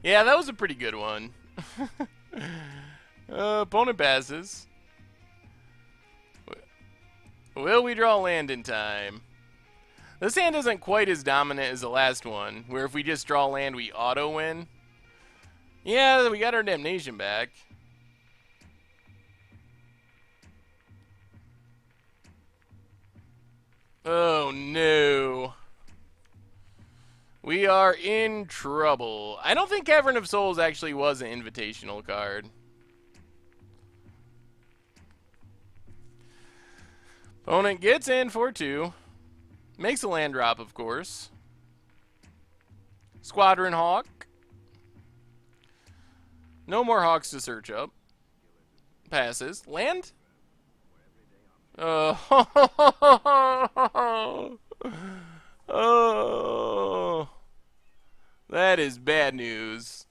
Yeah, that was a pretty good one. Opponent passes. Will we draw land in time? This hand isn't quite as dominant as the last one, where if we just draw land, we auto-win. Yeah, we got our damnation back. Oh, no. We are in trouble. I don't think Cavern of Souls actually was an invitational card. Opponent gets in for 2. Makes a land drop, of course. Squadron Hawk. No more Hawks to search up. Passes. Land? Oh. Oh. That is bad news.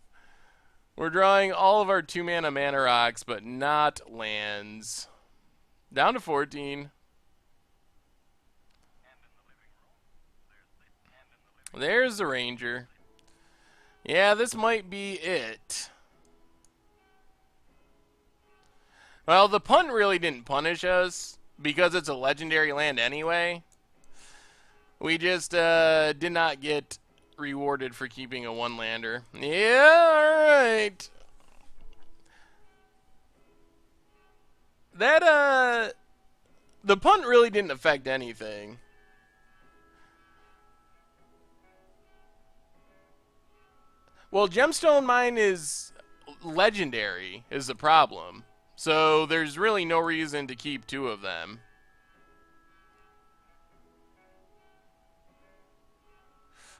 We're drawing all of our 2-mana mana rocks, but not lands. Down to 14. There's the Ranger. Yeah, this might be it. Well, the punt really didn't punish us because it's a legendary land anyway. We just did not get rewarded for keeping a one-lander. Yeah, alright. That, the punt really didn't affect anything. Well, Gemstone Mine is legendary, is the problem. So there's really no reason to keep 2 of them.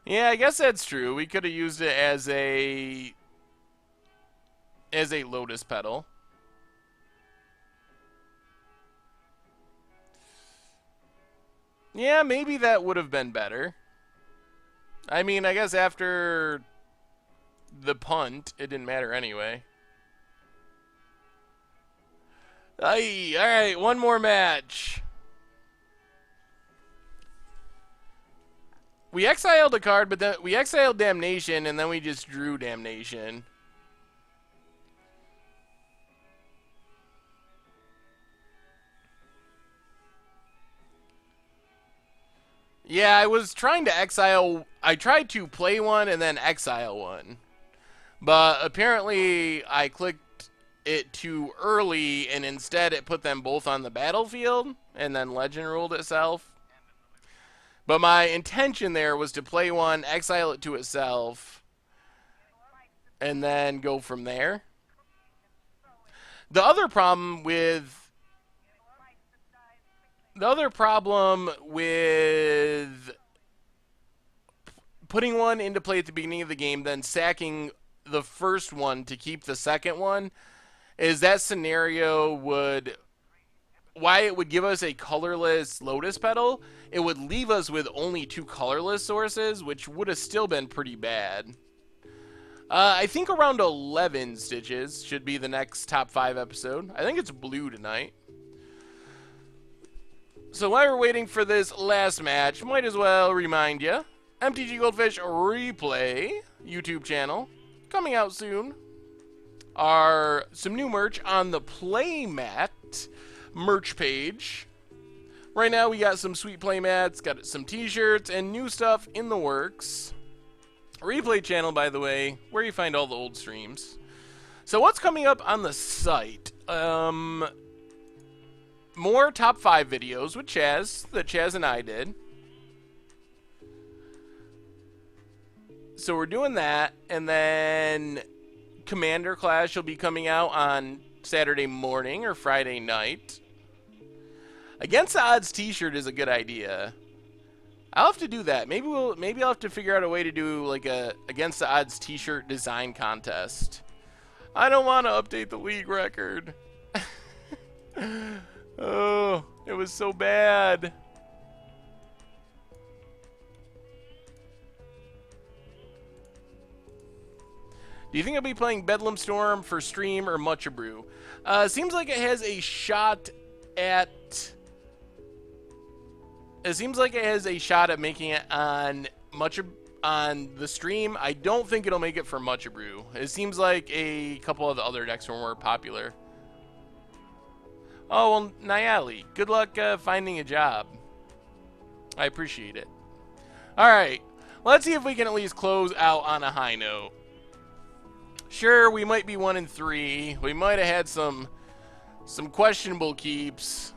Yeah, I guess that's true. We could have used it as a Lotus Petal. Yeah, maybe that would have been better. I mean, I guess after the punt, it didn't matter anyway. Aye, all right, one more match. We exiled a card, but then we exiled Damnation, and then we just drew Damnation. Yeah, I was trying to exile. I tried to play one and then exile one. But apparently I clicked it too early, and instead it put them both on the battlefield, and then Legend ruled itself. But my intention there was to play one, exile it to itself, and then go from there. The other problem with putting one into play at the beginning of the game, then sacking the first one to keep the second one, is that scenario would... Why it would give us a colorless Lotus Petal, it would leave us with only 2 colorless sources, which would have still been pretty bad. I think around 11 Stitches should be the next top 5 episode. I think it's blue tonight. So while we're waiting for this last match, might as well remind you, MTG Goldfish Replay YouTube channel, coming out soon, are some new merch on the Playmat merch page. Right now we got some sweet playmats, got some t-shirts, and new stuff in the works. Replay channel, by the way, where you find all the old streams. So what's coming up on the site? More top 5 videos with Chaz, that Chaz and I did. So we're doing that, and then Commander Clash will be coming out on Saturday morning or Friday night. Against the Odds t-shirt is a good idea. I'll have to do that. Maybe I'll have to figure out a way to do like a Against the Odds t-shirt design contest. I don't want to update the league record. Oh. It was so bad. Do you think I'll be playing Bedlam Storm for stream or Mucha Brew? Seems like it has a shot at... It seems like it has a shot at making it on on the stream. I don't think it'll make it for Mucha Brew. It seems like a couple of the other decks were more popular. Oh, well, Nayali, good luck finding a job. I appreciate it. Alright, let's see if we can at least close out on a high note. Sure, we might be 1-3. We might have had some questionable keeps.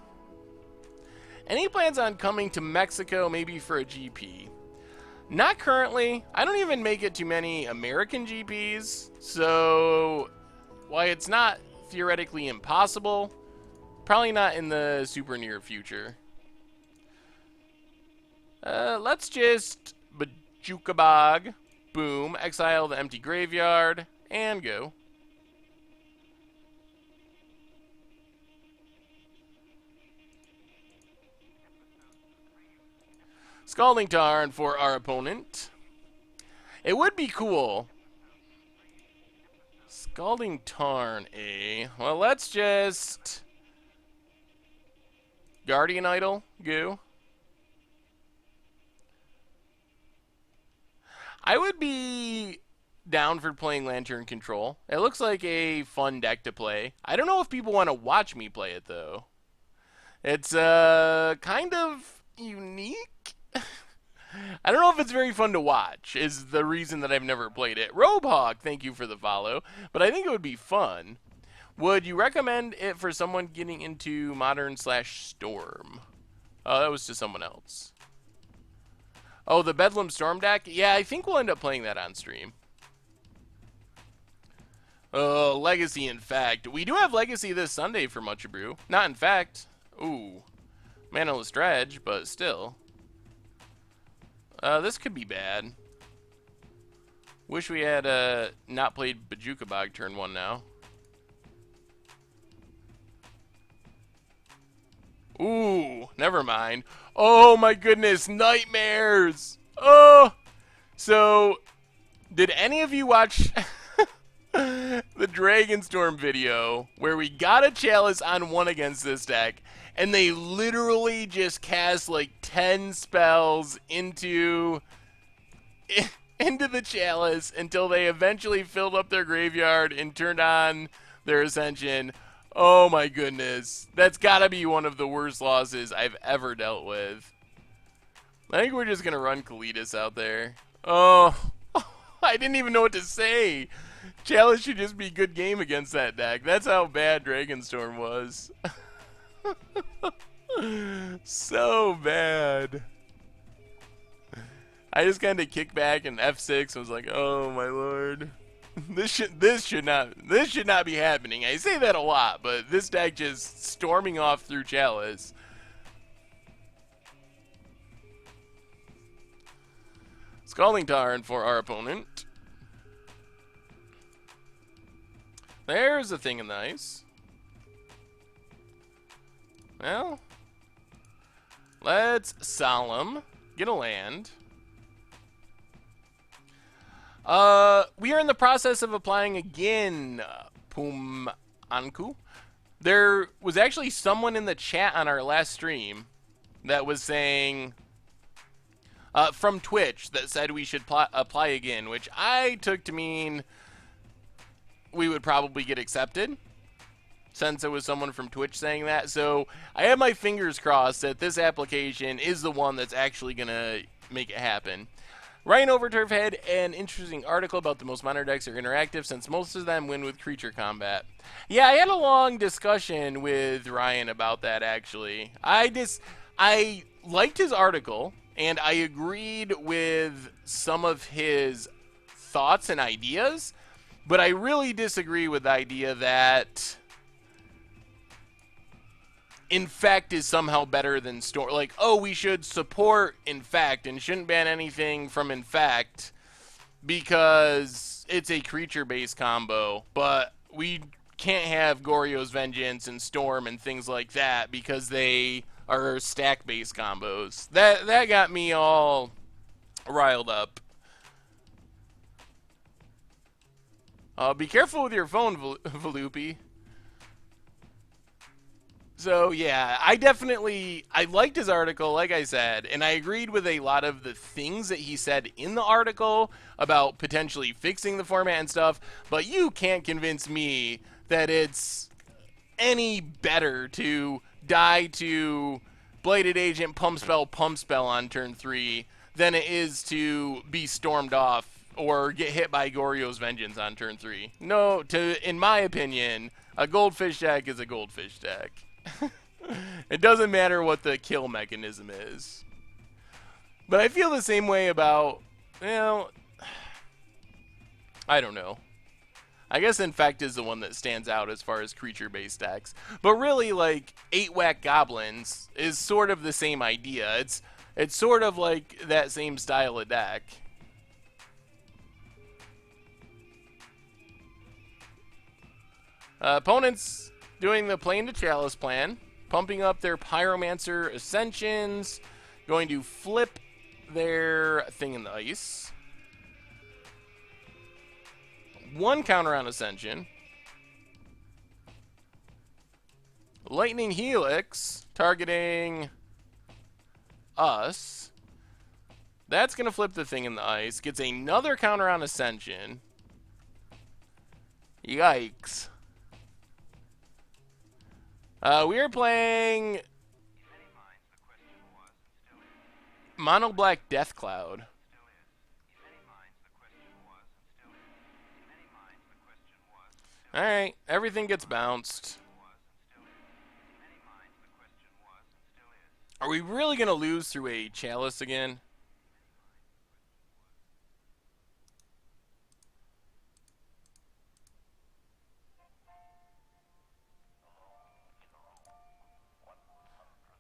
Any plans on coming to Mexico, maybe for a GP? Not currently. I don't even make it to many American GPs, so while it's not theoretically impossible, probably not in the super near future. Let's just Bajukabog, boom, exile the empty graveyard, and go. Scalding Tarn for our opponent. It would be cool. Scalding Tarn, eh? Well, let's just... Guardian Idol, go. I would be down for playing Lantern Control. It looks like a fun deck to play. I don't know if people want to watch me play it, though. It's kind of unique. I don't know if it's very fun to watch, is the reason that I've never played it. Robehawk, thank you for the follow. But I think it would be fun. Would you recommend it for someone getting into Modern/Storm? Oh, that was to someone else. Oh, the Bedlam Storm deck? Yeah, I think we'll end up playing that on stream. Oh, Legacy, in fact. We do have Legacy this Sunday for Mucha Brew. Not in fact. Ooh. Manaless Dredge, but still. This could be bad. Wish we had not played Bajukabog turn 1 now. Ooh, never mind. Oh my goodness, nightmares! Oh! So, did any of you watch the Dragonstorm video where we got a Chalice on 1 against this deck, and they literally just cast like 10 spells into the Chalice until they eventually filled up their graveyard and turned on their Ascension? Oh my goodness. That's gotta be one of the worst losses I've ever dealt with. I think we're just gonna run Kalitas out there. Oh, I didn't even know what to say. Chalice should just be good game against that deck. That's how bad Dragonstorm was. So bad. I just kind of kicked back and F6 and was like, oh my lord. This should not be happening. I say that a lot, but this deck just storming off through Chalice. Scalding Tarn for our opponent. There's a thing in the ice. Well, let's Solemn get a land. We are in the process of applying again, Pum Anku. There was actually someone in the chat on our last stream that was saying, from Twitch, that said we should apply again, which I took to mean we would probably get accepted, since it was someone from Twitch saying that. So I have my fingers crossed that this application is the one that's actually going to make it happen. Ryan Overturf had an interesting article about the most modern decks are interactive since most of them win with creature combat. Yeah, I had a long discussion with Ryan about that, actually. I liked his article, and I agreed with some of his thoughts and ideas, but I really disagree with the idea that Infect is somehow better than Storm. Like, oh, we should support Infect and shouldn't ban anything from Infect because it's a creature-based combo, but we can't have Goryo's Vengeance and Storm and things like that because they or stack-based combos. That got me all riled up. Be careful with your phone, Valupi. So, yeah, I liked his article, like I said, and I agreed with a lot of the things that he said in the article about potentially fixing the format and stuff, but you can't convince me that it's any better to die to Bladed Agent pump spell on turn 3 than it is to be stormed off or get hit by Goryo's Vengeance on turn 3. No, in my opinion, a goldfish deck is a goldfish deck. It doesn't matter what the kill mechanism is. But I feel the same way about, I don't know. I guess Infect is the one that stands out as far as creature-based decks. But really, like, 8-whack Goblins is sort of the same idea. It's sort of like that same style of deck. Opponents doing the Plane to Chalice plan, pumping up their Pyromancer Ascensions, going to flip their Thing in the Ice. 1 counter on Ascension. Lightning Helix, targeting us. That's going to flip the Thing in the Ice. Gets another counter on Ascension. Yikes. We are playing Mono Black Death Cloud. Alright, everything gets bounced. Are we really going to lose through a Chalice again?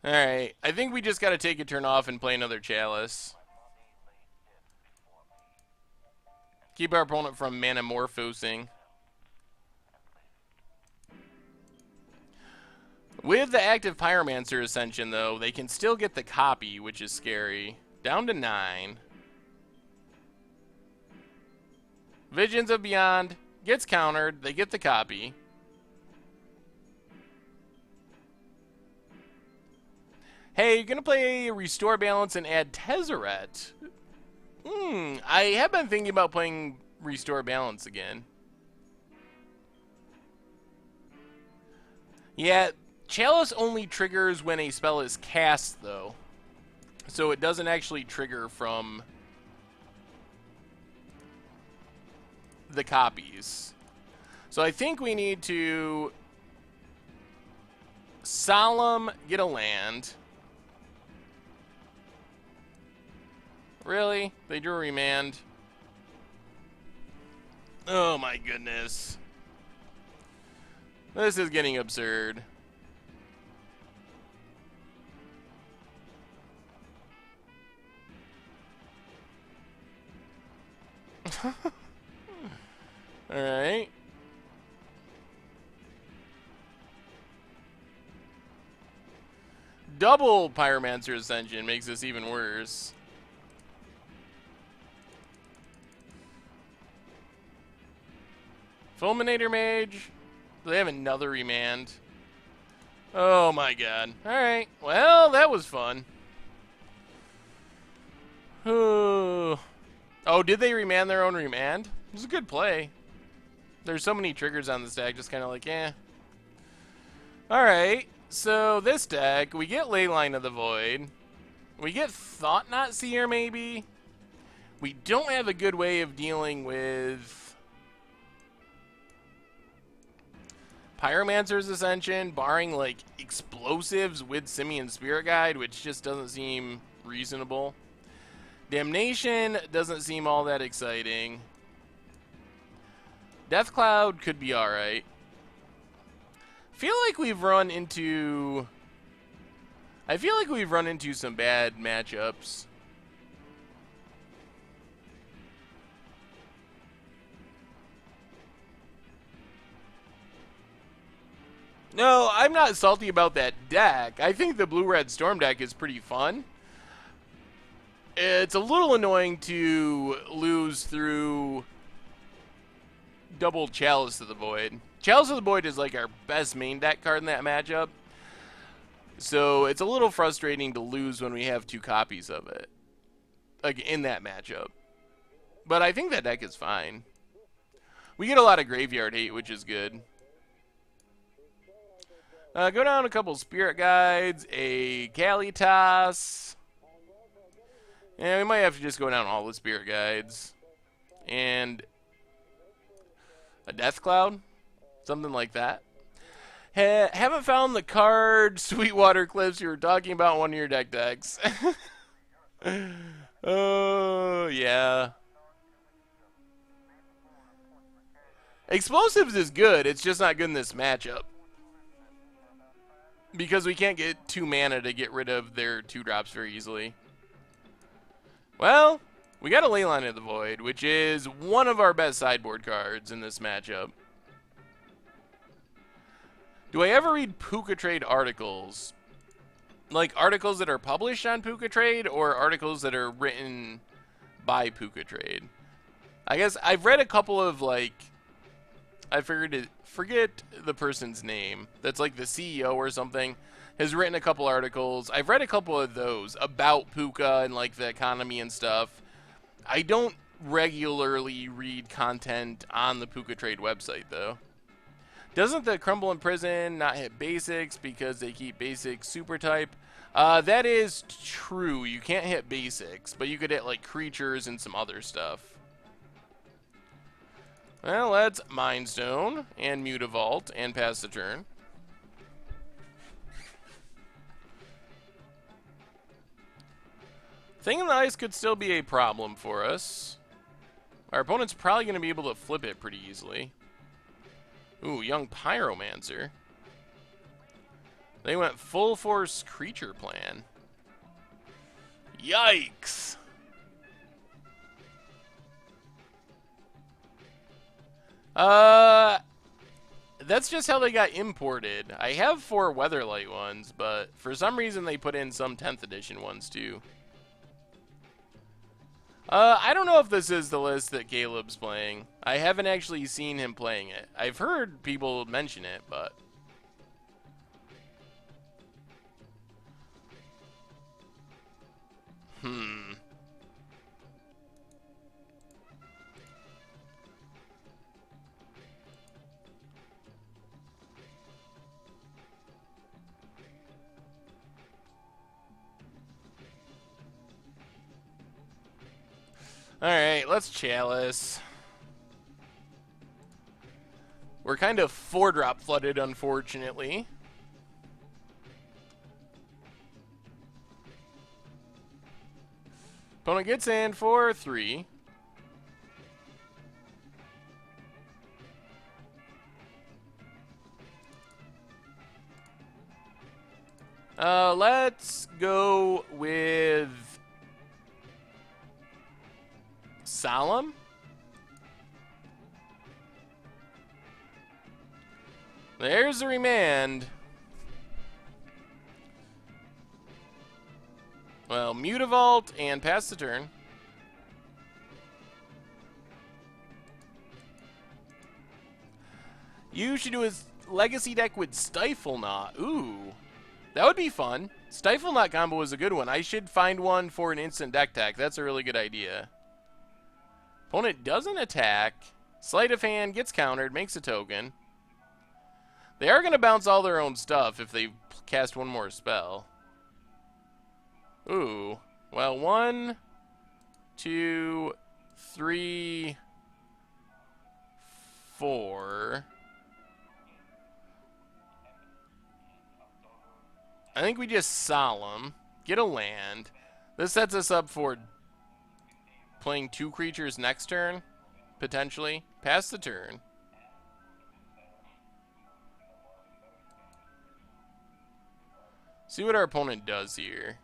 Alright, I think we just got to take a turn off and play another Chalice. Keep our opponent from Manamorphosing. With the active Pyromancer Ascension, though, they can still get the copy, which is scary. Down to 9. Visions of Beyond gets countered. They get the copy. Hey, you're going to play Restore Balance and add Tezzeret. I have been thinking about playing Restore Balance again. Yeah, Chalice only triggers when a spell is cast, though. So it doesn't actually trigger from the copies. So I think we need to Solemn, get a land. Really? They drew a remand. Oh my goodness. This is getting absurd. Alright. Double Pyromancer Ascension makes this even worse. Fulminator Mage. Do they have another remand? Oh my god. Alright. Well, that was fun. Oh, did they remand their own remand? It was a good play. There's so many triggers on this deck, just kind of like, eh. Alright. So this deck, we get Leyline of the Void. We get Thought Knot Seer, maybe. We don't have a good way of dealing with Pyromancer's Ascension, barring like explosives with Simian Spirit Guide, which just doesn't seem reasonable. Damnation doesn't seem all that exciting. Death Cloud could be alright. I feel like we've run into some bad matchups. No, I'm not salty about that deck. I think the blue-red storm deck is pretty fun. It's a little annoying to lose through double Chalice of the Void. Chalice of the Void is like our best main deck card in that matchup. So it's a little frustrating to lose when we have 2 copies of it, like in that matchup. But I think that deck is fine. We get a lot of graveyard hate, which is good. Go down a couple Spirit Guides, a Kalitas. And we might have to just go down all the Spirit Guides. And a Death Cloud, something like that. Haven't found the card Sweetwater Cliffs you were talking about in one of your decks. Oh, yeah. Explosives is good. It's just not good in this matchup. Because we can't get 2 mana to get rid of their 2-drops very easily. Well, we got a Leyline of the Void, which is one of our best sideboard cards in this matchup. Do I ever read Puka Trade articles? Like articles that are published on Puka Trade or articles that are written by Puka Trade? I guess I've read a couple of, like, I forget the person's name. That's like the CEO or something. Has written a couple articles. I've read a couple of those about Puka and like the economy and stuff. I don't regularly read content on the Puka Trade website though. Doesn't the Crumble in Prison not hit basics because they keep basics super type? That is true. You can't hit basics, but you could hit like creatures and some other stuff. Well, let's Mind Stone and Mutavault and pass the turn. Thing in the Ice could still be a problem for us. Our opponent's probably going to be able to flip it pretty easily. Ooh, Young Pyromancer. They went full force creature plan. Yikes! That's just how they got imported. I have 4 Weatherlight ones, but for some reason they put in some 10th edition ones too. I don't know if this is the list that Caleb's playing. I haven't actually seen him playing it. I've heard people mention it, but... Alright, let's Chalice. We're kind of 4-drop flooded, unfortunately. Opponent gets in for 3. Let's go with Solemn. There's the remand. Well, Mutavault and pass the turn. You should do a legacy deck with Stifle Knot. Ooh, that would be fun. Stifle Knot combo is a good one. I should find one for an instant deck tech. That's a really good idea. Opponent doesn't attack. Sleight of Hand gets countered, makes a token. They are going to bounce all their own stuff if they cast one more spell. Ooh. Well, 1, 2, 3, 4. I think we just Solemn. Get a land. This sets us up for playing 2 creatures next turn, potentially. Pass the turn. See what our opponent does here.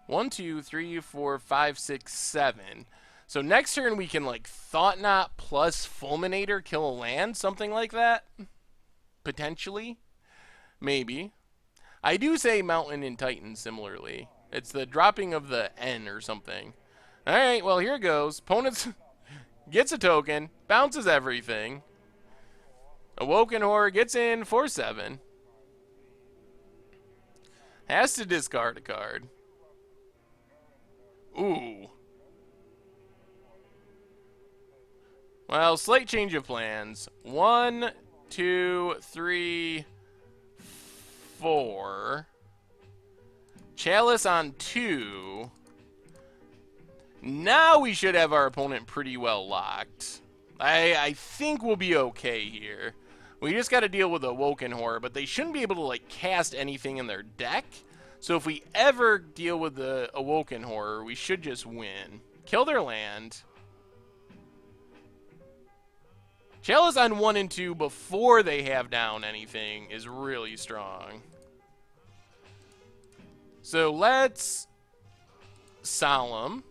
1, 2, 3, 4, 5, 6, 7. So next turn we can like Thought Knot plus Fulminator kill a land, something like that. potentially. Maybe. I do say Mountain and Titan similarly. It's the dropping of the N or something. Alright, well, here it goes. Opponent gets a token, bounces everything. Awoken Horror gets in for 7. Has to discard a card. Ooh. Well, slight change of plans. 1, 2, 3, 4. Chalice on 2. Now we should have our opponent pretty well locked. I think we'll be okay here. We just got to deal with Awoken Horror, but they shouldn't be able to like cast anything in their deck. So if we ever deal with the Awoken Horror, we should just win. Kill their land. Chalice on 1 and 2 before they have down anything is really strong. So let's Solemn.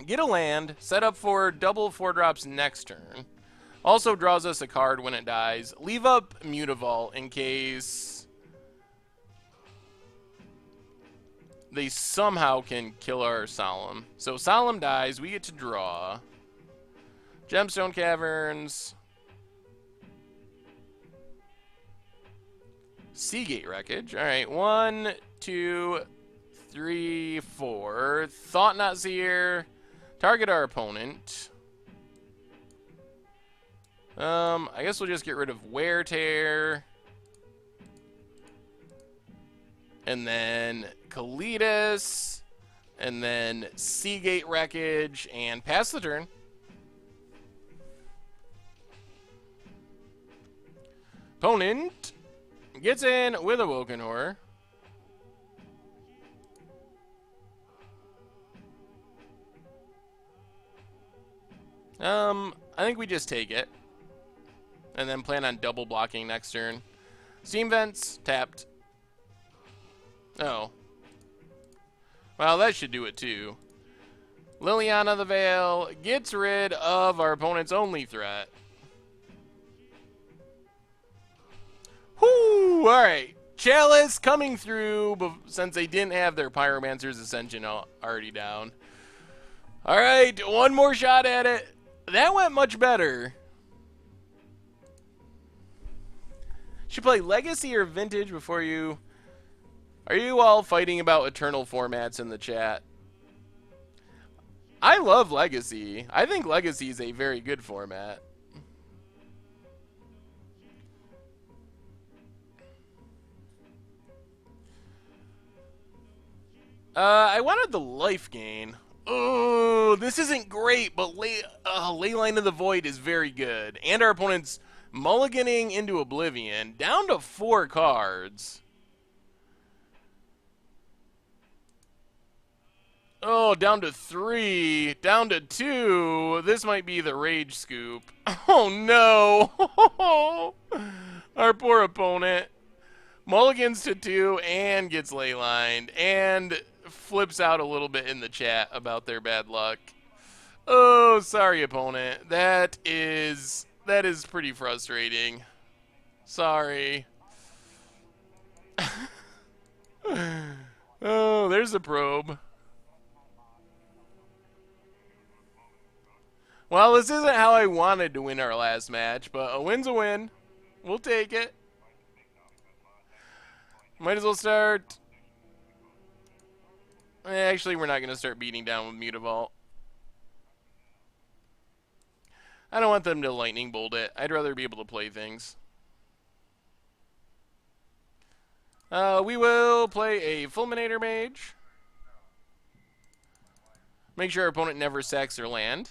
Get a land, set up for double 4-drops next turn. Also draws us a card when it dies. Leave up Mutavault in case they somehow can kill our Solemn. So Solemn dies, we get to draw. Gemstone Caverns. Seagate Wreckage. Alright, 1, 2, 3, 4. Thought Not Seer. Target our opponent. I guess we'll just get rid of Wear Tear. And then Kalitas. And then Seagate Wreckage. And pass the turn. Opponent gets in with Awoken Horror. I think we just take it. And then plan on double blocking next turn. Steam Vents, tapped. Oh. Well, that should do it too. Liliana the Veil gets rid of our opponent's only threat. Whoo! Alright. Chalice coming through since they didn't have their Pyromancer's Ascension already down. Alright, one more shot at it. That went much better. Should play Legacy or Vintage before you... Are you all fighting about Eternal formats in the chat? I love Legacy. I think Legacy is a very good format. I wanted the life gain. Oh, this isn't great, but Leyline of the Void is very good. And our opponent's mulliganing into Oblivion. Down to 4 cards. Oh, down to 3. Down to 2. This might be the Rage Scoop. Oh, no. Our poor opponent. Mulligans to 2 and gets leylined. And flips out a little bit in the chat about their bad luck. Oh, sorry, opponent. That is pretty frustrating. Sorry. Oh, there's a probe. Well, this isn't how I wanted to win our last match, but a win's a win. We'll take it. Might as well start. Actually, we're not going to start beating down with Mutavault. I don't want them to lightning bolt it. I'd rather be able to play things. We will play a Fulminator Mage. Make sure our opponent never sacks their land.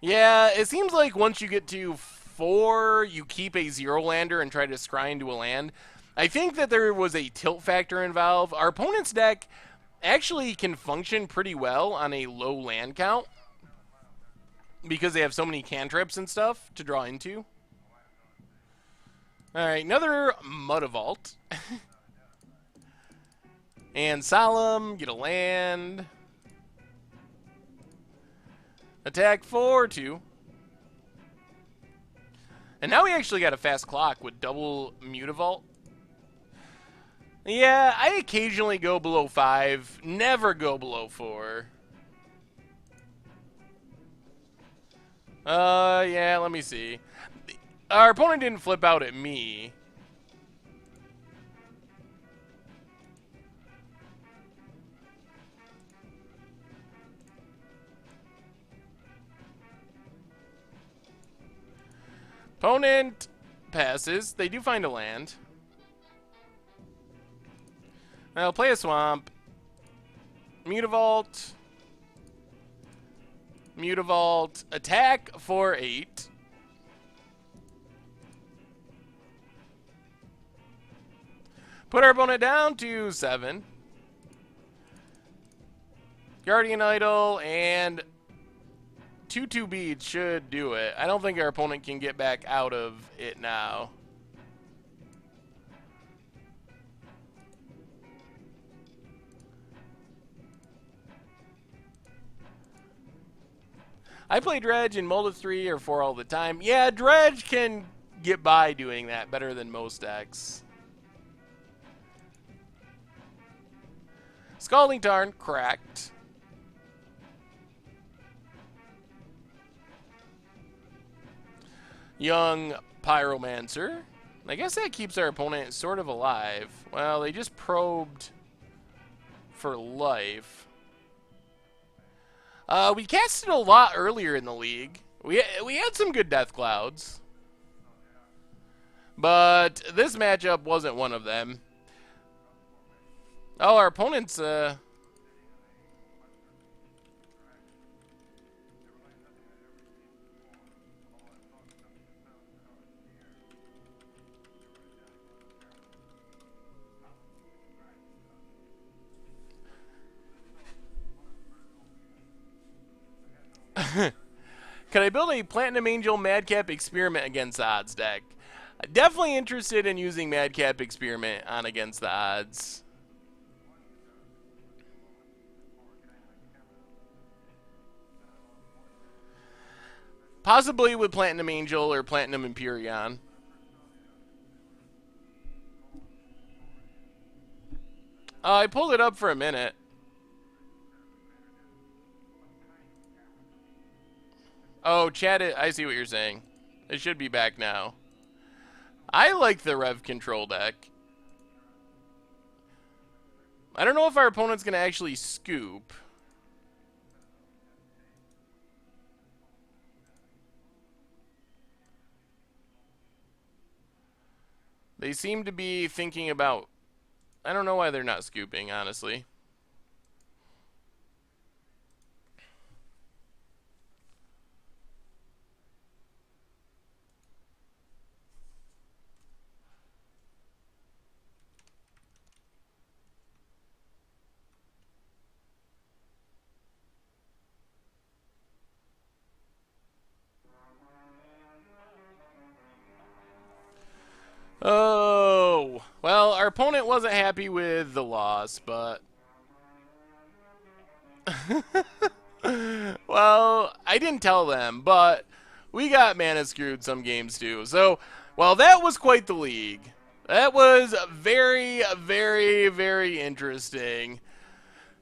Yeah, it seems like once you get to 4, you keep a 0-lander and try to scry into a land. I think that there was a tilt factor involved. Our opponent's deck actually can function pretty well on a low land count because they have so many cantrips and stuff to draw into. Alright, another Mutavault. And Solemn, get a land. Attack for 2. And now we actually got a fast clock with double Mutavault. Yeah, I occasionally go below 5, never go below 4. Yeah, let me see. Our opponent didn't flip out at me. Opponent passes. They do find a land. I'll play a swamp. Mutavault. Mutavault. Attack for 8. Put our opponent down to 7. Guardian Idol and 2/2 beads should do it. I don't think our opponent can get back out of it now. I play Dredge in Mold of 3 or 4 all the time. Yeah, Dredge can get by doing that better than most decks. Scalding Tarn, cracked. Young Pyromancer. I guess that keeps our opponent sort of alive. Well, they just probed for life. We casted a lot earlier in the league. We had some good Death Clouds. But this matchup wasn't one of them. Oh, our opponent's... Could I build a Platinum Angel Madcap Experiment against the odds deck? Definitely interested in using Madcap Experiment on against the odds. Possibly with Platinum Angel or Platinum Empyrean. I pulled it up for a minute. Oh, chat it. I see what you're saying. It should be back now. I like the Rev Control deck. I don't know if our opponent's going to actually scoop. They seem to be thinking about... I don't know why they're not scooping, honestly. Oh, well, our opponent wasn't happy with the loss, but... Well, I didn't tell them, but we got mana screwed some games too. So, well, that was quite the league. That was very, very, very interesting.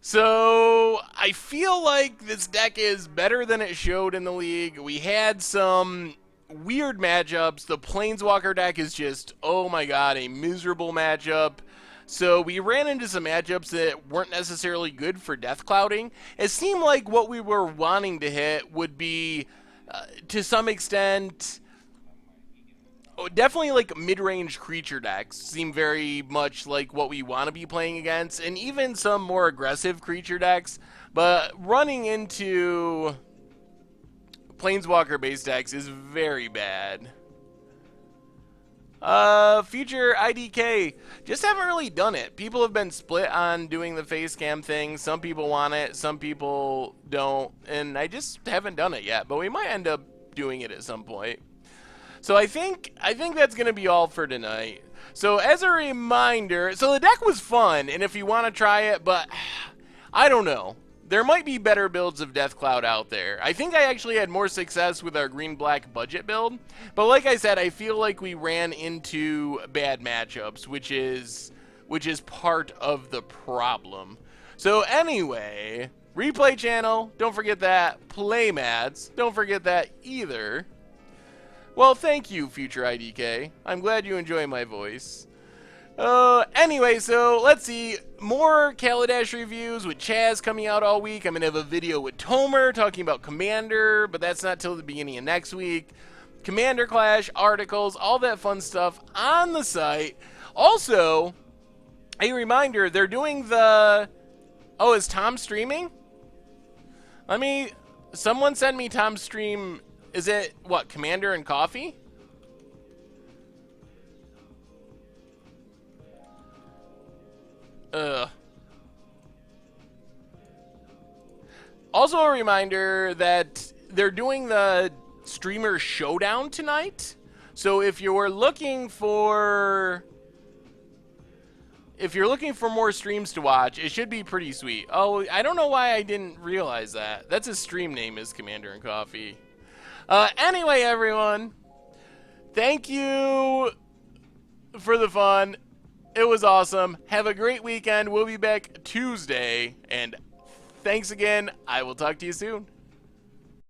So, I feel like this deck is better than it showed in the league. We had some weird matchups. The Planeswalker deck is just, oh my god, a miserable matchup. So we ran into some matchups that weren't necessarily good for Death Clouding. It seemed like what we were wanting to hit would be, to some extent, definitely like mid-range creature decks seem very much like what we want to be playing against, and even some more aggressive creature decks. But running into Planeswalker-based decks is very bad. Future IDK. Just haven't really done it. People have been split on doing the face cam thing. Some people want it, some people don't, and I just haven't done it yet. But we might end up doing it at some point. So I think that's going to be all for tonight. So as a reminder, so the deck was fun, and if you want to try it, but I don't know. there might be better builds of Death Cloud out there. I think I actually had more success with our green-black budget build, but like I said, I feel like we ran into bad matchups, which is part of the problem. So anyway, replay channel, don't forget that. Play mats, don't forget that either. Well, thank you, future IDK. I'm glad you enjoy my voice. Anyway, so let's see. More Kaladesh reviews with Chaz coming out all week. I'm going to have a video with Tomer talking about Commander, but that's not till the beginning of next week. Commander Clash, articles, all that fun stuff on the site. Also, a reminder, they're doing the... Oh, is Tom streaming? Someone send me Tom's stream. Is it, what, Commander and Coffee? Also a reminder that they're doing the streamer showdown tonight. So if you're looking for more streams to watch, it should be pretty sweet. Oh, I don't know why I didn't realize that. That's his stream name, is Commander and Coffee. Anyway, everyone, thank you for the fun. It was awesome. Have a great weekend. We'll be back Tuesday. And thanks again. I will talk to you soon.